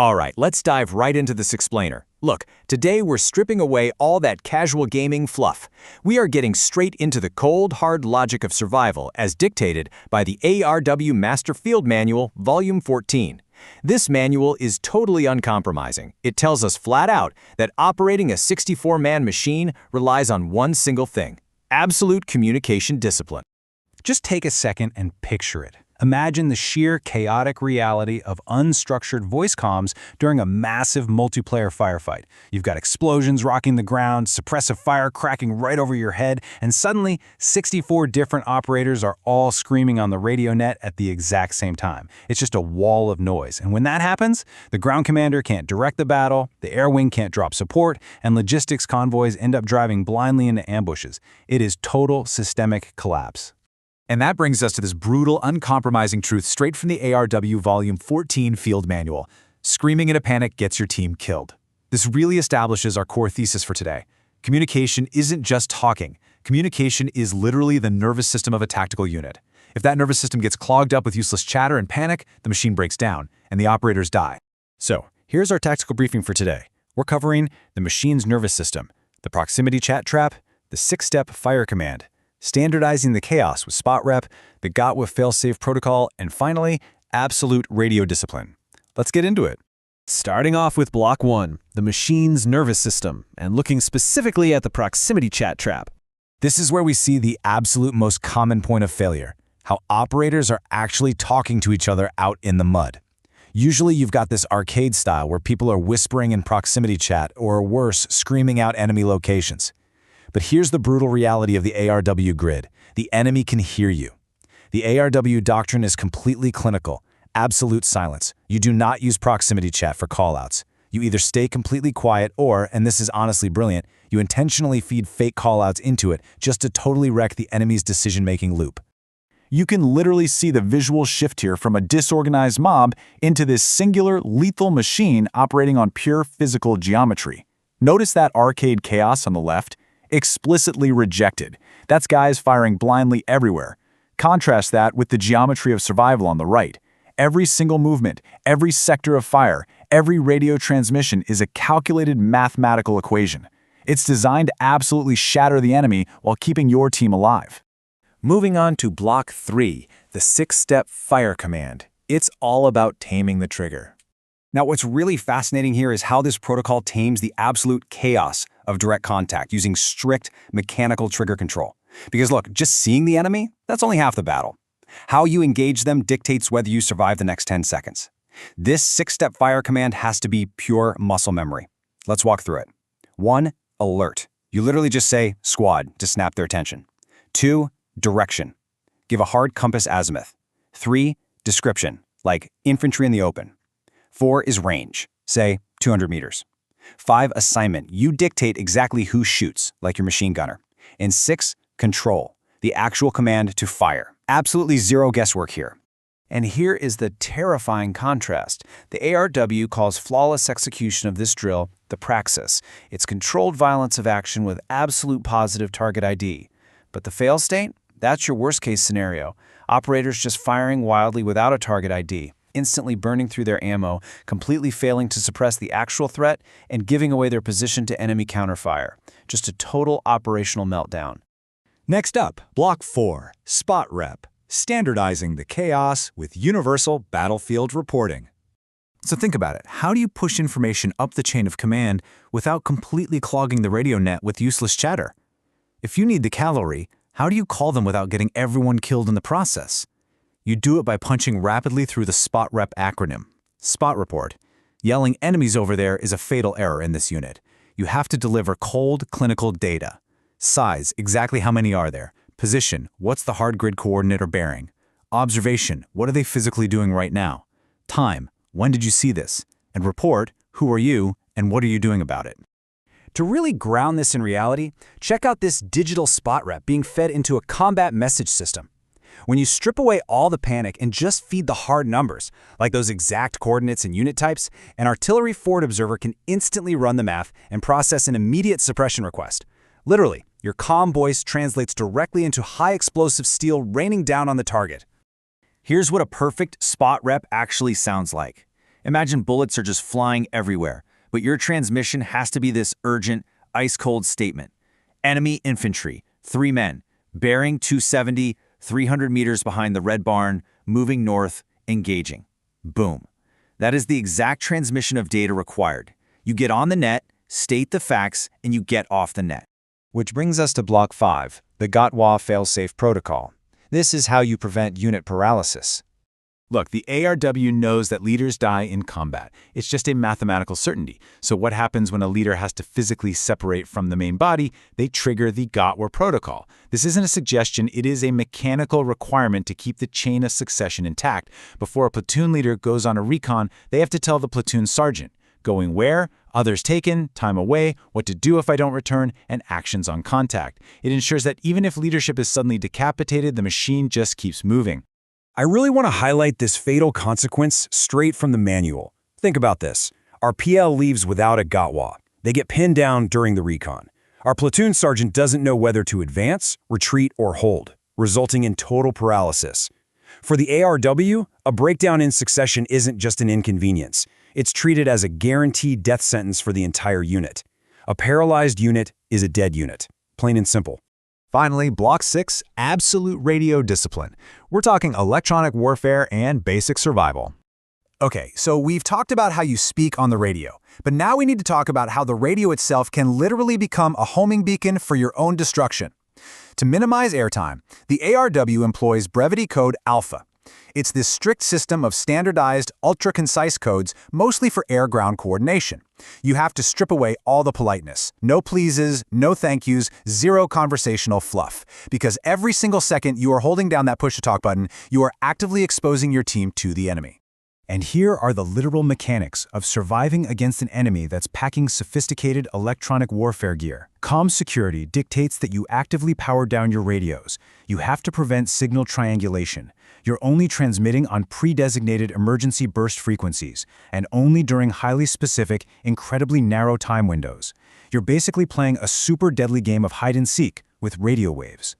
All right, let's dive right into this explainer. Look, today we're stripping away all that casual gaming fluff. We are getting straight into the cold, hard logic of survival as dictated by the ARW Master Field Manual, Volume 14. This manual is totally uncompromising. It tells us flat out that operating a 64-man machine relies on one single thing: absolute communication discipline. Just take a second and picture it. Imagine the sheer chaotic reality of unstructured voice comms during a massive multiplayer firefight. You've got explosions rocking the ground, suppressive fire cracking right over your head, and suddenly 64 different operators are all screaming on the radio net at the exact same time. It's just a wall of noise. And when that happens, the ground commander can't direct the battle, the air wing can't drop support, and logistics convoys end up driving blindly into ambushes. It is total systemic collapse. And that brings us to this brutal, uncompromising truth straight from the ARW Volume 14 Field Manual. Screaming in a panic gets your team killed. This really establishes our core thesis for today. Communication isn't just talking. Communication is literally the nervous system of a tactical unit. If that nervous system gets clogged up with useless chatter and panic, the machine breaks down, and the operators die. So, here's our tactical briefing for today. We're covering the machine's nervous system, the proximity chat trap, the 6-step fire command, standardizing the chaos with spot rep, the GOT with failsafe protocol, and finally, absolute radio discipline. Let's get into it. Starting off with Block 1, the machine's nervous system, and looking specifically at the proximity chat trap. This is where we see the absolute most common point of failure, how operators are actually talking to each other out in the mud. Usually you've got this arcade style where people are whispering in proximity chat or worse, screaming out enemy locations. But here's the brutal reality of the ARW grid. The enemy can hear you. The ARW doctrine is completely clinical. Absolute silence. You do not use proximity chat for callouts. You either stay completely quiet or, and this is honestly brilliant, you intentionally feed fake callouts into it just to totally wreck the enemy's decision-making loop. You can literally see the visual shift here from a disorganized mob into this singular, lethal machine operating on pure physical geometry. Notice that arcade chaos on the left? Explicitly rejected. That's guys firing blindly everywhere. Contrast that with the geometry of survival on the right. Every single movement, every sector of fire, every radio transmission is a calculated mathematical equation. It's designed to absolutely shatter the enemy while keeping your team alive. Moving on to Block 3, the 6-step fire command. It's all about taming the trigger. Now, what's really fascinating here is how this protocol tames the absolute chaos of direct contact using strict mechanical trigger control. Because look, just seeing the enemy, that's only half the battle. How you engage them dictates whether you survive the next 10 seconds. This 6-step fire command has to be pure muscle memory. Let's walk through it. 1. Alert. You literally just say, squad, to snap their attention. 2. Direction. Give a hard compass azimuth. 3. Description, like infantry in the open. 4 is range, say 200 meters. 5. Assignment. You dictate exactly who shoots, like your machine gunner. And 6. Control, the actual command to fire. Absolutely zero guesswork here. And here is the terrifying contrast. The ARW calls flawless execution of this drill the praxis. It's controlled violence of action with absolute positive target ID. But the fail state? That's your worst-case scenario. Operators just firing wildly without a target ID, instantly burning through their ammo, completely failing to suppress the actual threat, and giving away their position to enemy counterfire. Just a total operational meltdown. Next up, Block 4, Spot Rep, standardizing the chaos with universal battlefield reporting. So think about it. How do you push information up the chain of command without completely clogging the radio net with useless chatter? If you need the cavalry, how do you call them without getting everyone killed in the process? You do it by punching rapidly through the Spot Rep acronym. Spot report. Yelling enemies over there is a fatal error in this unit. You have to deliver cold, clinical data. Size, exactly how many are there? Position, what's the hard grid coordinate or bearing? Observation, what are they physically doing right now? Time, when did you see this? And report, who are you and what are you doing about it? To really ground this in reality, check out this digital spot rep being fed into a combat message system. When you strip away all the panic and just feed the hard numbers, like those exact coordinates and unit types, an artillery forward observer can instantly run the math and process an immediate suppression request. Literally, your calm voice translates directly into high explosive steel raining down on the target. Here's what a perfect spot rep actually sounds like. Imagine bullets are just flying everywhere, but your transmission has to be this urgent, ice-cold statement. Enemy infantry, 3 men, bearing 270, 300 meters behind the red barn, moving north, engaging. Boom. That is the exact transmission of data required. You get on the net, state the facts, and you get off the net. Which brings us to Block 5, the GOT-WA failsafe protocol. This is how you prevent unit paralysis. Look, the ARW knows that leaders die in combat. It's just a mathematical certainty. So what happens when a leader has to physically separate from the main body? They trigger the GOT-WA protocol. This isn't a suggestion, it is a mechanical requirement to keep the chain of succession intact. Before a platoon leader goes on a recon, they have to tell the platoon sergeant. Going where, others taken, time away, what to do if I don't return, and actions on contact. It ensures that even if leadership is suddenly decapitated, the machine just keeps moving. I really want to highlight this fatal consequence straight from the manual. Think about this. Our PL leaves without a GOTWA. They get pinned down during the recon. Our platoon sergeant doesn't know whether to advance, retreat, or hold, resulting in total paralysis. For the ARW, a breakdown in succession isn't just an inconvenience. It's treated as a guaranteed death sentence for the entire unit. A paralyzed unit is a dead unit. Plain and simple. Finally, Block 6, Absolute Radio Discipline. We're talking electronic warfare and basic survival. Okay, so we've talked about how you speak on the radio, but now we need to talk about how the radio itself can literally become a homing beacon for your own destruction. To minimize airtime, the ARW employs brevity code alpha. It's this strict system of standardized, ultra-concise codes, mostly for air-ground coordination. You have to strip away all the politeness. No pleases, no thank yous, zero conversational fluff. Because every single second you are holding down that push-to-talk button, you are actively exposing your team to the enemy. And here are the literal mechanics of surviving against an enemy that's packing sophisticated electronic warfare gear. Comm security dictates that you actively power down your radios. You have to prevent signal triangulation. You're only transmitting on pre-designated emergency burst frequencies, and only during highly specific, incredibly narrow time windows. You're basically playing a super deadly game of hide-and-seek with radio waves.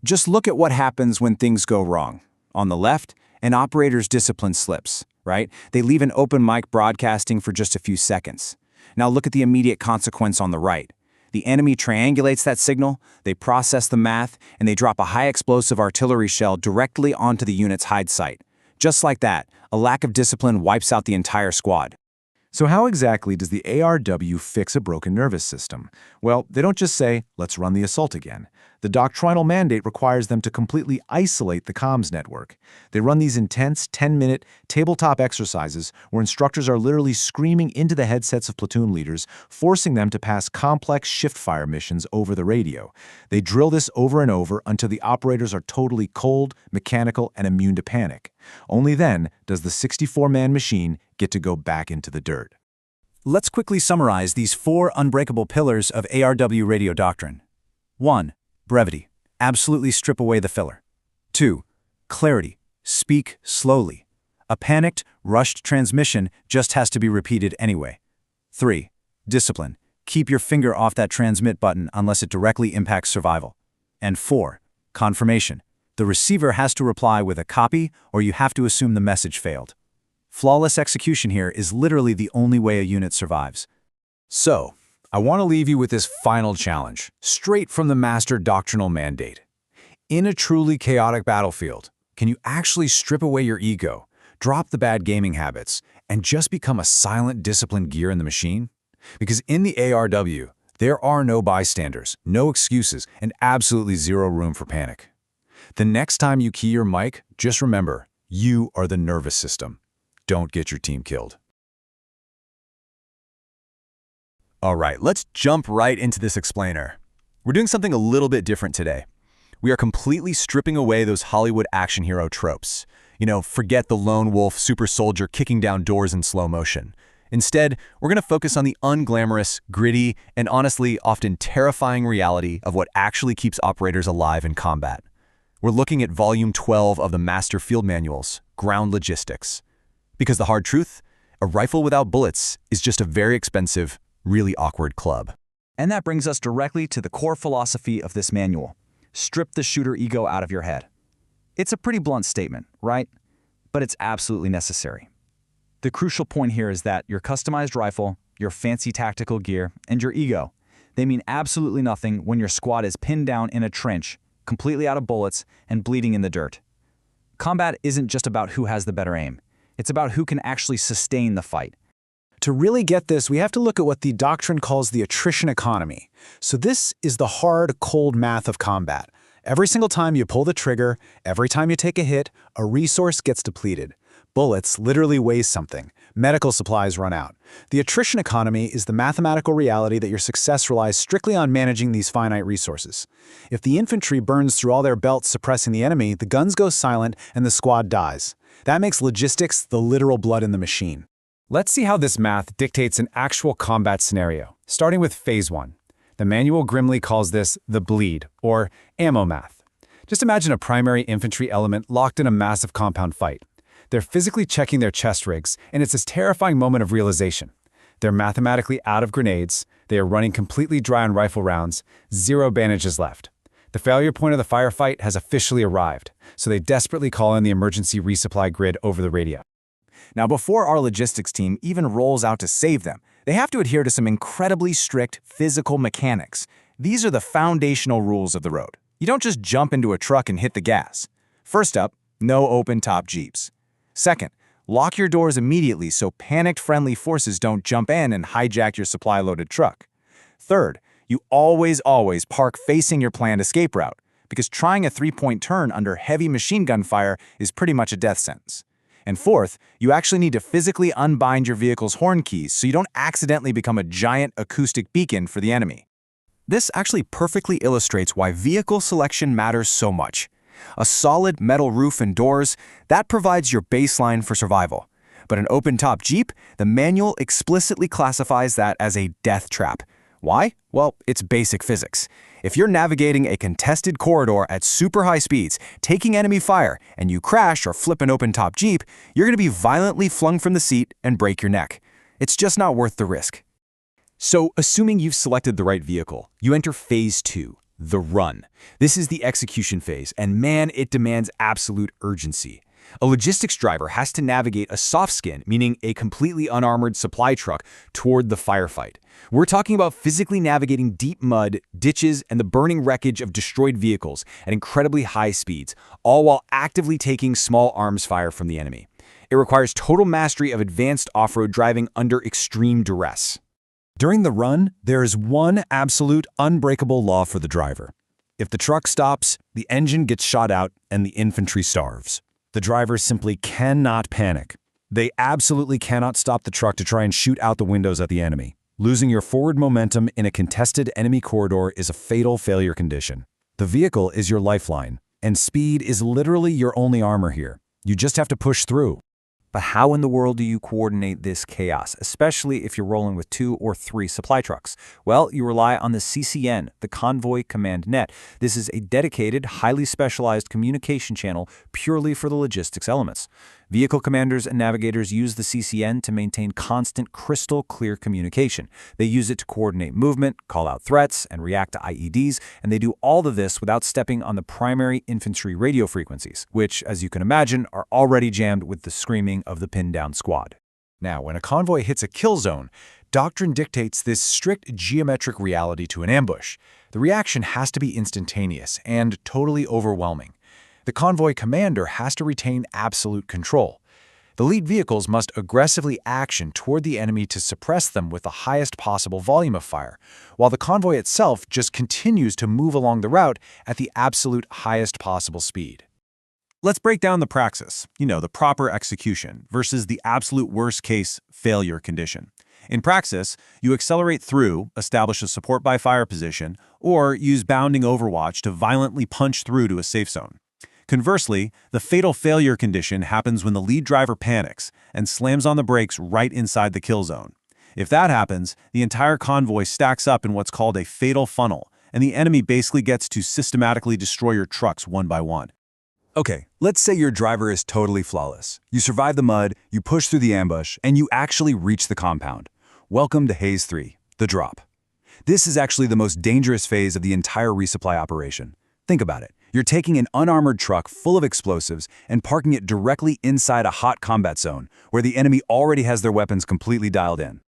Just look at what happens when things go wrong. On the left, an operator's discipline slips, right? They leave an open mic broadcasting for just a few seconds. Now look at the immediate consequence on the right. The enemy triangulates that signal, they process the math, and they drop a high-explosive artillery shell directly onto the unit's hide site. Just like that, a lack of discipline wipes out the entire squad. So how exactly does the ARW fix a broken nervous system? Well, they don't just say, let's run the assault again. The doctrinal mandate requires them to completely isolate the comms network. They run these intense 10-minute tabletop exercises where instructors are literally screaming into the headsets of platoon leaders, forcing them to pass complex shift-fire missions over the radio. They drill this over and over until the operators are totally cold, mechanical, and immune to panic. Only then does the 64-man machine get to go back into the dirt. Let's quickly summarize these 4 unbreakable pillars of ARW radio doctrine. 1. Brevity. Absolutely strip away the filler. 2. Clarity. Speak slowly. A panicked, rushed transmission just has to be repeated anyway. 3. Discipline. Keep your finger off that transmit button unless it directly impacts survival. And 4. Confirmation. The receiver has to reply with a copy, or you have to assume the message failed. Flawless execution here is literally the only way a unit survives. So, I want to leave you with this final challenge, straight from the master doctrinal mandate. In a truly chaotic battlefield, can you actually strip away your ego, drop the bad gaming habits, and just become a silent, disciplined gear in the machine? Because in the ARW, there are no bystanders, no excuses, and absolutely zero room for panic. The next time you key your mic, just remember, you are the nervous system. Don't get your team killed. All right, let's jump right into this explainer. We're doing something a little bit different today. We are completely stripping away those Hollywood action hero tropes. Forget the lone wolf super soldier kicking down doors in slow motion. Instead, we're going to focus on the unglamorous, gritty, and honestly often terrifying reality of what actually keeps operators alive in combat. We're looking at Volume 12 of the Master Field Manuals, Ground Logistics. Because the hard truth, a rifle without bullets is just a very expensive, really awkward club. And that brings us directly to the core philosophy of this manual. Strip the shooter ego out of your head. It's a pretty blunt statement, right? But it's absolutely necessary. The crucial point here is that your customized rifle, your fancy tactical gear, and your ego, they mean absolutely nothing when your squad is pinned down in a trench, completely out of bullets, and bleeding in the dirt. Combat isn't just about who has the better aim. It's about who can actually sustain the fight. To really get this, we have to look at what the doctrine calls the attrition economy. So this is the hard, cold math of combat. Every single time you pull the trigger, every time you take a hit, a resource gets depleted. Bullets literally weigh something. Medical supplies run out. The attrition economy is the mathematical reality that your success relies strictly on managing these finite resources. If the infantry burns through all their belts suppressing the enemy, the guns go silent and the squad dies. That makes logistics the literal blood in the machine. Let's see how this math dictates an actual combat scenario, starting with Phase 1. The manual grimly calls this the bleed, or ammo math. Just imagine a primary infantry element locked in a massive compound fight. They're physically checking their chest rigs, and it's this terrifying moment of realization. They're mathematically out of grenades, they are running completely dry on rifle rounds, 0 bandages left. The failure point of the firefight has officially arrived, so they desperately call in the emergency resupply grid over the radio. Now, before our logistics team even rolls out to save them, they have to adhere to some incredibly strict physical mechanics. These are the foundational rules of the road. You don't just jump into a truck and hit the gas. First up, no open-top Jeeps. Second, lock your doors immediately so panicked friendly forces don't jump in and hijack your supply-loaded truck. Third, you always park facing your planned escape route, because trying a 3-point turn under heavy machine gun fire is pretty much a death sentence. And fourth, you actually need to physically unbind your vehicle's horn keys so you don't accidentally become a giant acoustic beacon for the enemy. This actually perfectly illustrates why vehicle selection matters so much. A solid metal roof and doors, that provides your baseline for survival. But an open-top Jeep, the manual explicitly classifies that as a death trap. Why? Well, it's basic physics. If you're navigating a contested corridor at super high speeds, taking enemy fire, and you crash or flip an open-top Jeep, you're going to be violently flung from the seat and break your neck. It's just not worth the risk. So, assuming you've selected the right vehicle, you enter Phase 2, the run. This is the execution phase, and man, it demands absolute urgency. A logistics driver has to navigate a soft skin, meaning a completely unarmored supply truck, toward the firefight. We're talking about physically navigating deep mud, ditches, and the burning wreckage of destroyed vehicles at incredibly high speeds, all while actively taking small arms fire from the enemy. It requires total mastery of advanced off-road driving under extreme duress. During the run, there is one absolute unbreakable law for the driver. If the truck stops, the engine gets shot out and the infantry starves. The driver simply cannot panic. They absolutely cannot stop the truck to try and shoot out the windows at the enemy. Losing your forward momentum in a contested enemy corridor is a fatal failure condition. The vehicle is your lifeline, and speed is literally your only armor here. You just have to push through. But how in the world do you coordinate this chaos, especially if you're rolling with 2 or 3 supply trucks? Well, you rely on the CCN, the Convoy Command Net. This is a dedicated, highly specialized communication channel purely for the logistics elements. Vehicle commanders and navigators use the CCN to maintain constant, crystal-clear communication. They use it to coordinate movement, call out threats, and react to IEDs, and they do all of this without stepping on the primary infantry radio frequencies, which, as you can imagine, are already jammed with the screaming of the pinned-down squad. Now, when a convoy hits a kill zone, doctrine dictates this strict geometric reality to an ambush. The reaction has to be instantaneous and totally overwhelming. The convoy commander has to retain absolute control. The lead vehicles must aggressively action toward the enemy to suppress them with the highest possible volume of fire, while the convoy itself just continues to move along the route at the absolute highest possible speed. Let's break down the praxis, the proper execution, versus the absolute worst-case failure condition. In praxis, you accelerate through, establish a support by fire position, or use bounding overwatch to violently punch through to a safe zone. Conversely, the fatal failure condition happens when the lead driver panics and slams on the brakes right inside the kill zone. If that happens, the entire convoy stacks up in what's called a fatal funnel, and the enemy basically gets to systematically destroy your trucks one by one. Okay, let's say your driver is totally flawless. You survive the mud, you push through the ambush, and you actually reach the compound. Welcome to Phase 3, the drop. This is actually the most dangerous phase of the entire resupply operation. Think about it. You're taking an unarmored truck full of explosives and parking it directly inside a hot combat zone, where the enemy already has their weapons completely dialed in.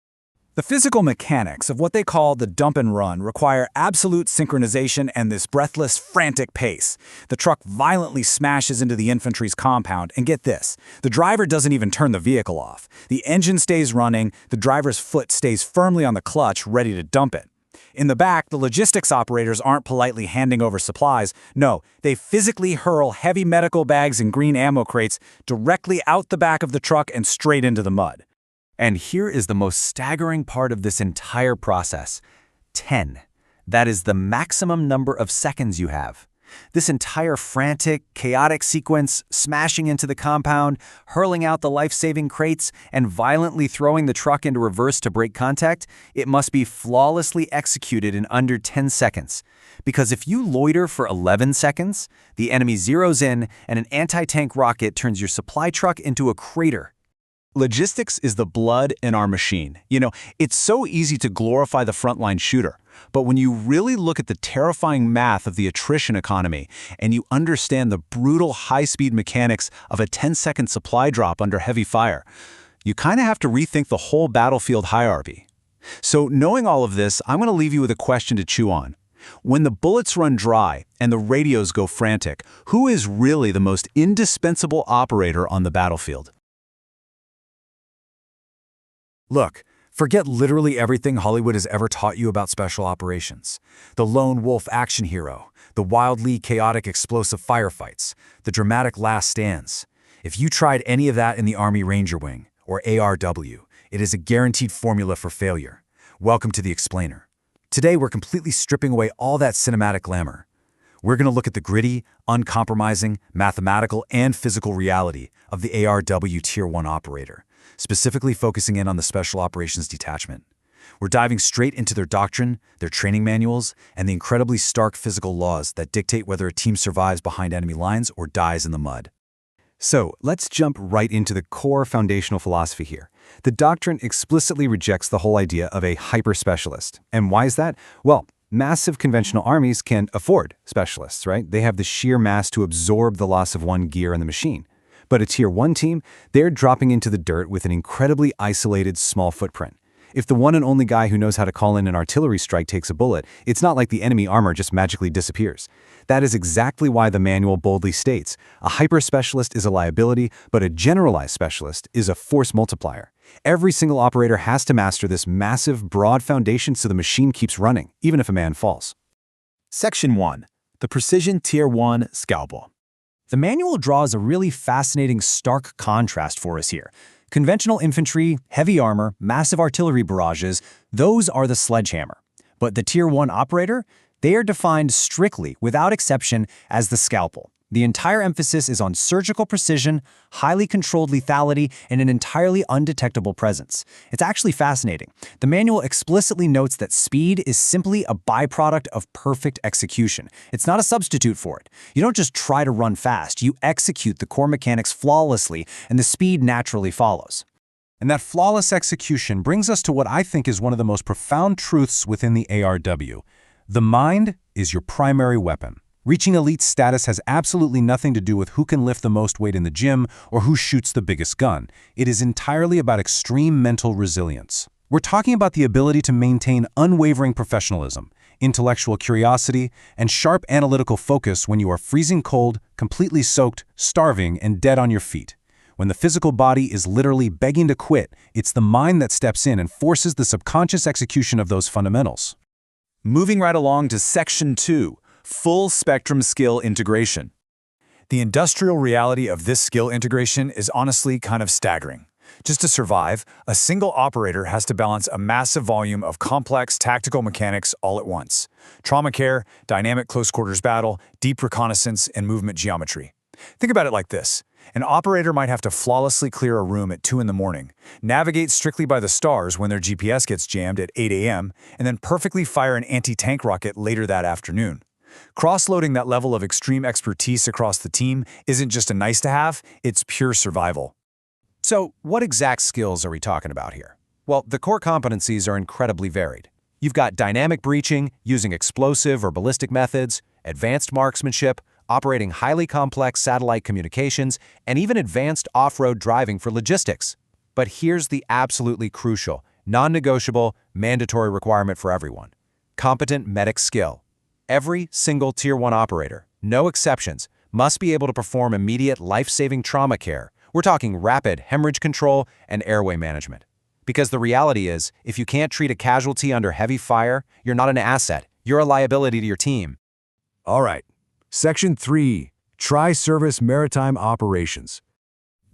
The physical mechanics of what they call the dump and run require absolute synchronization and this breathless, frantic pace. The truck violently smashes into the infantry's compound, and get this, the driver doesn't even turn the vehicle off. The engine stays running, the driver's foot stays firmly on the clutch, ready to dump it. In the back, the logistics operators aren't politely handing over supplies. No, they physically hurl heavy medical bags and green ammo crates directly out the back of the truck and straight into the mud. And here is the most staggering part of this entire process. 10. That is the maximum number of seconds you have. This entire frantic, chaotic sequence, smashing into the compound, hurling out the life-saving crates, and violently throwing the truck into reverse to break contact, it must be flawlessly executed in under 10 seconds. Because if you loiter for 11 seconds, the enemy zeroes in and an anti-tank rocket turns your supply truck into a crater. Logistics is the blood in our machine. It's so easy to glorify the frontline shooter, but when you really look at the terrifying math of the attrition economy and you understand the brutal high-speed mechanics of a 10-second supply drop under heavy fire, you kind of have to rethink the whole battlefield hierarchy. So knowing all of this, I'm going to leave you with a question to chew on. When the bullets run dry and the radios go frantic, who is really the most indispensable operator on the battlefield? Look, forget literally everything Hollywood has ever taught you about special operations. The lone wolf action hero, the wildly chaotic explosive firefights, the dramatic last stands. If you tried any of that in the Army Ranger Wing, or ARW, it is a guaranteed formula for failure. Welcome to the Explainer. Today we're completely stripping away all that cinematic glamour. We're going to look at the gritty, uncompromising, mathematical, and physical reality of the ARW Tier 1 operator, specifically focusing in on the Special Operations Detachment. We're diving straight into their doctrine, their training manuals, and the incredibly stark physical laws that dictate whether a team survives behind enemy lines or dies in the mud. So, let's jump right into the core foundational philosophy here. The doctrine explicitly rejects the whole idea of a hyper-specialist. And why is that? Well, massive conventional armies can afford specialists, right? They have the sheer mass to absorb the loss of one gear in the machine. But a Tier 1 team, they're dropping into the dirt with an incredibly isolated, small footprint. If the one and only guy who knows how to call in an artillery strike takes a bullet, it's not like the enemy armor just magically disappears. That is exactly why the manual boldly states, a hyper-specialist is a liability, but a generalized specialist is a force multiplier. Every single operator has to master this massive, broad foundation so the machine keeps running, even if a man falls. Section 1. The Precision Tier 1 Scalpel. The manual draws a really fascinating stark contrast for us here. Conventional infantry, heavy armor, massive artillery barrages, those are the sledgehammer. But the Tier 1 operator, they are defined strictly, without exception, as the scalpel. The entire emphasis is on surgical precision, highly controlled lethality, and an entirely undetectable presence. It's actually fascinating. The manual explicitly notes that speed is simply a byproduct of perfect execution. It's not a substitute for it. You don't just try to run fast, you execute the core mechanics flawlessly, and the speed naturally follows. And that flawless execution brings us to what I think is one of the most profound truths within the ARW. The mind is your primary weapon. Reaching elite status has absolutely nothing to do with who can lift the most weight in the gym or who shoots the biggest gun. It is entirely about extreme mental resilience. We're talking about the ability to maintain unwavering professionalism, intellectual curiosity, and sharp analytical focus when you are freezing cold, completely soaked, starving, and dead on your feet. When the physical body is literally begging to quit, it's the mind that steps in and forces the subconscious execution of those fundamentals. Moving right along to Section 2. Full spectrum skill integration. The industrial reality of this skill integration is honestly kind of staggering. Just to survive, a single operator has to balance a massive volume of complex tactical mechanics all at once. Trauma care, dynamic close quarters battle, deep reconnaissance, and movement geometry. Think about it like this. An operator might have to flawlessly clear a room at 2 in the morning, navigate strictly by the stars when their GPS gets jammed at 8 a.m., and then perfectly fire an anti-tank rocket later that afternoon. Cross-loading that level of extreme expertise across the team isn't just a nice-to-have, it's pure survival. So, what exact skills are we talking about here? Well, the core competencies are incredibly varied. You've got dynamic breaching, using explosive or ballistic methods, advanced marksmanship, operating highly complex satellite communications, and even advanced off-road driving for logistics. But here's the absolutely crucial, non-negotiable, mandatory requirement for everyone. Competent medic skill. Every single Tier 1 operator, no exceptions, must be able to perform immediate life-saving trauma care. We're talking rapid hemorrhage control and airway management. Because the reality is, if you can't treat a casualty under heavy fire, you're not an asset. You're a liability to your team. All right. Section 3. Tri-Service Maritime Operations.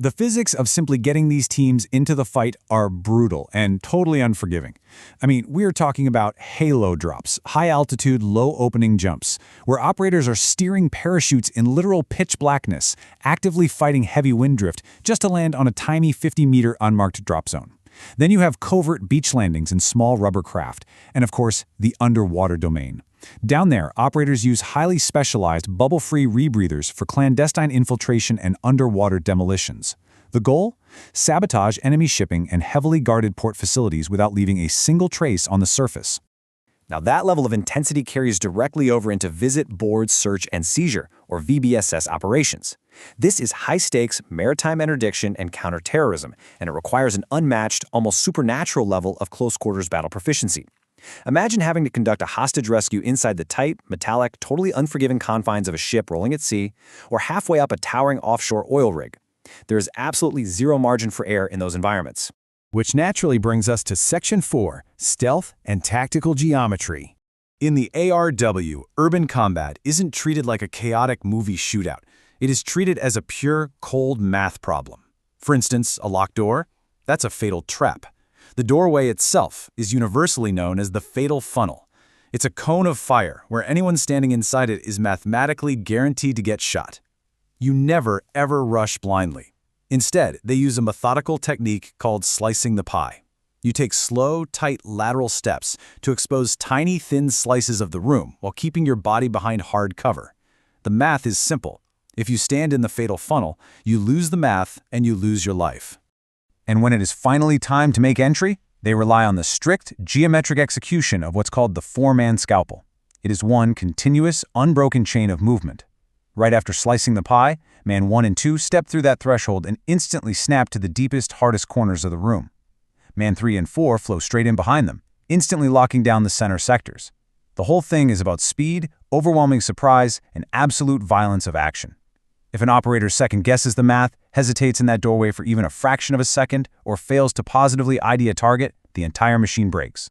The physics of simply getting these teams into the fight are brutal and totally unforgiving. I mean, we're talking about halo drops, high-altitude, low-opening jumps, where operators are steering parachutes in literal pitch blackness, actively fighting heavy wind drift just to land on a tiny 50-meter unmarked drop zone. Then you have covert beach landings in small rubber craft, and of course, the underwater domain. Down there, operators use highly specialized bubble-free rebreathers for clandestine infiltration and underwater demolitions. The goal? Sabotage enemy shipping and heavily guarded port facilities without leaving a single trace on the surface. Now that level of intensity carries directly over into visit, board, search, and seizure, or VBSS operations. This is high-stakes maritime interdiction and counterterrorism, and it requires an unmatched, almost supernatural level of close-quarters battle proficiency. Imagine having to conduct a hostage rescue inside the tight, metallic, totally unforgiving confines of a ship rolling at sea, or halfway up a towering offshore oil rig. There is absolutely zero margin for error in those environments. Which naturally brings us to Section 4, Stealth and Tactical Geometry. In the ARW, urban combat isn't treated like a chaotic movie shootout. It is treated as a pure, cold math problem. For instance, a locked door? That's a fatal trap. The doorway itself is universally known as the fatal funnel. It's a cone of fire where anyone standing inside it is mathematically guaranteed to get shot. You never, ever rush blindly. Instead, they use a methodical technique called slicing the pie. You take slow, tight lateral steps to expose tiny, thin slices of the room while keeping your body behind hard cover. The math is simple. If you stand in the fatal funnel, you lose the math and you lose your life. And when it is finally time to make entry, they rely on the strict, geometric execution of what's called the four-man scalpel. It is one continuous, unbroken chain of movement. Right after slicing the pie, man 1 and 2 step through that threshold and instantly snap to the deepest, hardest corners of the room. Man 3 and 4 flow straight in behind them, instantly locking down the center sectors. The whole thing is about speed, overwhelming surprise, and absolute violence of action. If an operator second-guesses the math, hesitates in that doorway for even a fraction of a second, or fails to positively ID a target, the entire machine breaks.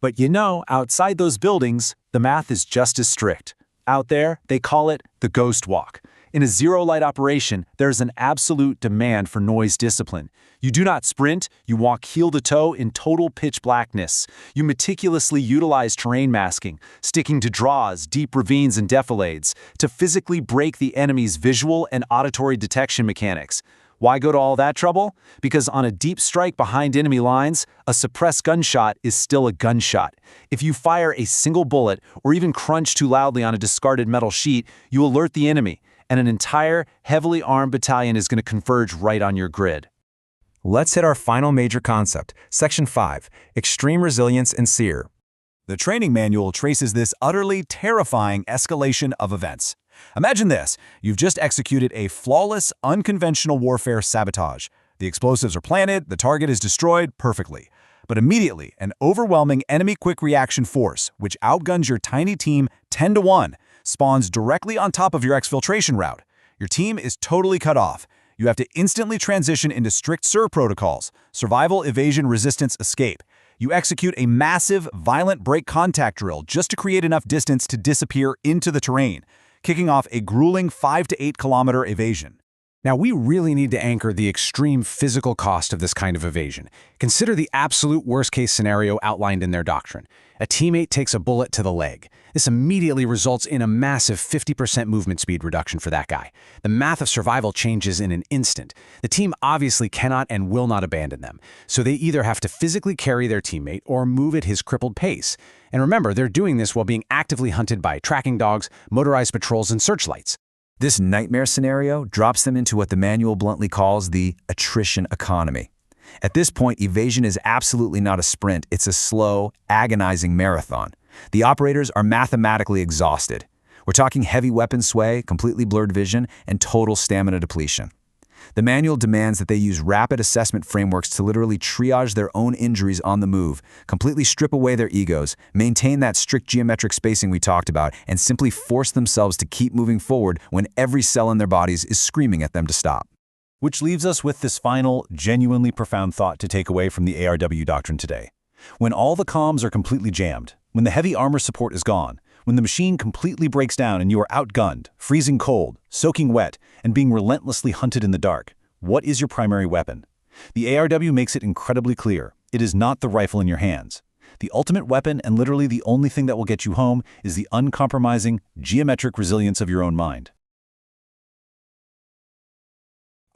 But you know, outside those buildings, the math is just as strict. Out there, they call it the ghost walk. In a zero-light operation, there is an absolute demand for noise discipline. You do not sprint, you walk heel-to-toe in total pitch blackness. You meticulously utilize terrain masking, sticking to draws, deep ravines, and defilades, to physically break the enemy's visual and auditory detection mechanics. Why go to all that trouble? Because on a deep strike behind enemy lines, a suppressed gunshot is still a gunshot. If you fire a single bullet, or even crunch too loudly on a discarded metal sheet, you alert the enemy, and an entire, heavily armed battalion is going to converge right on your grid. Let's hit our final major concept, Section 5, Extreme Resilience and SEER. The training manual traces this utterly terrifying escalation of events. Imagine this. You've just executed a flawless, unconventional warfare sabotage. The explosives are planted, the target is destroyed perfectly. But immediately, an overwhelming enemy quick reaction force, which outguns your tiny team 10-1, spawns directly on top of your exfiltration route. Your team is totally cut off. You have to instantly transition into strict SIR protocols, survival, evasion, resistance, escape. You execute a massive, violent break contact drill just to create enough distance to disappear into the terrain, kicking off a grueling 5 to 8 kilometer evasion. Now, we really need to anchor the extreme physical cost of this kind of evasion. Consider the absolute worst-case scenario outlined in their doctrine. A teammate takes a bullet to the leg. This immediately results in a massive 50% movement speed reduction for that guy. The math of survival changes in an instant. The team obviously cannot and will not abandon them, so they either have to physically carry their teammate or move at his crippled pace. And remember, they're doing this while being actively hunted by tracking dogs, motorized patrols, and searchlights. This nightmare scenario drops them into what the manual bluntly calls the attrition economy. At this point, evasion is absolutely not a sprint, it's a slow, agonizing marathon. The operators are mathematically exhausted. We're talking heavy weapon sway, completely blurred vision, and total stamina depletion. The manual demands that they use rapid assessment frameworks to literally triage their own injuries on the move, completely strip away their egos, maintain that strict geometric spacing we talked about, and simply force themselves to keep moving forward when every cell in their bodies is screaming at them to stop. Which leaves us with this final, genuinely profound thought to take away from the ARW doctrine today. When all the comms are completely jammed, when the heavy armor support is gone, when the machine completely breaks down and you are outgunned, freezing cold, soaking wet, and being relentlessly hunted in the dark, What is your primary weapon? The ARW makes it incredibly clear. It is not the rifle in your hands. The ultimate weapon, and literally the only thing that will get you home, is the uncompromising, geometric resilience of your own mind.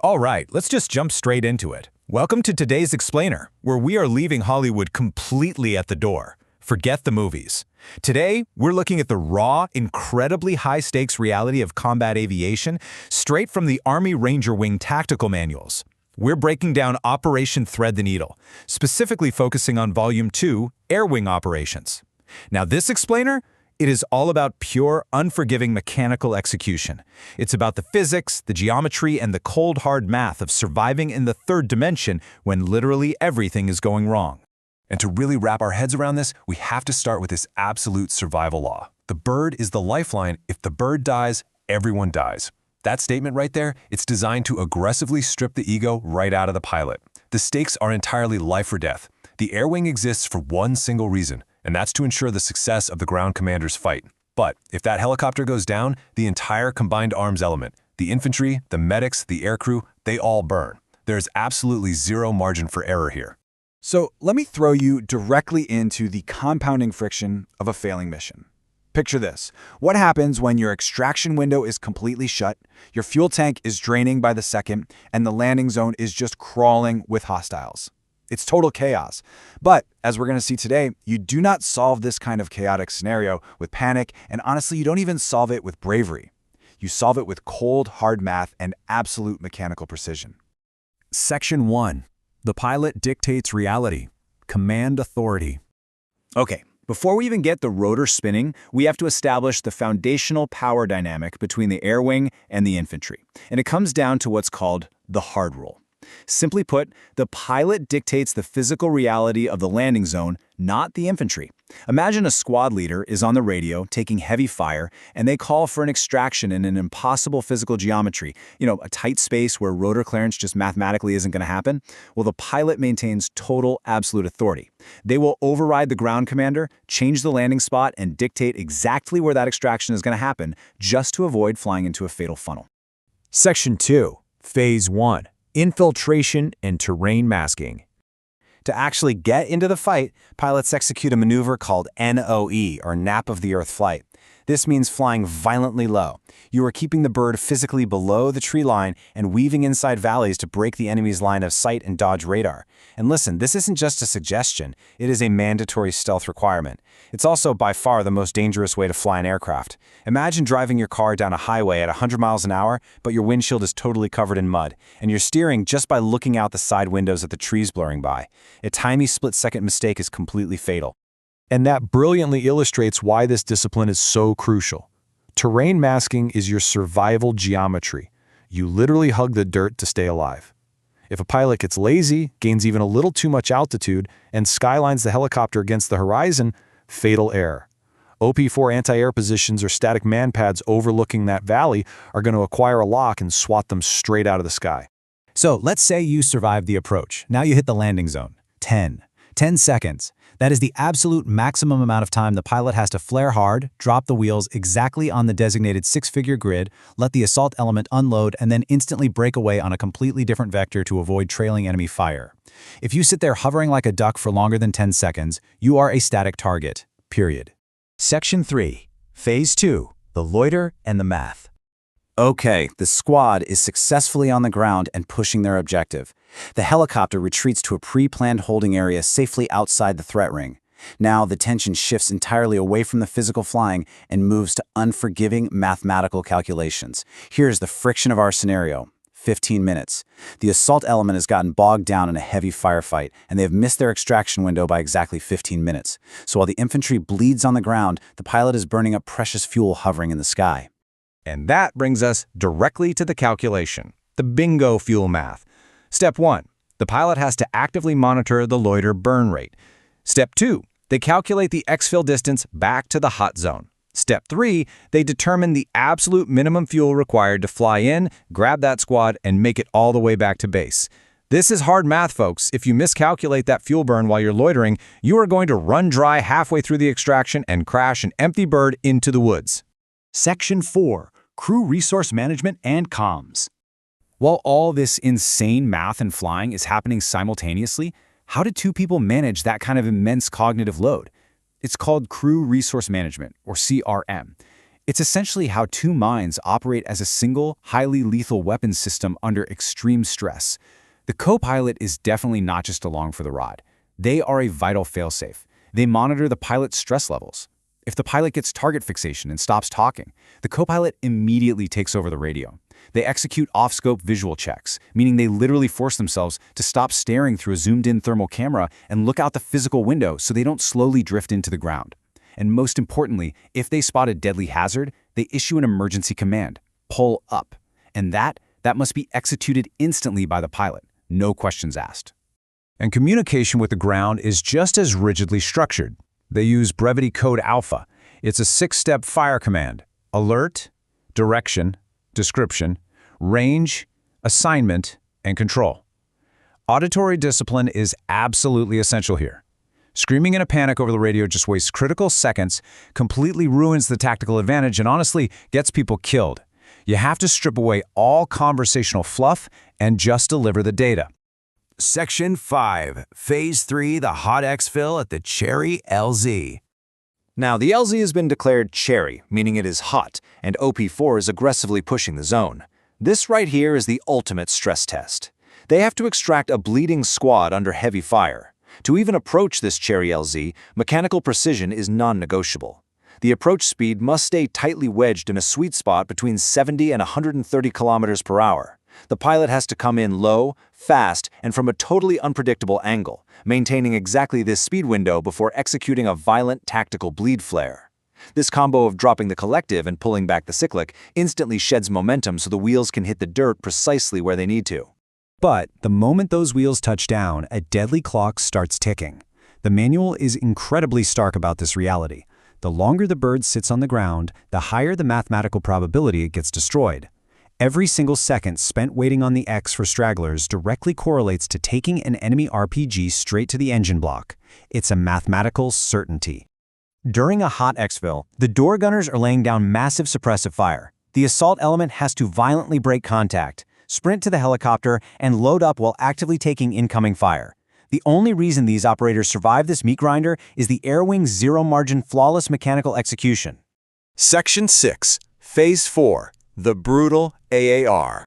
All right, let's just jump straight into it. Welcome to today's Explainer, where we are leaving Hollywood completely at the door. Forget the movies. Today, we're looking at the raw, incredibly high-stakes reality of combat aviation straight from the Army Ranger Wing tactical manuals. We're breaking down Operation Thread the Needle, specifically focusing on Volume 2, Air Wing Operations. Now this Explainer, it is all about pure, unforgiving mechanical execution. It's about the physics, the geometry, and the cold, hard math of surviving in the third dimension when literally everything is going wrong. And to really wrap our heads around this, we have to start with this absolute survival law. The bird is the lifeline. If the bird dies, everyone dies. That statement right there, it's designed to aggressively strip the ego right out of the pilot. The stakes are entirely life or death. The air wing exists for one single reason, and that's to ensure the success of the ground commander's fight. But if that helicopter goes down, the entire combined arms element, the infantry, the medics, the aircrew, they all burn. There's absolutely zero margin for error here. So let me throw you directly into the compounding friction of a failing mission. Picture this. What happens when your extraction window is completely shut, your fuel tank is draining by the second, and the landing zone is just crawling with hostiles? It's total chaos. But, as we're going to see today, you do not solve this kind of chaotic scenario with panic, and honestly, you don't even solve it with bravery. You solve it with cold, hard math and absolute mechanical precision. Section 1. The pilot dictates reality. Command authority. Okay, before we even get the rotor spinning, we have to establish the foundational power dynamic between the air wing and the infantry. And it comes down to what's called the hard rule. Simply put, the pilot dictates the physical reality of the landing zone, not the infantry. Imagine a squad leader is on the radio taking heavy fire, and they call for an extraction in an impossible physical geometry, a tight space where rotor clearance just mathematically isn't going to happen. Well, the pilot maintains total, absolute authority. They will override the ground commander, change the landing spot, and dictate exactly where that extraction is going to happen, just to avoid flying into a fatal funnel. Section 2, Phase 1. Infiltration and terrain masking. To actually get into the fight, pilots execute a maneuver called NOE, or Nap of the Earth Flight. This means flying violently low. You are keeping the bird physically below the tree line and weaving inside valleys to break the enemy's line of sight and dodge radar. And listen, this isn't just a suggestion, it is a mandatory stealth requirement. It's also by far the most dangerous way to fly an aircraft. Imagine driving your car down a highway at 100 miles an hour, but your windshield is totally covered in mud, and you're steering just by looking out the side windows at the trees blurring by. A tiny split-second mistake is completely fatal. And that brilliantly illustrates why this discipline is so crucial. Terrain masking is your survival geometry. You literally hug the dirt to stay alive. If a pilot gets lazy, gains even a little too much altitude, and skylines the helicopter against the horizon, fatal error. OP4 anti-air positions or static man pads overlooking that valley are going to acquire a lock and swat them straight out of the sky. So let's say you survived the approach. Now you hit the landing zone. 10 seconds. That is the absolute maximum amount of time the pilot has to flare hard, drop the wheels exactly on the designated six-figure grid, let the assault element unload, and then instantly break away on a completely different vector to avoid trailing enemy fire. If you sit there hovering like a duck for longer than 10 seconds, you are a static target. Period. Section 3, Phase 2, the loiter and the math. Okay, the squad is successfully on the ground and pushing their objective. The helicopter retreats to a pre-planned holding area safely outside the threat ring. Now, the tension shifts entirely away from the physical flying and moves to unforgiving mathematical calculations. Here's the friction of our scenario. 15 minutes. The assault element has gotten bogged down in a heavy firefight, and they have missed their extraction window by exactly 15 minutes. So while the infantry bleeds on the ground, the pilot is burning up precious fuel hovering in the sky. And that brings us directly to the calculation, the bingo fuel math. Step 1, the pilot has to actively monitor the loiter burn rate. Step 2, they calculate the exfil distance back to the hot zone. Step 3, they determine the absolute minimum fuel required to fly in, grab that squad, and make it all the way back to base. This is hard math, folks. If you miscalculate that fuel burn while you're loitering, you are going to run dry halfway through the extraction and crash an empty bird into the woods. Section 4. Crew Resource Management and Comms. While all this insane math and flying is happening simultaneously, how did two people manage that kind of immense cognitive load? It's called crew resource management, or CRM. It's essentially how two minds operate as a single, highly lethal weapons system under extreme stress. The co-pilot is definitely not just along for the ride. They are a vital failsafe. They monitor the pilot's stress levels. If the pilot gets target fixation and stops talking, the co-pilot immediately takes over the radio. They execute off-scope visual checks, meaning they literally force themselves to stop staring through a zoomed-in thermal camera and look out the physical window so they don't slowly drift into the ground. And most importantly, if they spot a deadly hazard, they issue an emergency command, pull up. And that must be executed instantly by the pilot, no questions asked. And communication with the ground is just as rigidly structured. They use Brevity Code Alpha. It's a 6-step fire command: alert, direction, description, range, assignment, and control. Auditory discipline is absolutely essential here. Screaming in a panic over the radio just wastes critical seconds, completely ruins the tactical advantage, and honestly gets people killed. You have to strip away all conversational fluff and just deliver the data. Section 5, Phase 3, the hot exfil at the Cherry LZ. Now, the LZ has been declared cherry, meaning it is hot, and OP4 is aggressively pushing the zone. This right here is the ultimate stress test. They have to extract a bleeding squad under heavy fire. To even approach this cherry LZ, mechanical precision is non-negotiable. The approach speed must stay tightly wedged in a sweet spot between 70 and 130 kilometers per hour. The pilot has to come in low, fast, and from a totally unpredictable angle, maintaining exactly this speed window before executing a violent tactical bleed flare. This combo of dropping the collective and pulling back the cyclic instantly sheds momentum so the wheels can hit the dirt precisely where they need to. But the moment those wheels touch down, a deadly clock starts ticking. The manual is incredibly stark about this reality. The longer the bird sits on the ground, the higher the mathematical probability it gets destroyed. Every single second spent waiting on the X for stragglers directly correlates to taking an enemy RPG straight to the engine block. It's a mathematical certainty. During a hot exfil, the door gunners are laying down massive suppressive fire. The assault element has to violently break contact, sprint to the helicopter, and load up while actively taking incoming fire. The only reason these operators survive this meat grinder is the Air Wing's zero-margin flawless mechanical execution. Section 6, Phase 4, the brutal AAR.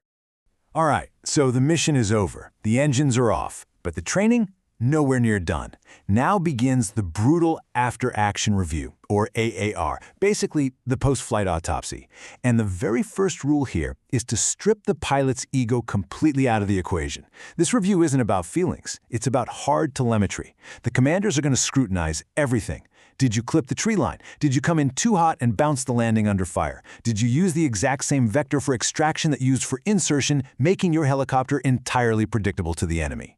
All right, so the mission is over. The engines are off, but the training? Nowhere near done. Now begins the brutal after-action review, or AAR, basically the post-flight autopsy. And the very first rule here is to strip the pilot's ego completely out of the equation. This review isn't about feelings, it's about hard telemetry. The commanders are going to scrutinize everything. Did you clip the tree line? Did you come in too hot and bounce the landing under fire? Did you use the exact same vector for extraction that you used for insertion, making your helicopter entirely predictable to the enemy?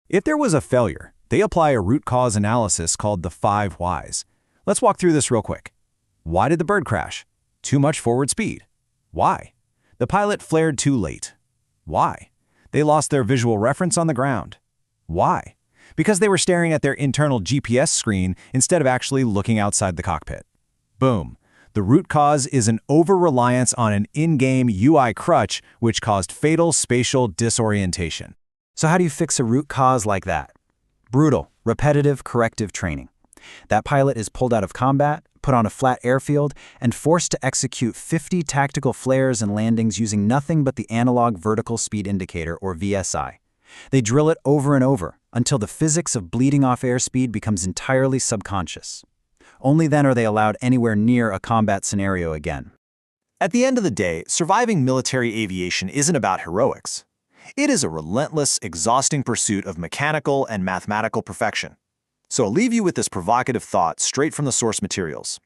If there was a failure, they apply a root cause analysis called the 5 whys. Let's walk through this real quick. Why did the bird crash? Too much forward speed. Why? The pilot flared too late. Why? They lost their visual reference on the ground. Why? Because they were staring at their internal GPS screen instead of actually looking outside the cockpit. Boom. The root cause is an over-reliance on an in-game UI crutch which caused fatal spatial disorientation. So how do you fix a root cause like that? Brutal, repetitive, corrective training. That pilot is pulled out of combat, put on a flat airfield, and forced to execute 50 tactical flares and landings using nothing but the analog vertical speed indicator, or VSI. They drill it over and over until the physics of bleeding off airspeed becomes entirely subconscious. Only then are they allowed anywhere near a combat scenario again. At the end of the day, surviving military aviation isn't about heroics. It is a relentless, exhausting pursuit of mechanical and mathematical perfection. So I'll leave you with this provocative thought straight from the source materials.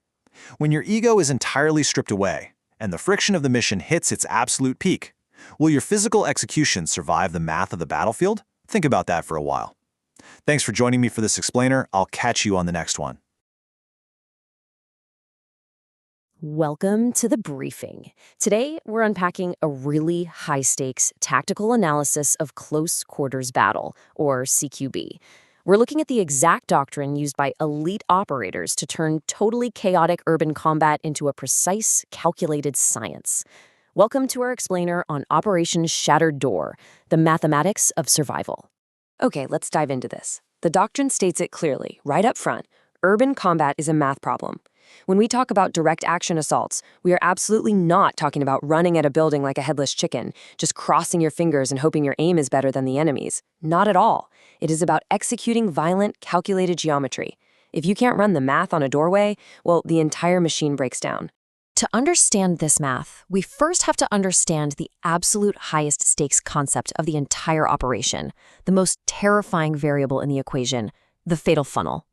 When your ego is entirely stripped away, and the friction of the mission hits its absolute peak, will your physical execution survive the math of the battlefield? Think about that for a while. Thanks for joining me for this explainer. I'll catch you on the next one. Welcome to the briefing. Today, we're unpacking a really high-stakes tactical analysis of close quarters battle, or CQB. We're looking at the exact doctrine used by elite operators to turn totally chaotic urban combat into a precise, calculated science. Welcome to our explainer on Operation Shattered Door, the mathematics of survival. Okay, let's dive into this. The doctrine states it clearly, right up front. Urban combat is a math problem. When we talk about direct action assaults, we are absolutely not talking about running at a building like a headless chicken, just crossing your fingers and hoping your aim is better than the enemy's. Not at all. It is about executing violent, calculated geometry. If you can't run the math on a doorway, well, the entire machine breaks down. To understand this math, we first have to understand the absolute highest stakes concept of the entire operation, the most terrifying variable in the equation, the fatal funnel.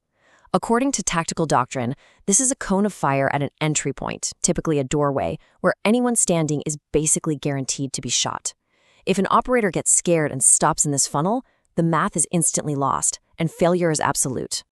According to tactical doctrine, this is a cone of fire at an entry point, typically a doorway, where anyone standing is basically guaranteed to be shot. If an operator gets scared and stops in this funnel, the math is instantly lost, and failure is absolute.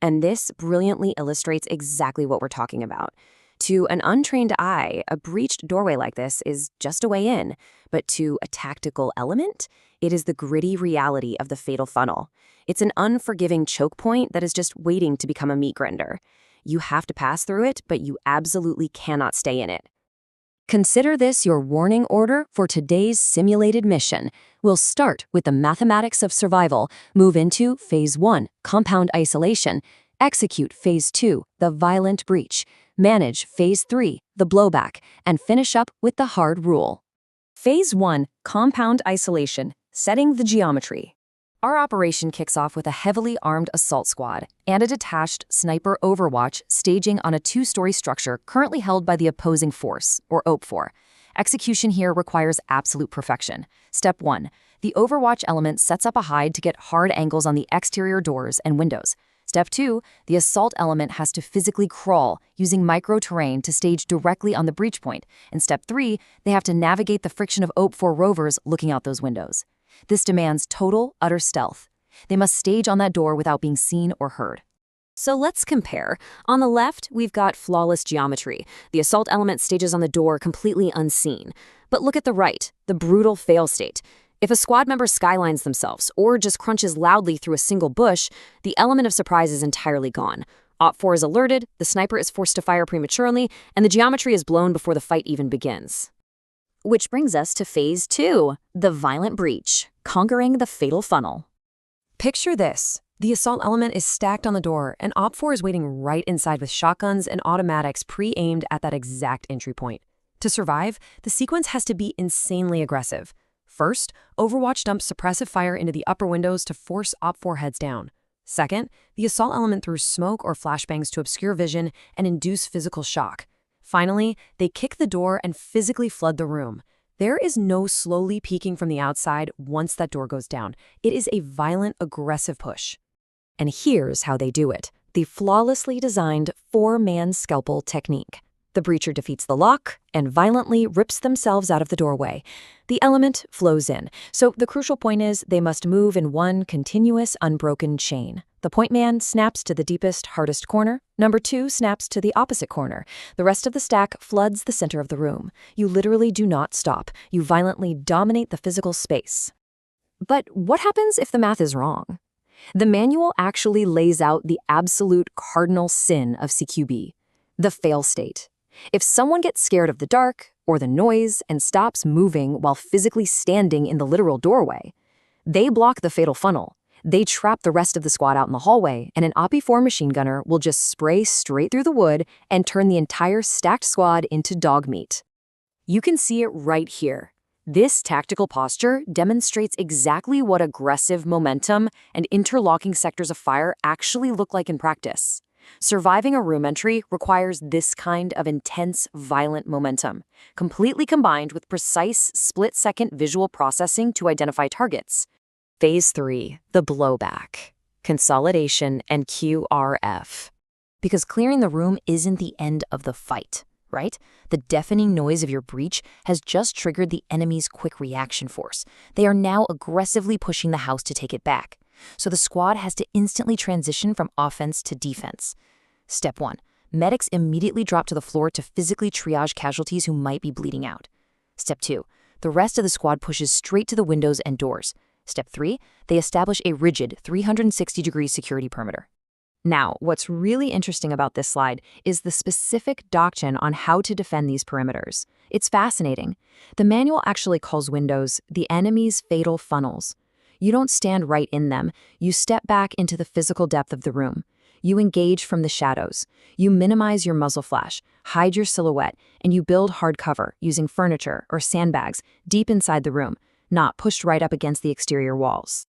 And this brilliantly illustrates exactly what we're talking about. To an untrained eye, a breached doorway like this is just a way in, but to a tactical element, it is the gritty reality of the fatal funnel. It's an unforgiving choke point that is just waiting to become a meat grinder. You have to pass through it, but you absolutely cannot stay in it. Consider this your warning order for today's simulated mission. We'll start with the mathematics of survival, move into Phase 1, compound isolation, execute Phase 2, the violent breach, manage Phase 3, the blowback, and finish up with the hard rule. Phase 1, compound isolation, setting the geometry. Our operation kicks off with a heavily armed assault squad and a detached sniper overwatch staging on a 2-story structure currently held by the opposing force, or OP4. Execution here requires absolute perfection. Step 1. The overwatch element sets up a hide to get hard angles on the exterior doors and windows. Step 2, the assault element has to physically crawl using micro-terrain to stage directly on the breach point. And Step 3, they have to navigate the friction of OP4 rovers looking out those windows. This demands total, utter stealth. They must stage on that door without being seen or heard. So let's compare. On the left, we've got flawless geometry. The assault element stages on the door completely unseen. But look at the right, the brutal fail state. If a squad member skylines themselves or just crunches loudly through a single bush, the element of surprise is entirely gone. OP4 is alerted, the sniper is forced to fire prematurely, and the geometry is blown before the fight even begins. Which brings us to Phase 2, the violent breach, conquering the fatal funnel. Picture this. The assault element is stacked on the door, and OP4 is waiting right inside with shotguns and automatics pre-aimed at that exact entry point. To survive, the sequence has to be insanely aggressive. First, Overwatch dumps suppressive fire into the upper windows to force OP4 heads down. Second, the assault element throws smoke or flashbangs to obscure vision and induce physical shock. Finally, they kick the door and physically flood the room. There is no slowly peeking from the outside once that door goes down. It is a violent, aggressive push. And here's how they do it. The flawlessly designed 4-man scalpel technique. The breacher defeats the lock and violently rips themselves out of the doorway. The element flows in, so the crucial point is they must move in one continuous, unbroken chain. The point man snaps to the deepest, hardest corner. Number 2 snaps to the opposite corner. The rest of the stack floods the center of the room. You literally do not stop. You violently dominate the physical space. But what happens if the math is wrong? The manual actually lays out the absolute cardinal sin of CQB, the fail state. If someone gets scared of the dark or the noise and stops moving while physically standing in the literal doorway, they block the fatal funnel. They trap the rest of the squad out in the hallway, and an OP4 machine gunner will just spray straight through the wood and turn the entire stacked squad into dog meat. You can see it right here. This tactical posture demonstrates exactly what aggressive momentum and interlocking sectors of fire actually look like in practice. Surviving a room entry requires this kind of intense, violent momentum, completely combined with precise split-second visual processing to identify targets. Phase 3, the blowback, consolidation, and QRF. Because clearing the room isn't the end of the fight, right? The deafening noise of your breach has just triggered the enemy's quick reaction force. They are now aggressively pushing the house to take it back. So the squad has to instantly transition from offense to defense. Step 1. Medics immediately drop to the floor to physically triage casualties who might be bleeding out. Step 2. The rest of the squad pushes straight to the windows and doors. Step 3. They establish a rigid 360-degree security perimeter. Now, what's really interesting about this slide is the specific doctrine on how to defend these perimeters. It's fascinating. The manual actually calls windows the enemy's fatal funnels. You don't stand right in them. You step back into the physical depth of the room. You engage from the shadows. You minimize your muzzle flash, hide your silhouette, and you build hard cover using furniture or sandbags deep inside the room, not pushed right up against the exterior walls.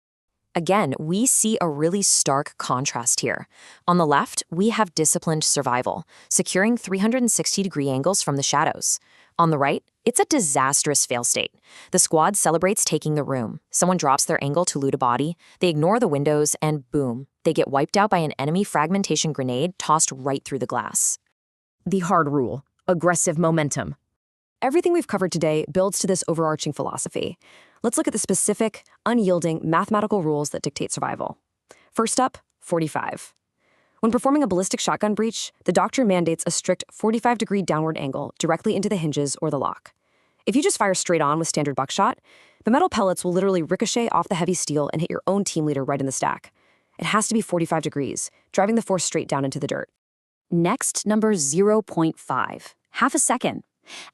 Again, we see a really stark contrast here. On the left, we have disciplined survival, securing 360-degree angles from the shadows. On the right, it's a disastrous fail state. The squad celebrates taking the room. Someone drops their angle to loot a body, they ignore the windows, and boom, they get wiped out by an enemy fragmentation grenade tossed right through the glass. The hard rule: aggressive momentum. Everything we've covered today builds to this overarching philosophy. Let's look at the specific, unyielding mathematical rules that dictate survival. First up, 45. When performing a ballistic shotgun breach, the doctrine mandates a strict 45-degree downward angle directly into the hinges or the lock. If you just fire straight on with standard buckshot, the metal pellets will literally ricochet off the heavy steel and hit your own team leader right in the stack. It has to be 45 degrees, driving the force straight down into the dirt. Next, number 0.5, half a second.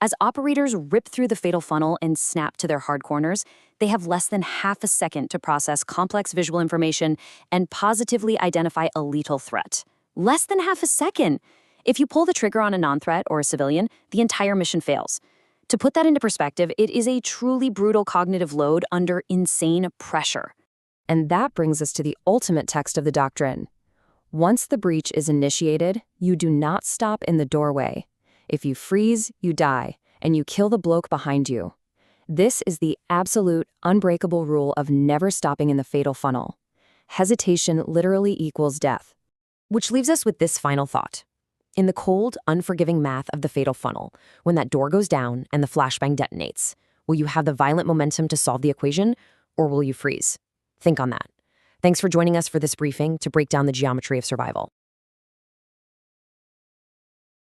As operators rip through the fatal funnel and snap to their hard corners, they have less than half a second to process complex visual information and positively identify a lethal threat. Less than half a second! If you pull the trigger on a non-threat or a civilian, the entire mission fails. To put that into perspective, it is a truly brutal cognitive load under insane pressure. And that brings us to the ultimate text of the doctrine. Once the breach is initiated, you do not stop in the doorway. If you freeze, you die, and you kill the bloke behind you. This is the absolute, unbreakable rule of never stopping in the fatal funnel. Hesitation literally equals death. Which leaves us with this final thought. In the cold, unforgiving math of the fatal funnel, when that door goes down and the flashbang detonates, will you have the violent momentum to solve the equation, or will you freeze? Think on that. Thanks for joining us for this briefing to break down the geometry of survival.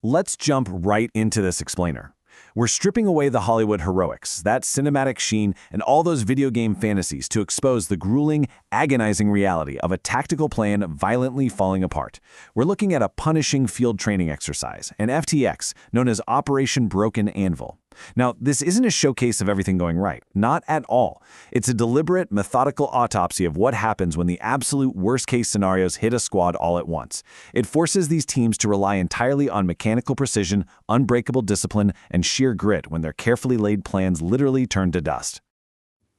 Let's jump right into this explainer. We're stripping away the Hollywood heroics, that cinematic sheen, and all those video game fantasies to expose the grueling, agonizing reality of a tactical plan violently falling apart. We're looking at a punishing field training exercise, an FTX, known as Operation Broken Anvil. Now, this isn't a showcase of everything going right. Not at all. It's a deliberate, methodical autopsy of what happens when the absolute worst-case scenarios hit a squad all at once. It forces these teams to rely entirely on mechanical precision, unbreakable discipline, and sheer grit when their carefully laid plans literally turn to dust.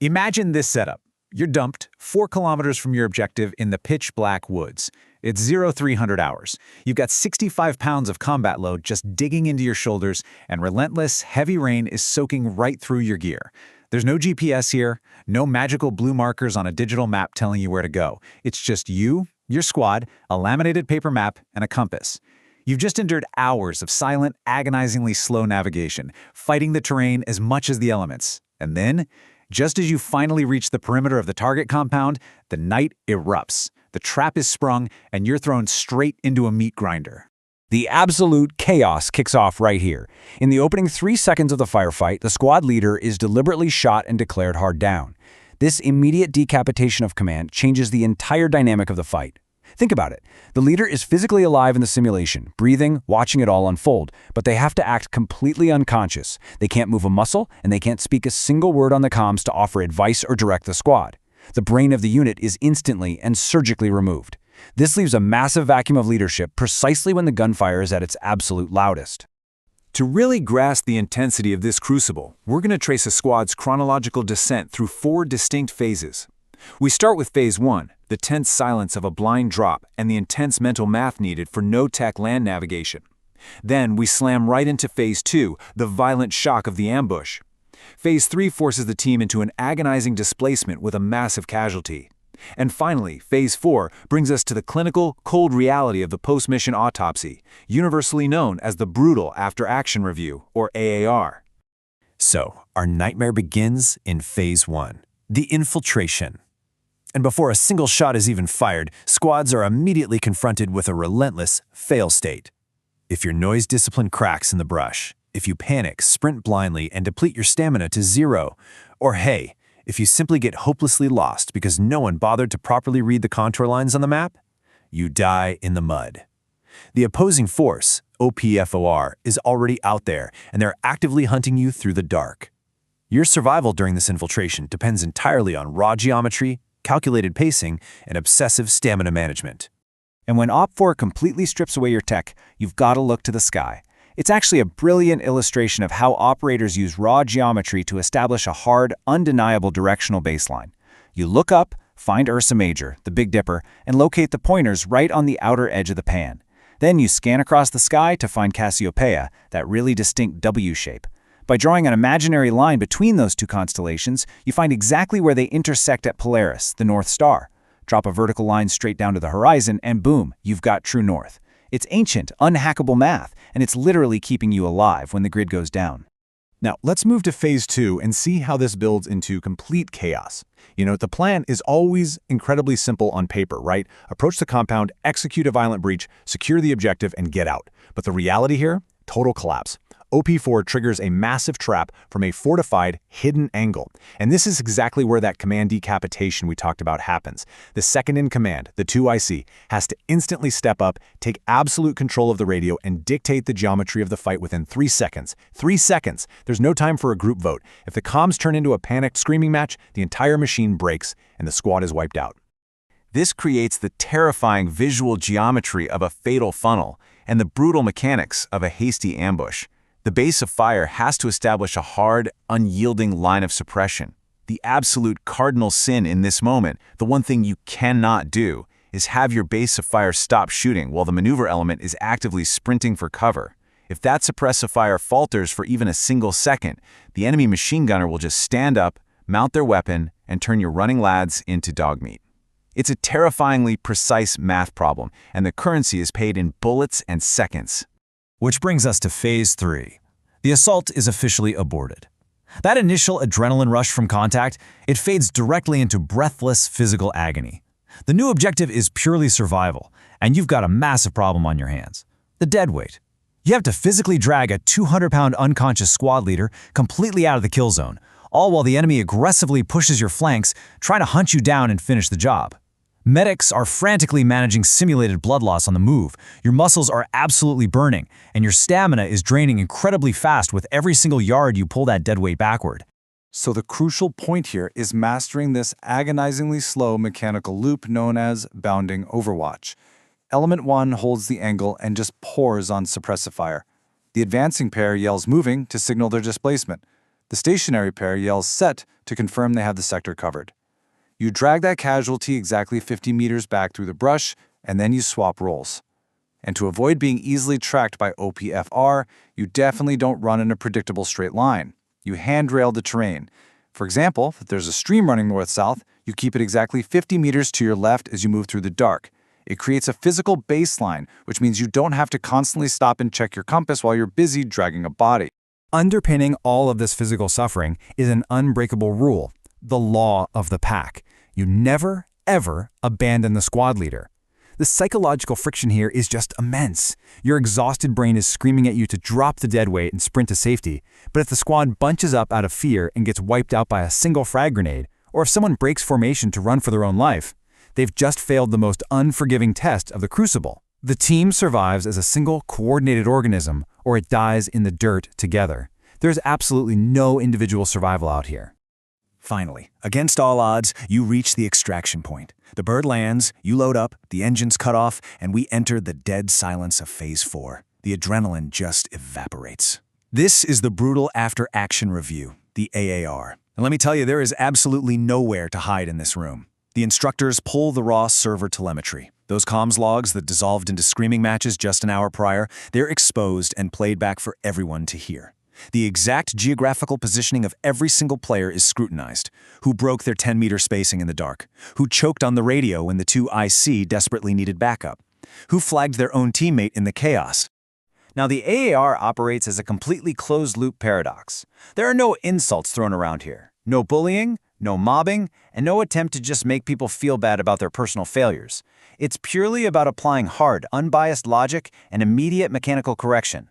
Imagine this setup. You're dumped 4 kilometers from your objective in the pitch-black woods. It's 0300 hours. You've got 65 pounds of combat load just digging into your shoulders, and relentless, heavy rain is soaking right through your gear. There's no GPS here, no magical blue markers on a digital map telling you where to go. It's just you, your squad, a laminated paper map, and a compass. You've just endured hours of silent, agonizingly slow navigation, fighting the terrain as much as the elements. And then, just as you finally reach the perimeter of the target compound, the night erupts. The trap is sprung, and you're thrown straight into a meat grinder. The absolute chaos kicks off right here. In the opening 3 seconds of the firefight, the squad leader is deliberately shot and declared hard down. This immediate decapitation of command changes the entire dynamic of the fight. Think about it. The leader is physically alive in the simulation, breathing, watching it all unfold, but they have to act completely unconscious. They can't move a muscle, and they can't speak a single word on the comms to offer advice or direct the squad. The brain of the unit is instantly and surgically removed. This leaves a massive vacuum of leadership precisely when the gunfire is at its absolute loudest. To really grasp the intensity of this crucible, we're going to trace a squad's chronological descent through 4 distinct phases. We start with Phase 1, the tense silence of a blind drop and the intense mental math needed for no-tech land navigation. Then we slam right into Phase 2, the violent shock of the ambush. Phase 3 forces the team into an agonizing displacement with a massive casualty. And finally, Phase 4 brings us to the clinical, cold reality of the post-mission autopsy, universally known as the Brutal After-Action Review, or AAR. So, our nightmare begins in Phase 1, the infiltration. And before a single shot is even fired, squads are immediately confronted with a relentless fail state. If your noise discipline cracks in the brush, if you panic, sprint blindly, and deplete your stamina to 0, or hey, if you simply get hopelessly lost because no one bothered to properly read the contour lines on the map, you die in the mud. The opposing force, OPFOR, is already out there, and they're actively hunting you through the dark. Your survival during this infiltration depends entirely on raw geometry, calculated pacing, and obsessive stamina management. And when OPFOR completely strips away your tech, you've got to look to the sky. It's actually a brilliant illustration of how operators use raw geometry to establish a hard, undeniable directional baseline. You look up, find Ursa Major, the Big Dipper, and locate the pointers right on the outer edge of the pan. Then you scan across the sky to find Cassiopeia, that really distinct W shape. By drawing an imaginary line between those two constellations, you find exactly where they intersect at Polaris, the North Star. Drop a vertical line straight down to the horizon, and boom, you've got true north. It's ancient, unhackable math, and it's literally keeping you alive when the grid goes down. Now, let's move to phase 2 and see how this builds into complete chaos. The plan is always incredibly simple on paper, right? Approach the compound, execute a violent breach, secure the objective, and get out. But the reality here? Total collapse. OP4 triggers a massive trap from a fortified, hidden angle. And this is exactly where that command decapitation we talked about happens. The second in command, the 2IC, has to instantly step up, take absolute control of the radio, and dictate the geometry of the fight within 3 seconds. 3 seconds! There's no time for a group vote. If the comms turn into a panicked screaming match, the entire machine breaks, and the squad is wiped out. This creates the terrifying visual geometry of a fatal funnel and the brutal mechanics of a hasty ambush. The base of fire has to establish a hard, unyielding line of suppression. The absolute cardinal sin in this moment, the one thing you cannot do, is have your base of fire stop shooting while the maneuver element is actively sprinting for cover. If that suppressive fire falters for even a single second, the enemy machine gunner will just stand up, mount their weapon, and turn your running lads into dog meat. It's a terrifyingly precise math problem, and the currency is paid in bullets and seconds. Which brings us to phase 3. The assault is officially aborted. That initial adrenaline rush from contact, it fades directly into breathless physical agony. The new objective is purely survival, and you've got a massive problem on your hands: the deadweight. You have to physically drag a 200-pound unconscious squad leader completely out of the kill zone, all while the enemy aggressively pushes your flanks, trying to hunt you down and finish the job. Medics are frantically managing simulated blood loss on the move, your muscles are absolutely burning, and your stamina is draining incredibly fast with every single yard you pull that deadweight backward. So the crucial point here is mastering this agonizingly slow mechanical loop known as bounding overwatch. Element 1 holds the angle and just pours on suppressive fire. The advancing pair yells moving to signal their displacement. The stationary pair yells set to confirm they have the sector covered. You drag that casualty exactly 50 meters back through the brush, and then you swap roles. And to avoid being easily tracked by OPFR, you definitely don't run in a predictable straight line. You handrail the terrain. For example, if there's a stream running north-south, you keep it exactly 50 meters to your left as you move through the dark. It creates a physical baseline, which means you don't have to constantly stop and check your compass while you're busy dragging a body. Underpinning all of this physical suffering is an unbreakable rule: the law of the pack. You never, ever abandon the squad leader. The psychological friction here is just immense. Your exhausted brain is screaming at you to drop the deadweight and sprint to safety, but if the squad bunches up out of fear and gets wiped out by a single frag grenade, or if someone breaks formation to run for their own life, they've just failed the most unforgiving test of the crucible. The team survives as a single coordinated organism, or it dies in the dirt together. There's absolutely no individual survival out here. Finally, against all odds, you reach the extraction point. The bird lands, you load up, the engines cut off, and we enter the dead silence of Phase 4. The adrenaline just evaporates. This is the brutal after-action review, the AAR. And let me tell you, there is absolutely nowhere to hide in this room. The instructors pull the raw server telemetry. Those comms logs that dissolved into screaming matches just an hour prior, they're exposed and played back for everyone to hear. The exact geographical positioning of every single player is scrutinized. Who broke their 10-meter spacing in the dark? Who choked on the radio when the 2IC desperately needed backup? Who flagged their own teammate in the chaos? Now, the AAR operates as a completely closed-loop paradox. There are no insults thrown around here, no bullying, no mobbing, and no attempt to just make people feel bad about their personal failures. It's purely about applying hard, unbiased logic and immediate mechanical correction.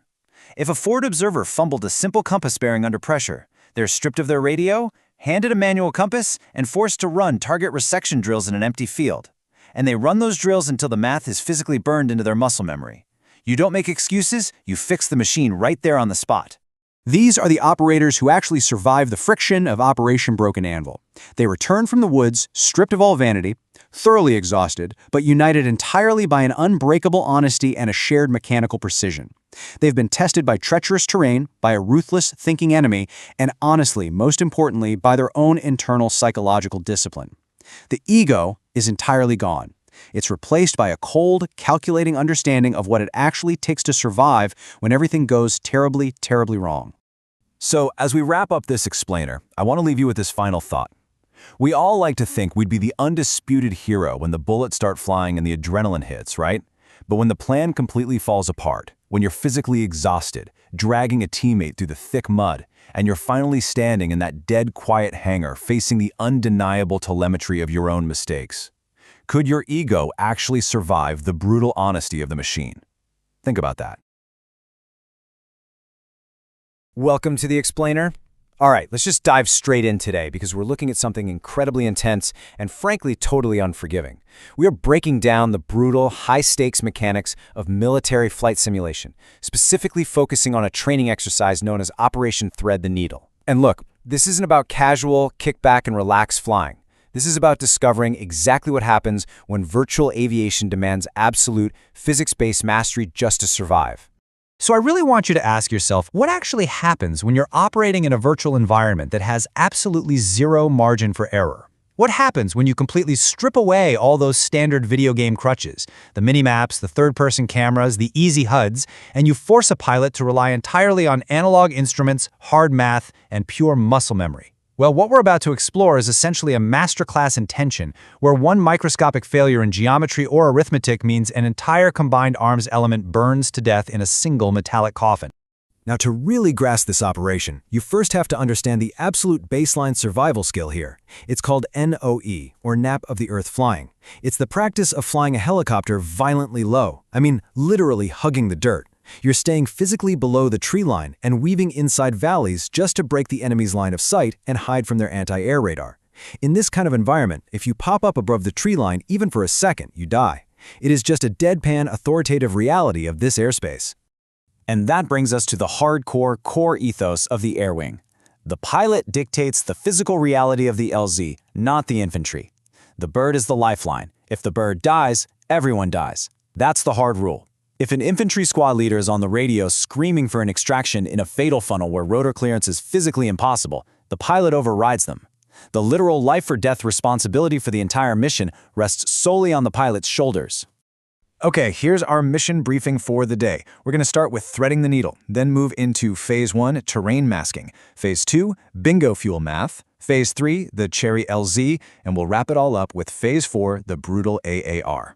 If a forward observer fumbled a simple compass bearing under pressure, they're stripped of their radio, handed a manual compass, and forced to run target resection drills in an empty field. and they run those drills until the math is physically burned into their muscle memory. You don't make excuses, you fix the machine right there on the spot. These are the operators who actually survive the friction of Operation Broken Anvil. They return from the woods, stripped of all vanity, thoroughly exhausted, but united entirely by an unbreakable honesty and a shared mechanical precision. They've been tested by treacherous terrain, by a ruthless, thinking enemy, and honestly, most importantly, by their own internal psychological discipline. The ego is entirely gone. It's replaced by a cold, calculating understanding of what it actually takes to survive when everything goes terribly, terribly wrong. So, as we wrap up this explainer, I want to leave you with this final thought. We all like to think we'd be the undisputed hero when the bullets start flying and the adrenaline hits, right? But when the plan completely falls apart, when you're physically exhausted, dragging a teammate through the thick mud, and you're finally standing in that dead quiet hangar facing the undeniable telemetry of your own mistakes, could your ego actually survive the brutal honesty of the machine? Think about that. Welcome to the explainer. All right, let's just dive straight in today because we're looking at something incredibly intense and frankly totally unforgiving. We are breaking down the brutal, high-stakes mechanics of military flight simulation, specifically focusing on a training exercise known as Operation Thread the Needle. And look, this isn't about casual, kick back and relax flying. This is about discovering exactly what happens when virtual aviation demands absolute, physics-based mastery just to survive. So I really want you to ask yourself, what actually happens when you're operating in a virtual environment that has absolutely zero margin for error? What happens when you completely strip away all those standard video game crutches, the mini-maps, the third-person cameras, the easy HUDs, and you force a pilot to rely entirely on analog instruments, hard math, and pure muscle memory? Well, what we're about to explore is essentially a masterclass in tension, where one microscopic failure in geometry or arithmetic means an entire combined arms element burns to death in a single metallic coffin. Now, to really grasp this operation, you first have to understand the absolute baseline survival skill here. It's called NOE, or Nap of the Earth Flying. It's the practice of flying a helicopter violently low. I mean, literally hugging the dirt. You're staying physically below the tree line and weaving inside valleys just to break the enemy's line of sight and hide from their anti-air radar. In this kind of environment, if you pop up above the tree line even for a second, you die. It is just a deadpan authoritative reality of this airspace. And that brings us to the hardcore core ethos of the air wing. The pilot dictates the physical reality of the LZ, not the infantry. The bird is the lifeline. If the bird dies, everyone dies. That's the hard rule. If an infantry squad leader is on the radio screaming for an extraction in a fatal funnel where rotor clearance is physically impossible, the pilot overrides them. The literal life-or-death responsibility for the entire mission rests solely on the pilot's shoulders. Okay, here's our mission briefing for the day. We're going to start with threading the needle, then move into Phase 1, terrain masking, Phase 2, bingo fuel math, Phase 3, the Cherry LZ, and we'll wrap it all up with Phase 4, the brutal AAR.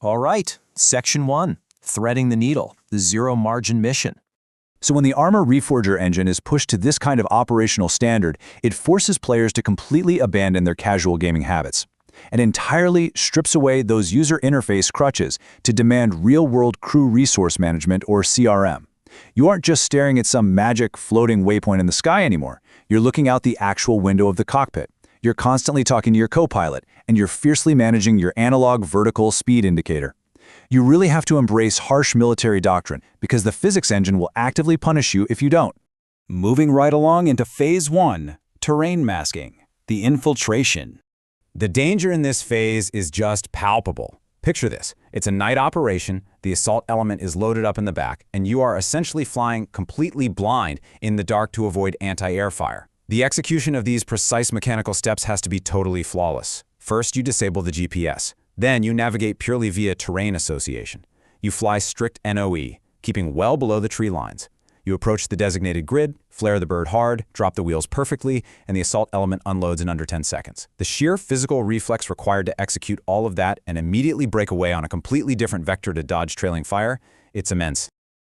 All right, Section 1. Threading the needle, the zero-margin mission. So when the Armor Reforger engine is pushed to this kind of operational standard, it forces players to completely abandon their casual gaming habits and entirely strips away those user interface crutches to demand real-world crew resource management, or CRM. You aren't just staring at some magic floating waypoint in the sky anymore. You're looking out the actual window of the cockpit. You're constantly talking to your co-pilot, and you're fiercely managing your analog vertical speed indicator. You really have to embrace harsh military doctrine because the physics engine will actively punish you if you don't. Moving right along into Phase 1, terrain masking, the infiltration. The danger in this phase is just palpable. Picture this. It's a night operation, the assault element is loaded up in the back, and you are essentially flying completely blind in the dark to avoid anti-air fire. The execution of these precise mechanical steps has to be totally flawless. First, you disable the GPS. Then you navigate purely via terrain association. You fly strict NOE, keeping well below the tree lines. You approach the designated grid, flare the bird hard, drop the wheels perfectly, and the assault element unloads in under 10 seconds. The sheer physical reflex required to execute all of that and immediately break away on a completely different vector to dodge trailing fire, it's immense.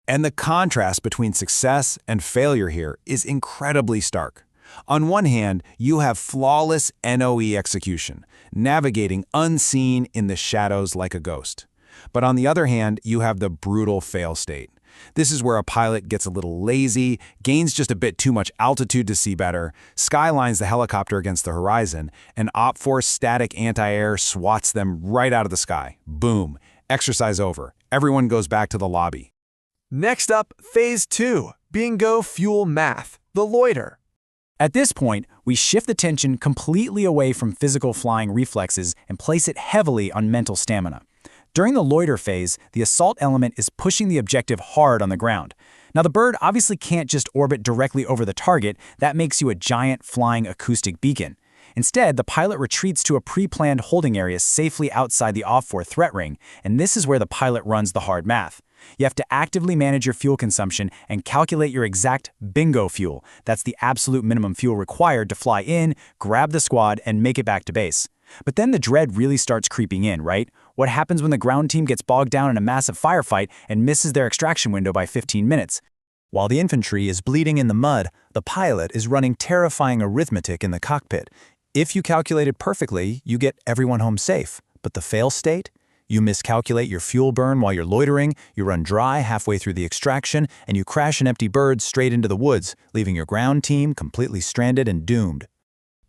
And the contrast between success and failure here is incredibly stark. On one hand, you have flawless NOE execution, navigating unseen in the shadows like a ghost. But on the other hand, you have the brutal fail state. This is where a pilot gets a little lazy, gains just a bit too much altitude to see better, skylines the helicopter against the horizon, and OPFOR static anti-air swats them right out of the sky. Boom. Exercise over. Everyone goes back to the lobby. Next up, Phase 2, Bingo Fuel Math, the loiter. At this point, we shift the tension completely away from physical flying reflexes and place it heavily on mental stamina. During the loiter phase, the assault element is pushing the objective hard on the ground. Now, the bird obviously can't just orbit directly over the target. That makes you a giant flying acoustic beacon. Instead, the pilot retreats to a pre-planned holding area safely outside the OPFOR threat ring, and this is where the pilot runs the hard math. You have to actively manage your fuel consumption and calculate your exact bingo fuel. That's the absolute minimum fuel required to fly in, grab the squad, and make it back to base. But then the dread really starts creeping in, right? What happens when the ground team gets bogged down in a massive firefight and misses their extraction window by 15 minutes? While the infantry is bleeding in the mud, the pilot is running terrifying arithmetic in the cockpit. If you calculate it perfectly, you get everyone home safe. But the fail state? You miscalculate your fuel burn while you're loitering, you run dry halfway through the extraction, and you crash an empty bird straight into the woods, leaving your ground team completely stranded and doomed.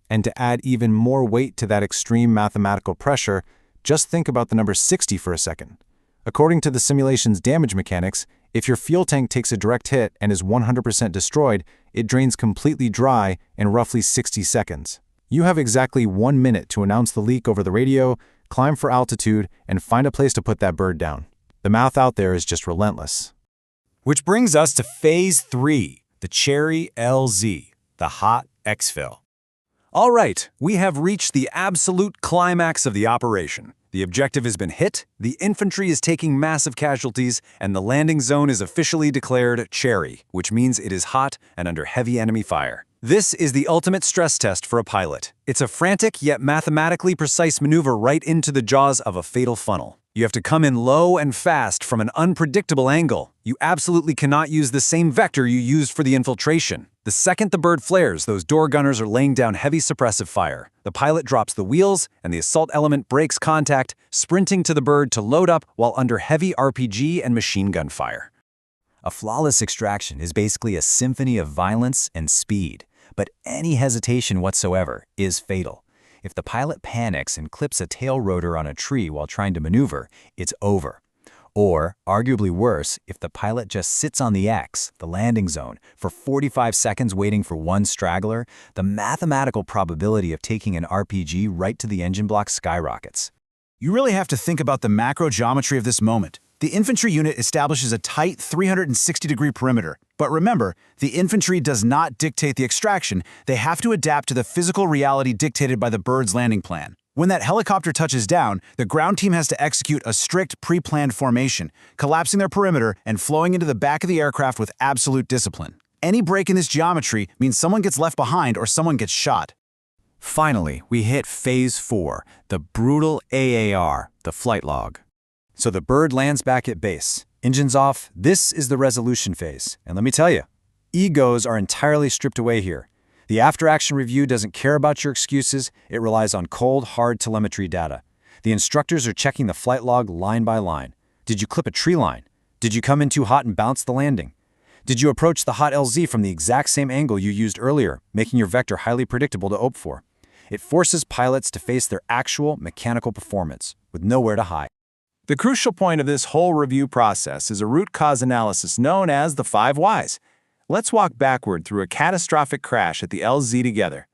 And to add even more weight to that extreme mathematical pressure, just think about the number 60 for a second. According to the simulation's damage mechanics, if your fuel tank takes a direct hit and is 100% destroyed, it drains completely dry in roughly 60 seconds. You have exactly 1 minute to announce the leak over the radio, climb for altitude, and find a place to put that bird down. The math out there is just relentless. Which brings us to Phase 3, the Cherry LZ, the hot exfil. All right, we have reached the absolute climax of the operation. The objective has been hit, the infantry is taking massive casualties, and the landing zone is officially declared cherry, which means it is hot and under heavy enemy fire. This is the ultimate stress test for a pilot. It's a frantic yet mathematically precise maneuver right into the jaws of a fatal funnel. You have to come in low and fast from an unpredictable angle. You absolutely cannot use the same vector you used for the infiltration. The second the bird flares, those door gunners are laying down heavy suppressive fire. The pilot drops the wheels, and the assault element breaks contact, sprinting to the bird to load up while under heavy RPG and machine gun fire. A flawless extraction is basically a symphony of violence and speed, but any hesitation whatsoever is fatal. If the pilot panics and clips a tail rotor on a tree while trying to maneuver, it's over. Or, arguably worse, if the pilot just sits on the X, the landing zone, for 45 seconds waiting for one straggler, the mathematical probability of taking an RPG right to the engine block skyrockets. You really have to think about the macro geometry of this moment. The infantry unit establishes a tight 360-degree perimeter. But remember, the infantry does not dictate the extraction. They have to adapt to the physical reality dictated by the bird's landing plan. When that helicopter touches down, the ground team has to execute a strict pre-planned formation, collapsing their perimeter and flowing into the back of the aircraft with absolute discipline. Any break in this geometry means someone gets left behind or someone gets shot. Finally, we hit Phase 4, the brutal AAR, the flight log. So the bird lands back at base. Engines off, this is the resolution phase. And let me tell you, egos are entirely stripped away here. The after-action review doesn't care about your excuses, it relies on cold, hard telemetry data. The instructors are checking the flight log line by line. Did you clip a tree line? Did you come in too hot and bounce the landing? Did you approach the hot LZ from the exact same angle you used earlier, making your vector highly predictable to opt for? It forces pilots to face their actual mechanical performance, with nowhere to hide. The crucial point of this whole review process is a root cause analysis known as the 5 whys. Let's walk backward through a catastrophic crash at the LZ together.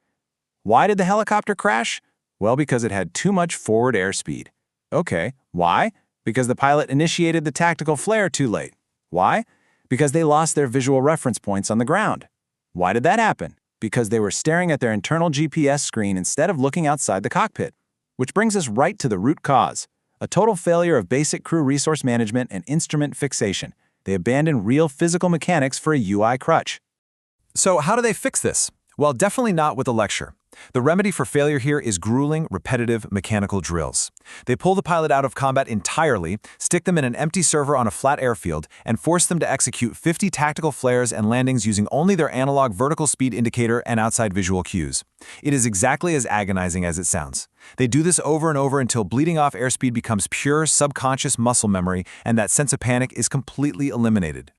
Why did the helicopter crash? Well, because it had too much forward airspeed. Okay, why? Because the pilot initiated the tactical flare too late. Why? Because they lost their visual reference points on the ground. Why did that happen? Because they were staring at their internal GPS screen instead of looking outside the cockpit. Which brings us right to the root cause. A total failure of basic crew resource management and instrument fixation. They abandoned real physical mechanics for a UI crutch. So how do they fix this? Well, definitely not with a lecture. The remedy for failure here is grueling, repetitive mechanical drills. They pull the pilot out of combat entirely, stick them in an empty server on a flat airfield, and force them to execute 50 tactical flares and landings using only their analog vertical speed indicator and outside visual cues. It is exactly as agonizing as it sounds. They do this over and over until bleeding off airspeed becomes pure subconscious muscle memory and that sense of panic is completely eliminated.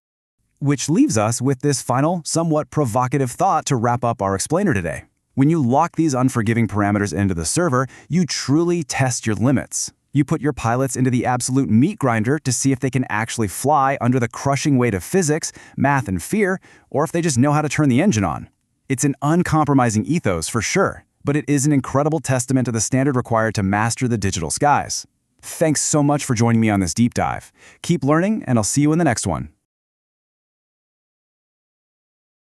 Which leaves us with this final, somewhat provocative thought to wrap up our explainer today. When you lock these unforgiving parameters into the server, you truly test your limits. You put your pilots into the absolute meat grinder to see if they can actually fly under the crushing weight of physics, math, and fear, or if they just know how to turn the engine on. It's an uncompromising ethos for sure, but it is an incredible testament to the standard required to master the digital skies. Thanks so much for joining me on this deep dive. Keep learning, and I'll see you in the next one.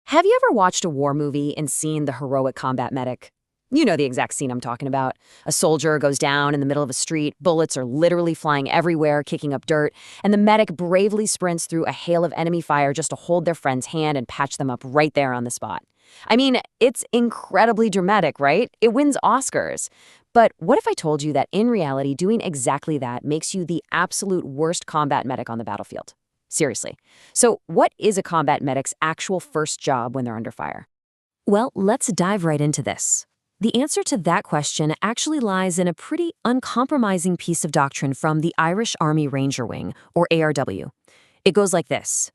Have you ever watched a war movie and seen the heroic combat medic? You know the exact scene I'm talking about. A soldier goes down in the middle of a street, bullets are literally flying everywhere, kicking up dirt, and the medic bravely sprints through a hail of enemy fire just to hold their friend's hand and patch them up right there on the spot. I mean, it's incredibly dramatic, right? It wins Oscars. But what if I told you that in reality, doing exactly that makes you the absolute worst combat medic on the battlefield? Seriously. So what is a combat medic's actual first job when they're under fire? Well, let's dive right into this. The answer to that question actually lies in a pretty uncompromising piece of doctrine from the Irish Army Ranger Wing, or ARW. It goes like this.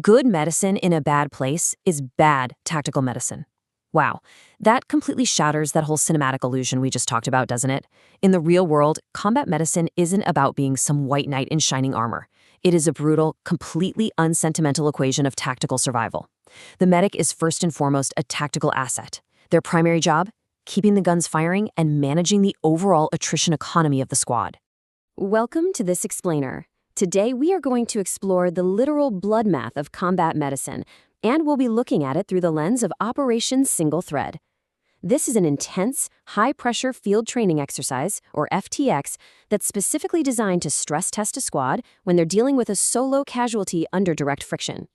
Good medicine in a bad place is bad tactical medicine. Wow, that completely shatters that whole cinematic illusion we just talked about, doesn't it? In the real world, combat medicine isn't about being some white knight in shining armor. It is a brutal, completely unsentimental equation of tactical survival. The medic is first and foremost a tactical asset. Their primary job? Keeping the guns firing and managing the overall attrition economy of the squad. Welcome to this explainer. Today we are going to explore the literal blood math of combat medicine, and we'll be looking at it through the lens of Operation Single Thread. This is an intense, high-pressure field training exercise, or FTX, that's specifically designed to stress test a squad when they're dealing with a solo casualty under direct friction.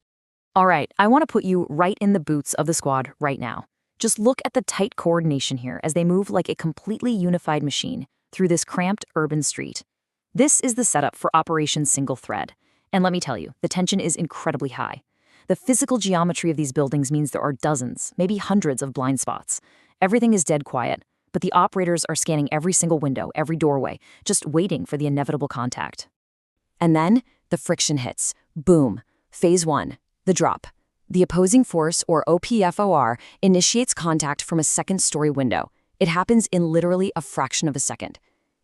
All right, I want to put you right in the boots of the squad right now. Just look at the tight coordination here as they move like a completely unified machine through this cramped urban street. This is the setup for Operation Single Thread. And let me tell you, the tension is incredibly high. The physical geometry of these buildings means there are dozens, maybe hundreds of blind spots. Everything is dead quiet, but the operators are scanning every single window, every doorway, just waiting for the inevitable contact. And then the friction hits. Boom. Phase 1. The drop. The opposing force, or OPFOR, initiates contact from a second-story window. It happens in literally a fraction of a second.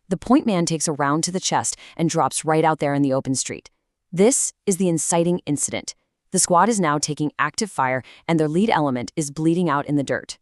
The point man takes a round to the chest and drops right out there in the open street. This is the inciting incident. The squad is now taking active fire, and their lead element is bleeding out in the dirt.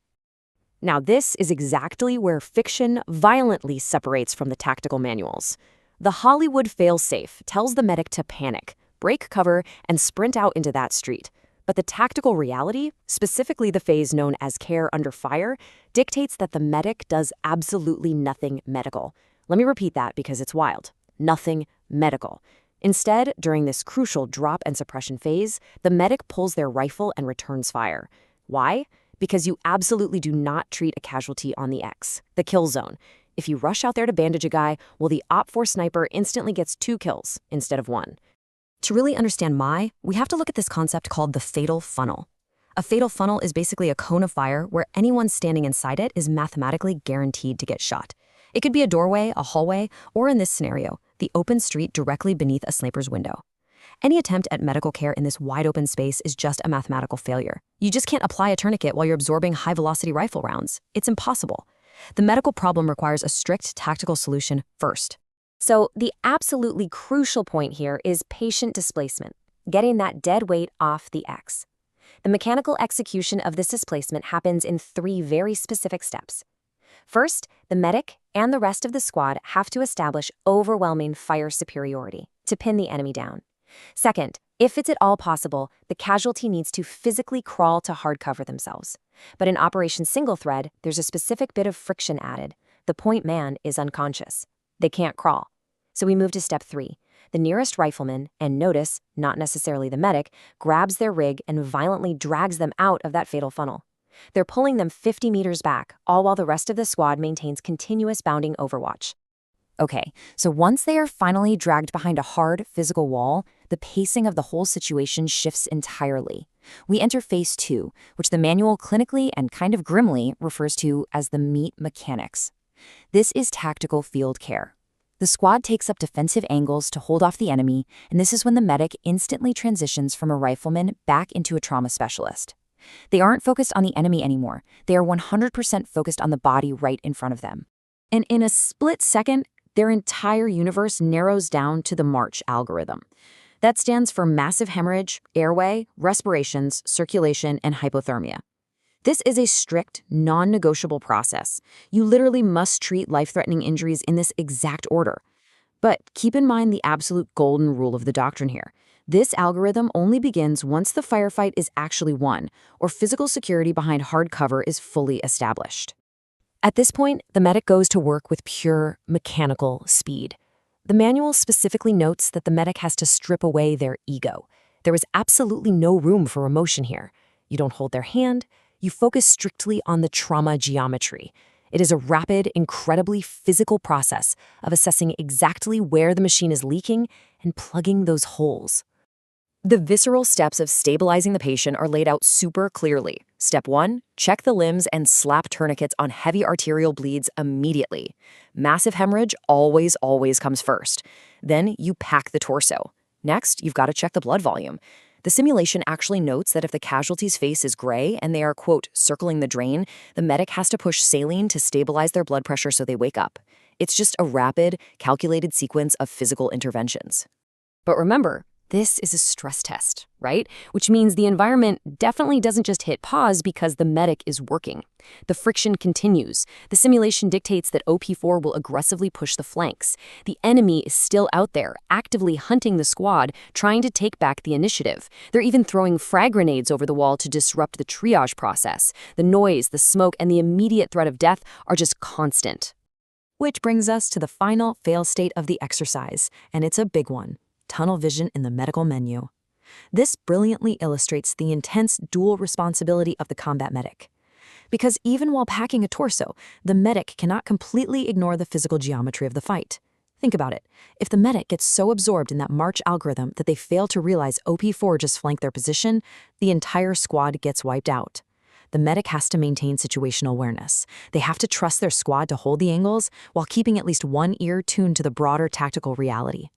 Now, this is exactly where fiction violently separates from the tactical manuals. The Hollywood fail-safe tells the medic to panic, break cover, and sprint out into that street. But the tactical reality, specifically the phase known as care under fire, dictates that the medic does absolutely nothing medical. Let me repeat that because it's wild. Nothing medical. Instead, during this crucial drop and suppression phase, the medic pulls their rifle and returns fire. Why? Because you absolutely do not treat a casualty on the X, the kill zone. If you rush out there to bandage a guy, well, the OPFOR sniper instantly gets 2 kills instead of 1. To really understand why, we have to look at this concept called the fatal funnel. A fatal funnel is basically a cone of fire where anyone standing inside it is mathematically guaranteed to get shot. It could be a doorway, a hallway, or in this scenario, the open street directly beneath a sniper's window. Any attempt at medical care in this wide-open space is just a mathematical failure. You just can't apply a tourniquet while you're absorbing high-velocity rifle rounds. It's impossible. The medical problem requires a strict tactical solution first. So the absolutely crucial point here is patient displacement, getting that dead weight off the X. The mechanical execution of this displacement happens in 3 very specific steps. First, the medic and the rest of the squad have to establish overwhelming fire superiority to pin the enemy down. Second, if it's at all possible, the casualty needs to physically crawl to hard cover themselves. But in Operation Single Thread, there's a specific bit of friction added. The point man is unconscious. They can't crawl. So we move to step 3. The nearest rifleman, and notice, not necessarily the medic, grabs their rig and violently drags them out of that fatal funnel. They're pulling them 50 meters back, all while the rest of the squad maintains continuous bounding overwatch. Okay, so once they are finally dragged behind a hard, physical wall, the pacing of the whole situation shifts entirely. We enter phase 2, which the manual clinically and kind of grimly refers to as the meat mechanics. This is tactical field care. The squad takes up defensive angles to hold off the enemy, and this is when the medic instantly transitions from a rifleman back into a trauma specialist. They aren't focused on the enemy anymore. They are 100% focused on the body right in front of them. And in a split second, their entire universe narrows down to the MARCH algorithm. That stands for massive hemorrhage, airway, respirations, circulation, and hypothermia. This is a strict, non-negotiable process. You literally must treat life-threatening injuries in this exact order. But keep in mind the absolute golden rule of the doctrine here. This algorithm only begins once the firefight is actually won, or physical security behind hard cover is fully established. At this point, the medic goes to work with pure mechanical speed. The manual specifically notes that the medic has to strip away their ego. There is absolutely no room for emotion here. You don't hold their hand. You focus strictly on the trauma geometry. It is a rapid, incredibly physical process of assessing exactly where the machine is leaking and plugging those holes. The visceral steps of stabilizing the patient are laid out super clearly. Step 1, check the limbs and slap tourniquets on heavy arterial bleeds immediately. Massive hemorrhage always comes first. Then you pack the torso. Next, you've got to check the blood volume. The simulation actually notes that if the casualty's face is gray and they are, quote, circling the drain, the medic has to push saline to stabilize their blood pressure so they wake up. It's just a rapid, calculated sequence of physical interventions. But remember, this is a stress test, right? Which means the environment definitely doesn't just hit pause because the medic is working. The friction continues. The simulation dictates that OP4 will aggressively push the flanks. The enemy is still out there, actively hunting the squad, trying to take back the initiative. They're even throwing frag grenades over the wall to disrupt the triage process. The noise, the smoke, and the immediate threat of death are just constant. Which brings us to the final fail state of the exercise, and it's a big one. Tunnel vision in the medical menu. This brilliantly illustrates the intense dual responsibility of the combat medic. Because even while packing a torso, the medic cannot completely ignore the physical geometry of the fight. Think about it. If the medic gets so absorbed in that MARCH algorithm that they fail to realize OP4 just flanked their position, the entire squad gets wiped out. The medic has to maintain situational awareness. They have to trust their squad to hold the angles while keeping at least one ear tuned to the broader tactical reality.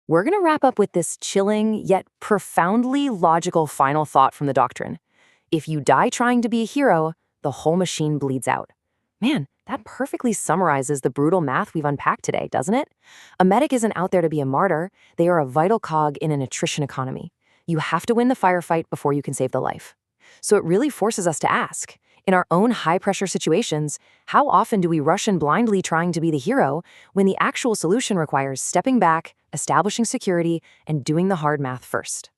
We're going to wrap up with this chilling yet profoundly logical final thought from the doctrine. If you die trying to be a hero, the whole machine bleeds out. Man, that perfectly summarizes the brutal math we've unpacked today, doesn't it? A medic isn't out there to be a martyr. They are a vital cog in an attrition economy. You have to win the firefight before you can save the life. So it really forces us to ask, in our own high-pressure situations, how often do we rush in blindly trying to be the hero when the actual solution requires stepping back, establishing security, and doing the hard math first?